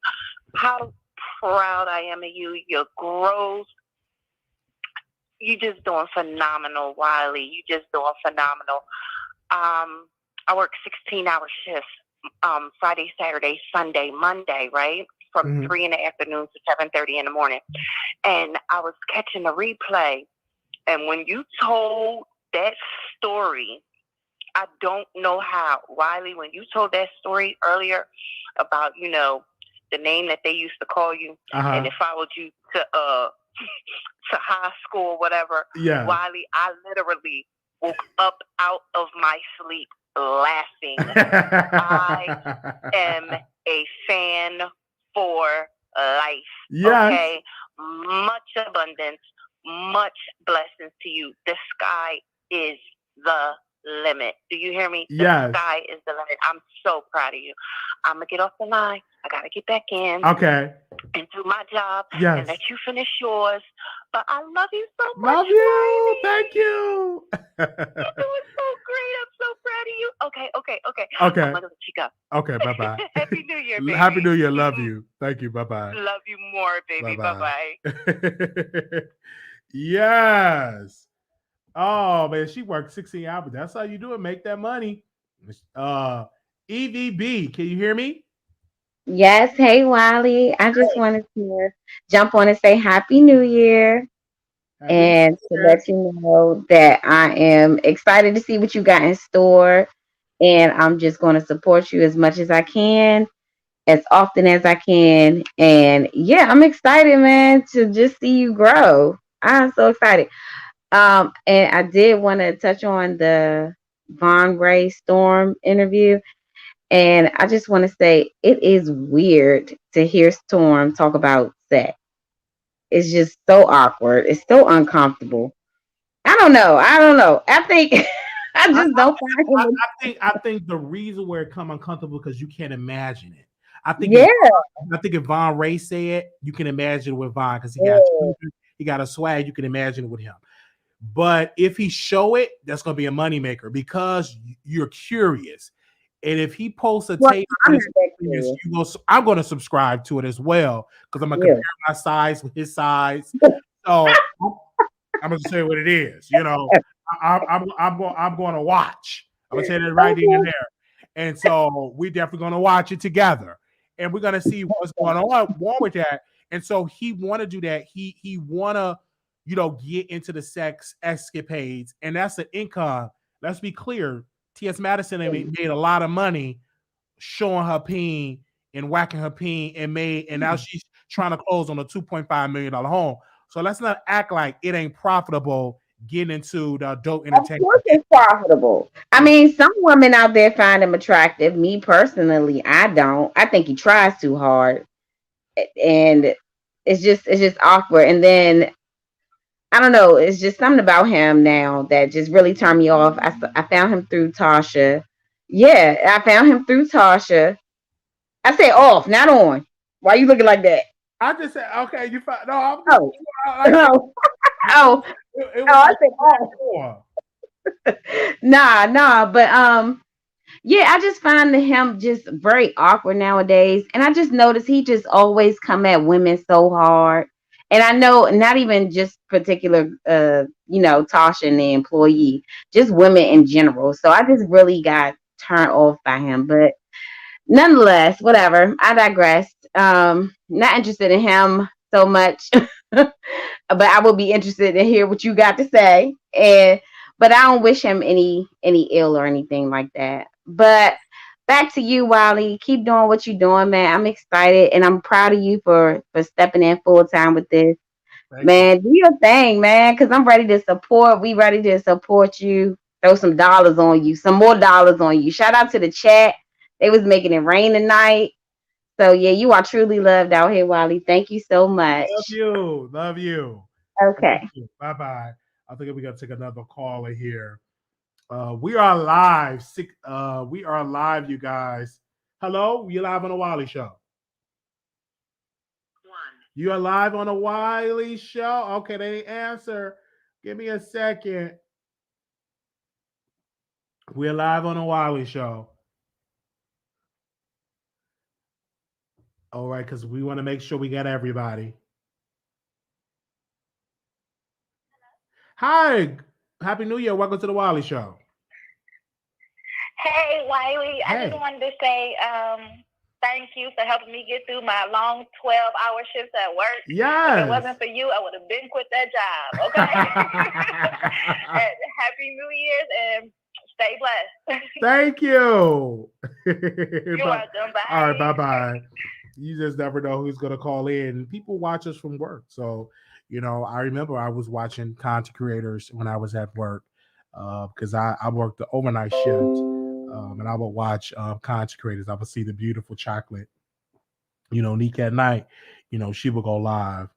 S4: how proud I am of you. Your growth. You just doing phenomenal, Wiley. You just doing phenomenal. I work 16-hour shifts, Friday, Saturday, Sunday, Monday, right? From 3 in the afternoon to 7:30 in the morning. And I was catching the replay. And when you told that story, I don't know how, Wiley, when you told that story earlier about, you know, the name that they used to call you, and it followed you to high school or whatever.
S1: Yeah.
S4: Wiley, I literally woke up out of my sleep laughing. I am a fan for life.
S1: Yes.
S4: Okay. Much abundance, much blessings to you. The sky is the limit. Do you hear me?
S1: Yes.
S4: The sky is the limit. I'm so proud of you. I'm going to get off the line. I got to get back in.
S1: Okay.
S4: And do my job.
S1: Yes.
S4: And let you finish yours. But I love you so much.
S1: Love you.
S4: Wiley.
S1: Thank you.
S4: You're doing so great. I'm so proud of you. Okay.
S1: Okay.
S4: I'm going to let you go.
S1: Okay. Bye-bye.
S4: Happy New Year, baby.
S1: Happy New Year. Love you. Thank you. Bye-bye.
S4: Love you more, baby. Bye-bye.
S1: Yes. Oh, man. She worked 16 hours. That's how you do it. Make that money. EVB, can you hear me?
S5: Yes. Hey, Wiley. I just wanted to jump on and say Happy New Year. And to let you know that I am excited to see what you got in store. And I'm just going to support you as much as I can, as often as I can. And yeah, I'm excited, man, to just see you grow. I'm so excited. And I did want to touch on the Ray Storm interview. And I just want to say it is weird to hear Storm talk about sex. It's just so awkward. It's so uncomfortable. I don't know. I think I just don't find
S1: it. I think the reason where it come uncomfortable because you can't imagine it. I think if Von Ray said, you can imagine with Von because he got a swag. You can imagine it with him. But if he show it, that's going to be a moneymaker because you're curious. And if he posts a tape, I'm going to subscribe to it as well because I'm going to compare my size with his size. So I'm going to say what it is. You know, I'm going to watch. I'm going to say that right in there. And so we're definitely going to watch it together. And we're going to see what's going on with that. And so he want to do that. He want to, get into the sex escapades. And that's the income. Let's be clear. T.S. Madison made a lot of money showing her peen and whacking her peen and now she's trying to close on a $2.5 million home. So let's not act like it ain't profitable getting into the adult entertainment.
S5: Of course it's profitable. I mean, some women out there find him attractive. Me personally, I don't. I think he tries too hard. And it's just awkward. And then I don't know. It's just something about him now that just really turned me off. I found him through Tasha. Yeah, I found him through Tasha. I say off, not on. Why are you looking like that?
S1: I just said, okay, you found. No,
S5: I said off. Nah. But yeah, I just find him just very awkward nowadays. And I just notice he just always come at women so hard. And I know not even just particular, Tasha and the employee, just women in general. So I just really got turned off by him. But nonetheless, whatever. I digress. Not interested in him so much, but I will be interested to hear what you got to say. But I don't wish him any ill or anything like that. But back to you, Wiley. Keep doing what you're doing, man. I'm excited and I'm proud of you for stepping in full time with this. Man, do your thing, man, because I'm ready to support. We ready to support you. Throw some dollars on you, some more dollars on you. Shout out to the chat. They was making it rain tonight. So yeah, you are truly loved out here, Wiley. Thank you so much.
S1: Love you.
S5: Okay.
S1: Bye-bye. I think we're gonna take another caller here. We are live. We are live, you guys. Hello, you're live on the Wiley Show. You are live on the Wiley Show. Okay, they answer. Give me a second. We're live on the Wiley Show. All right, because we want to make sure we got everybody. Hi. Happy New Year. Welcome to the Wiley Show.
S4: Hey, Wiley. I just wanted to say thank you for helping me get through my long 12-hour shifts at work.
S1: Yes.
S4: If it wasn't for you, I would have been quit that job. Okay? Happy New Year's and stay blessed.
S1: Thank you.
S4: You're welcome. Bye.
S1: All right, bye-bye. You just never know who's going to call in. People watch us from work. So, I remember I was watching content creators when I was at work because I worked the overnight shift and I would watch content creators. I would see the beautiful chocolate, Nick at night, she would go live.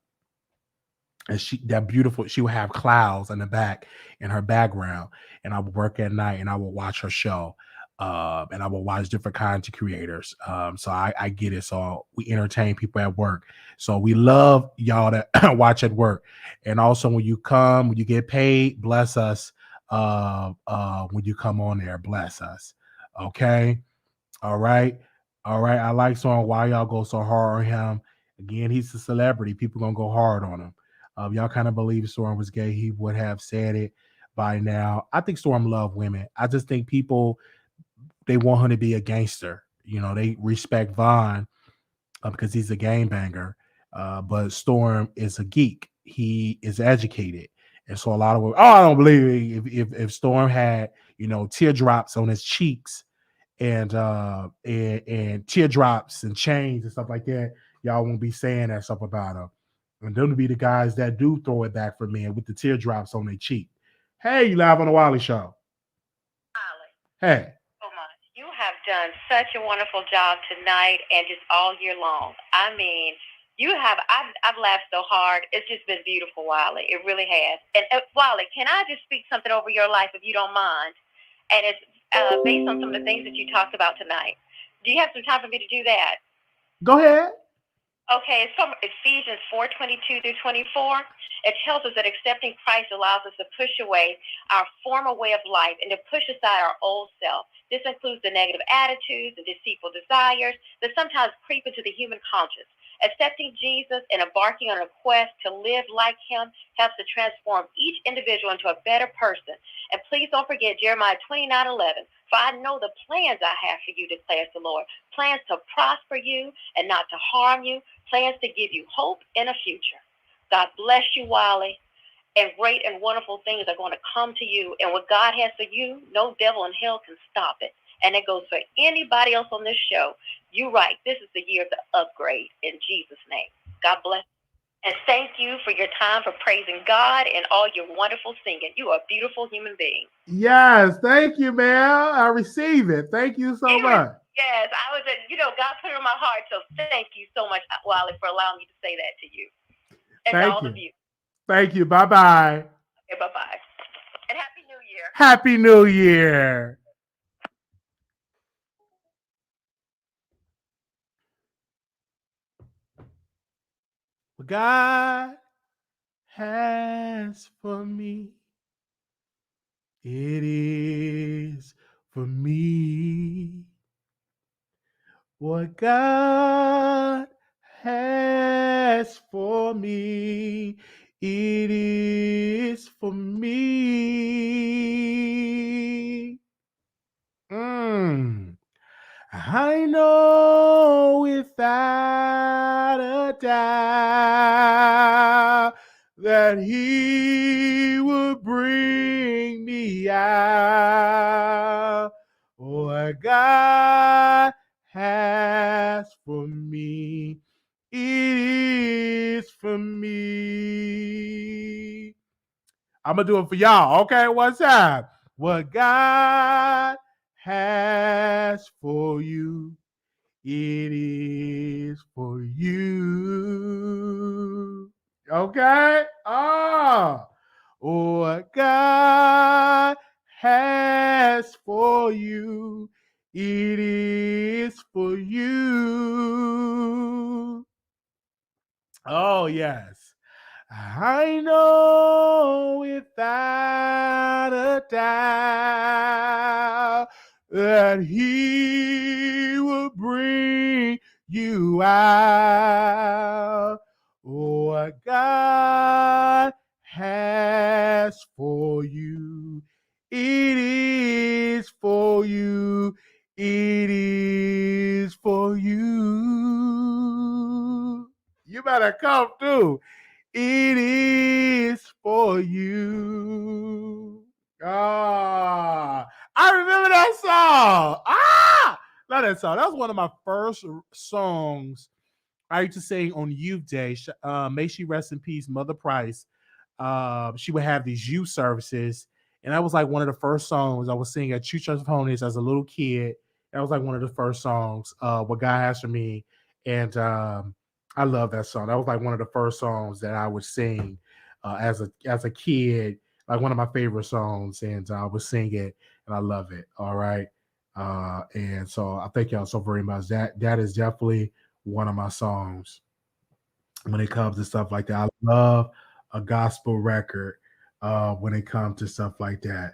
S1: and that beautiful, she would have clouds in the back in her background, and I would work at night and I would watch her show. And I will watch different content creators. So I get it. So we entertain people at work. So we love y'all that watch at work. And also when you come, when you get paid, bless us. When you come on there, bless us. Okay. All right. All right. I like Storm. Why y'all go so hard on him? Again, he's a celebrity. People gonna go hard on him. Y'all kind of believe Storm was gay, he would have said it by now. I think Storm loved women. I just think people, they want him to be a gangster. You know, they respect Vaughn because he's a gangbanger. But Storm is a geek. He is educated. And so a lot of women, I don't believe it. If Storm had, teardrops on his cheeks and teardrops and chains and stuff like that, y'all won't be saying that stuff about him. And them to be the guys that do throw it back for men with the teardrops on their cheek. Hey, you live on the Wiley Show. Hey.
S4: You have done such a wonderful job tonight and just all year long. I mean, I've laughed so hard. It's just been beautiful, Wiley. It really has. And Wiley, can I just speak something over your life if you don't mind? And it's based on some of the things that you talked about tonight. Do you have some time for me to do that?
S1: Go ahead.
S4: Okay, it's from Ephesians 4:22 through 24. It tells us that accepting Christ allows us to push away our former way of life and to push aside our old self. This includes the negative attitudes and deceitful desires that sometimes creep into the human conscience. Accepting Jesus and embarking on a quest to live like him helps to transform each individual into a better person. And please don't forget Jeremiah 29:11. For I know the plans I have for you, declares the Lord. Plans to prosper you and not to harm you. Plans to give you hope in a future. God bless you, Wiley. And great and wonderful things are going to come to you. And what God has for you, no devil in hell can stop it. And it goes for anybody else on this show. You're right. This is the year of the upgrade in Jesus' name. God bless. And thank you for your time for praising God and all your wonderful singing. You are a beautiful human being.
S1: Yes, thank you, man. I receive it. Thank you so much.
S4: Yes, I was, God put it in my heart. So thank you so much, Wiley, for allowing me to say that to you. And
S1: thank
S4: to all
S1: you.
S4: of you.
S1: Thank you. Bye-bye.
S4: Okay, bye-bye. And Happy New Year.
S1: Happy New Year. What God has for me, it is for me. What God has for me, it is for me. I know without a doubt that he will bring me out. What God has for me, it is for me. I'm going to do it for y'all. Okay, one time. What God has for you, it is for you. Okay? What God has for you, it is for you. Oh, yes. I know without a doubt that he will bring you out. What God has for you, it is for you. It is for you. You better come through. It is for you. I remember that song. Love that song. That was one of my first songs I used to sing on Youth Day. May she rest in peace, Mother Price. She would have these youth services, and that was like one of the first songs I was singing at True Church of Holiness as a little kid. That was like one of the first songs, What God Has for Me. And I love that song. That was like one of the first songs that I would sing as a kid, like one of my favorite songs, and I would sing it, and I love it. All right, and so I thank y'all so very much. That is definitely one of my songs when it comes to stuff like that. I love a gospel record when it comes to stuff like that.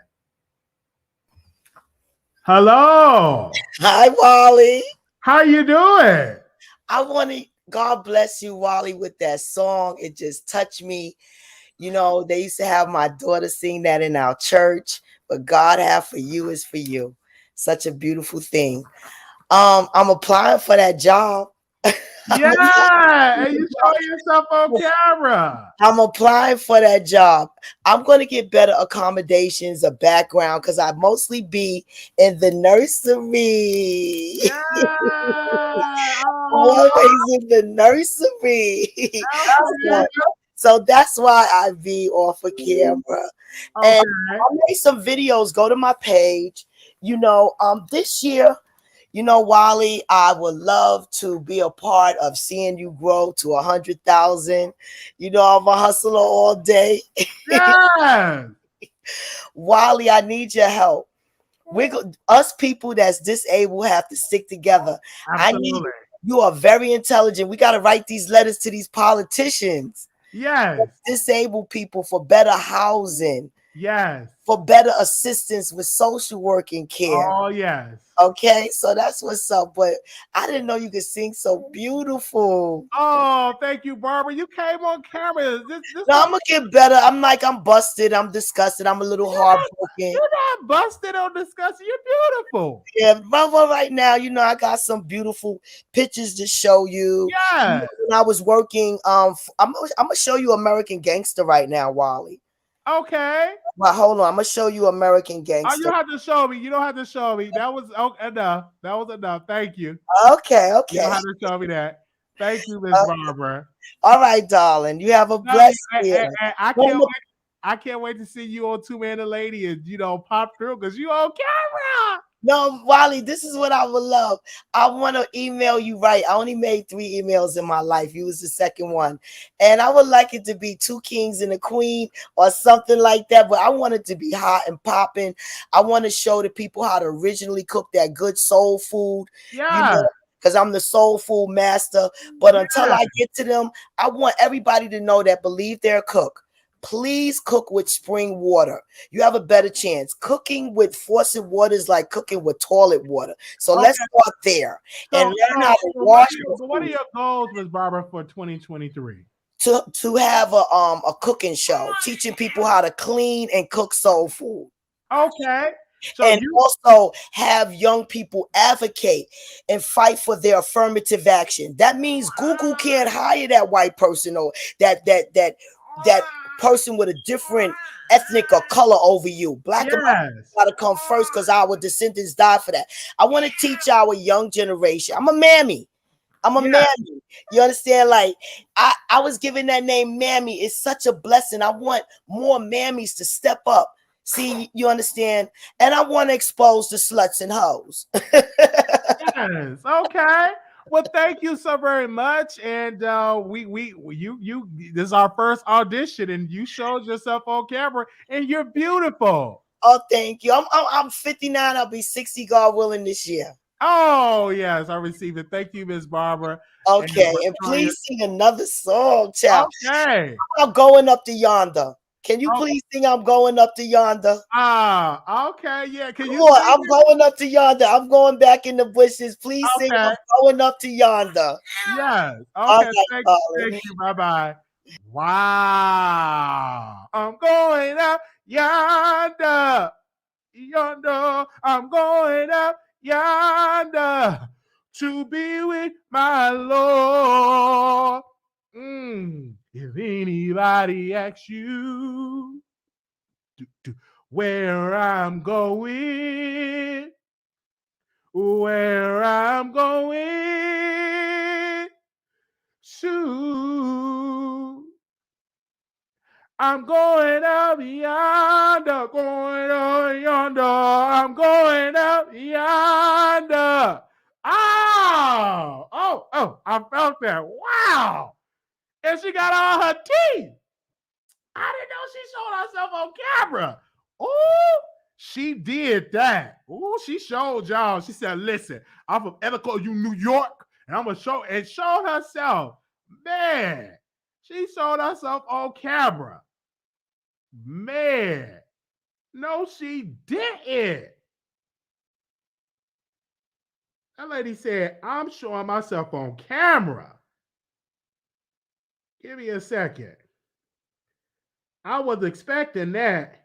S1: Hello.
S6: Hi, Wally.
S1: How you doing?
S6: I want to, God bless you, Wally, with that song. It just touched me. You know, they used to have my daughter sing that in our church, but God have for you is for you. Such a beautiful thing. I'm applying for that job.
S1: Yeah, and you show yourself on camera.
S6: I'm applying for that job. I'm going to get better accommodations, a background, because I mostly be in the nursery.
S1: Yeah.
S6: Always in the nursery. So that's why I be off of camera.
S1: Okay.
S6: And I made some videos. Go to my page. You know, this year, you know, Wally, I would love to be a part of seeing you grow to 100,000. You know, I'm a hustler all day.
S1: Yeah.
S6: Wally, I need your help. Us people that's disabled have to stick together.
S1: Absolutely.
S6: You are very intelligent. We got to write these letters to these politicians.
S1: Yes.
S6: Disabled people for better housing.
S1: Yes.
S6: For better assistance with social work and care.
S1: Oh, yes.
S6: Okay, so that's what's up. But I didn't know you could sing so beautiful.
S1: Oh, thank you, Barbara. You came on camera.
S6: No, I'm gonna get better. I'm busted. I'm disgusted. I'm a little heartbroken.
S1: You're not busted or disgusted. You're beautiful.
S6: Yeah, right now, you know, I got some beautiful pictures to show you.
S1: Yeah.
S6: You know, when I was working, I'm gonna show you American Gangster right now, Wally.
S1: Okay.
S6: Well, hold on. I'm gonna show you American Gangster.
S1: Oh, you don't have to show me. You don't have to show me. That was enough. That was enough. Thank you.
S6: Okay.
S1: You don't have to show me that. Thank you, Miss Barbara.
S6: All right, darling. You have a blessed year.
S1: I can't wait to see you on Two Man and Lady and, you know, pop through because you on camera.
S6: No, Wally, this is what I would love. I want to email you right. I only made 3 emails in my life. You was the second one. And I would like it to be 2 kings and a queen or something like that. But I want it to be hot and popping. I want to show the people how to originally cook that good soul food.
S1: Yeah.
S6: You know, because I'm the soul food master. But until I get to them, I want everybody to know that believe they're a cook. Please cook with spring water. You have a better chance. Cooking with faucet water is like cooking with toilet water. So let's start there and learn how to wash.
S1: What are your goals, Ms. Barbara, for 2023?
S6: To have a cooking show, teaching people how to clean and cook soul food.
S1: Okay. So
S6: and also have young people advocate and fight for their affirmative action. That means Google can't hire that white person or that person with a different ethnic or color over you. Black Americans gotta come first because our descendants died for that. I want to teach our young generation. I'm a mammy. Mammy. You understand? Like I was given that name Mammy. It's such a blessing. I want more mammies to step up. See, you understand? And I want to expose the sluts and hoes.
S1: Yes. Okay. Well, thank you so very much. And you this is our first audition, and you showed yourself on camera, and you're beautiful.
S6: Oh, thank you. I'm 59. I'll be 60, God willing, this year.
S1: Oh, yes, I received it. Thank you, Miss Barbara.
S6: Okay, and please sing another song, child.
S1: Okay.
S6: I'm going up to yonder. Can you please sing I'm going up to yonder?
S1: Okay, yeah. Can you
S6: I'm going up to yonder. I'm going back in the bushes. Please sing I'm going up to yonder.
S1: Yes. Okay, thank you. Bye-bye. Wow. I'm going up yonder. Yonder. I'm going up yonder to be with my Lord. If anybody asks you where I'm going, to, I'm going up yonder, going up yonder, I'm going up yonder. Oh, I felt that. Wow. And she got all her teeth. I didn't know she showed herself on camera. Oh, she did that. Oh, she showed y'all. She said, listen, I'm from Ellicott, New York, and I'm going to show, and showed herself. Man, she showed herself on camera. Man, no, she didn't. That lady said, I'm showing myself on camera. Give me a second. I was expecting that.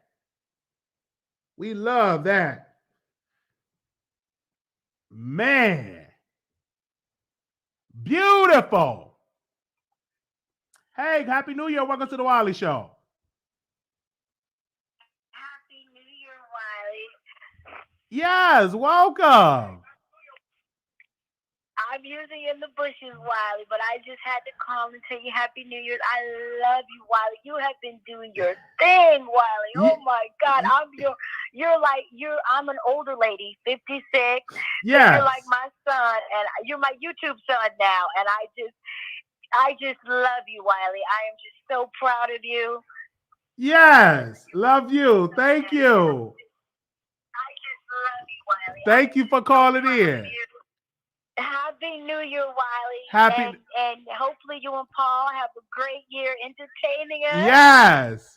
S1: We love that. Man. Beautiful. Hey, Happy New Year. Welcome to the Wiley Show.
S4: Happy New Year, Wiley.
S1: Yes, welcome.
S4: I'm usually in the bushes, Wiley, but I just had to call and tell you Happy New Year's. I love you, Wiley. You have been doing your thing, Wiley. Oh my God, I'm an older lady, 56.
S1: Yeah,
S4: you're like my son, and you're my YouTube son now, and I just love you, Wiley. I am just so proud of you.
S1: Yes, love you. Thank you.
S4: I just love you, Wiley.
S1: Thank you for calling in.
S4: Happy New Year, Wiley.
S1: Happy
S4: and hopefully you and Paul have a great year entertaining us.
S1: Yes.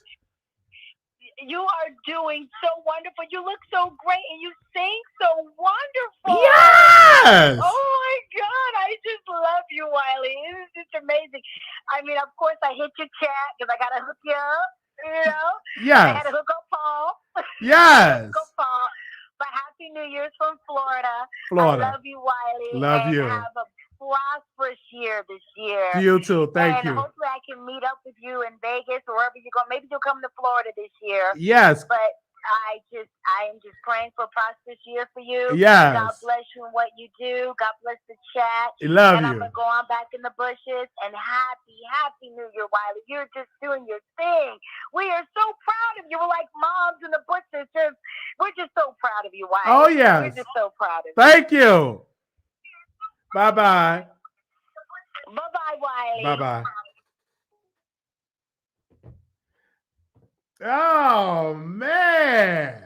S4: You are doing so wonderful. You look so great and you sing so wonderful.
S1: Yes.
S4: Oh my God, I just love you, Wiley. It's just amazing. I mean, of course, I hit your chat because I gotta hook you up. You know.
S1: Yes.
S4: I had to hook up Paul.
S1: Yes.
S4: Hook up Paul. But Happy New Year's from Florida.
S1: Florida.
S4: I love you, Wiley.
S1: Love
S4: and
S1: you.
S4: Have a prosperous year this year.
S1: You too. Thank you.
S4: And hopefully I can meet up with you in Vegas or wherever you go. Maybe you'll come to Florida this year.
S1: Yes.
S4: But I am just praying for a prosperous year for you.
S1: Yes.
S4: God bless you in what you do. God bless the chat.
S1: I love
S4: and
S1: you.
S4: I'm going to go on back in the bushes. And happy New Year, Wiley. You're just doing your thing. We are so proud of you. We're like moms in the bushes. We're just so proud of you, Wiley.
S1: Oh, yes.
S4: We're just so proud of you.
S1: Thank you. Bye-bye.
S4: Bye-bye, Wiley.
S1: Bye-bye. Oh, man.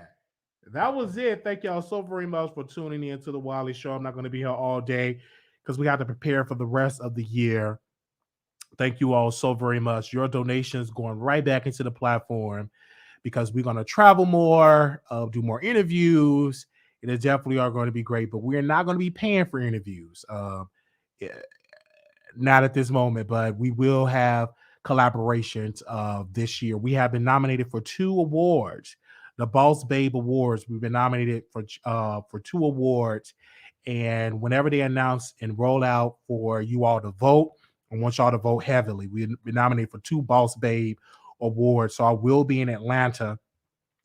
S1: That was it. Thank y'all so very much for tuning in to the Wiley Show. I'm not going to be here all day because we have to prepare for the rest of the year. Thank you all so very much. Your donations going right back into the platform because we're going to travel more, do more interviews. It definitely are going to be great, but we're not going to be paying for interviews. Not at this moment, but we will have collaborations this year. We have been nominated for 2 awards, the Boss Babe Awards. We've been nominated for 2 awards, and whenever they announce and roll out for you all to vote, I want y'all to vote heavily. We've been nominated for 2 Boss Babe Awards, so I will be in Atlanta,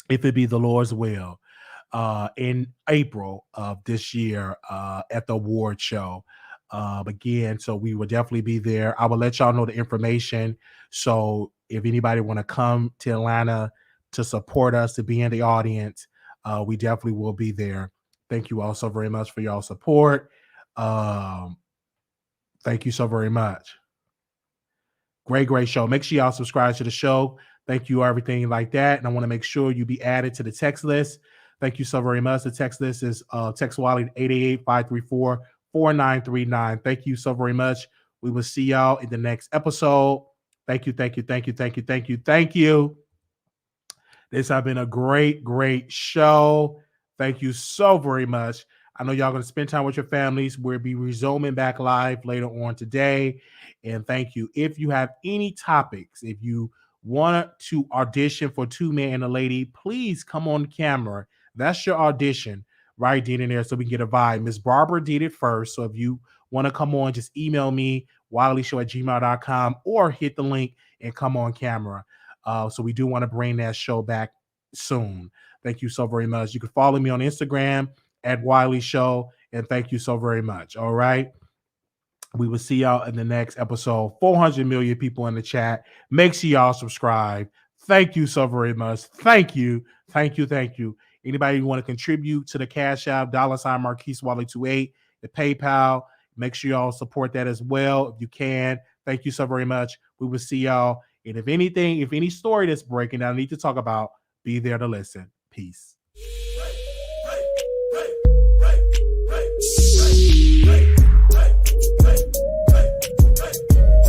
S1: if it be the Lord's will, in April of this year at the award show. Again, so we will definitely be there. I will let y'all know the information. So if anybody want to come to Atlanta to support us, to be in the audience, we definitely will be there. Thank you all so very much for y'all support. Thank you so very much. Great show. Make sure y'all subscribe to the show. Thank you, everything like that. And I want to make sure you be added to the text list. Thank you so very much. The text list is text Wiley 888-534-4939. Thank you so very much. We will see y'all in the next episode. Thank you. This has been a great show. Thank you so very much. I know y'all going to spend time with your families. We'll be resuming back live later on today. And thank you. If you have any topics, if you want to audition for 2 Men and a Lady, please come on camera. That's your audition right then and there so we can get a vibe. Miss Barbara did it first. So if you want to come on, just email me, wileyshow@gmail.com, or hit the link and come on camera. So we do want to bring that show back soon. Thank you so very much. You can follow me on Instagram at Wiley Show. And thank you so very much. All right. We will see y'all in the next episode. 400 million people in the chat. Make sure y'all subscribe. Thank you so very much. Thank you. Anybody who want to contribute to the Cash App, $ Marquise Wiley 28, the PayPal, make sure y'all support that as well if you can. Thank you so very much. We will see y'all And if anything, if any story that's breaking down I need to talk about, be there to listen. Peace.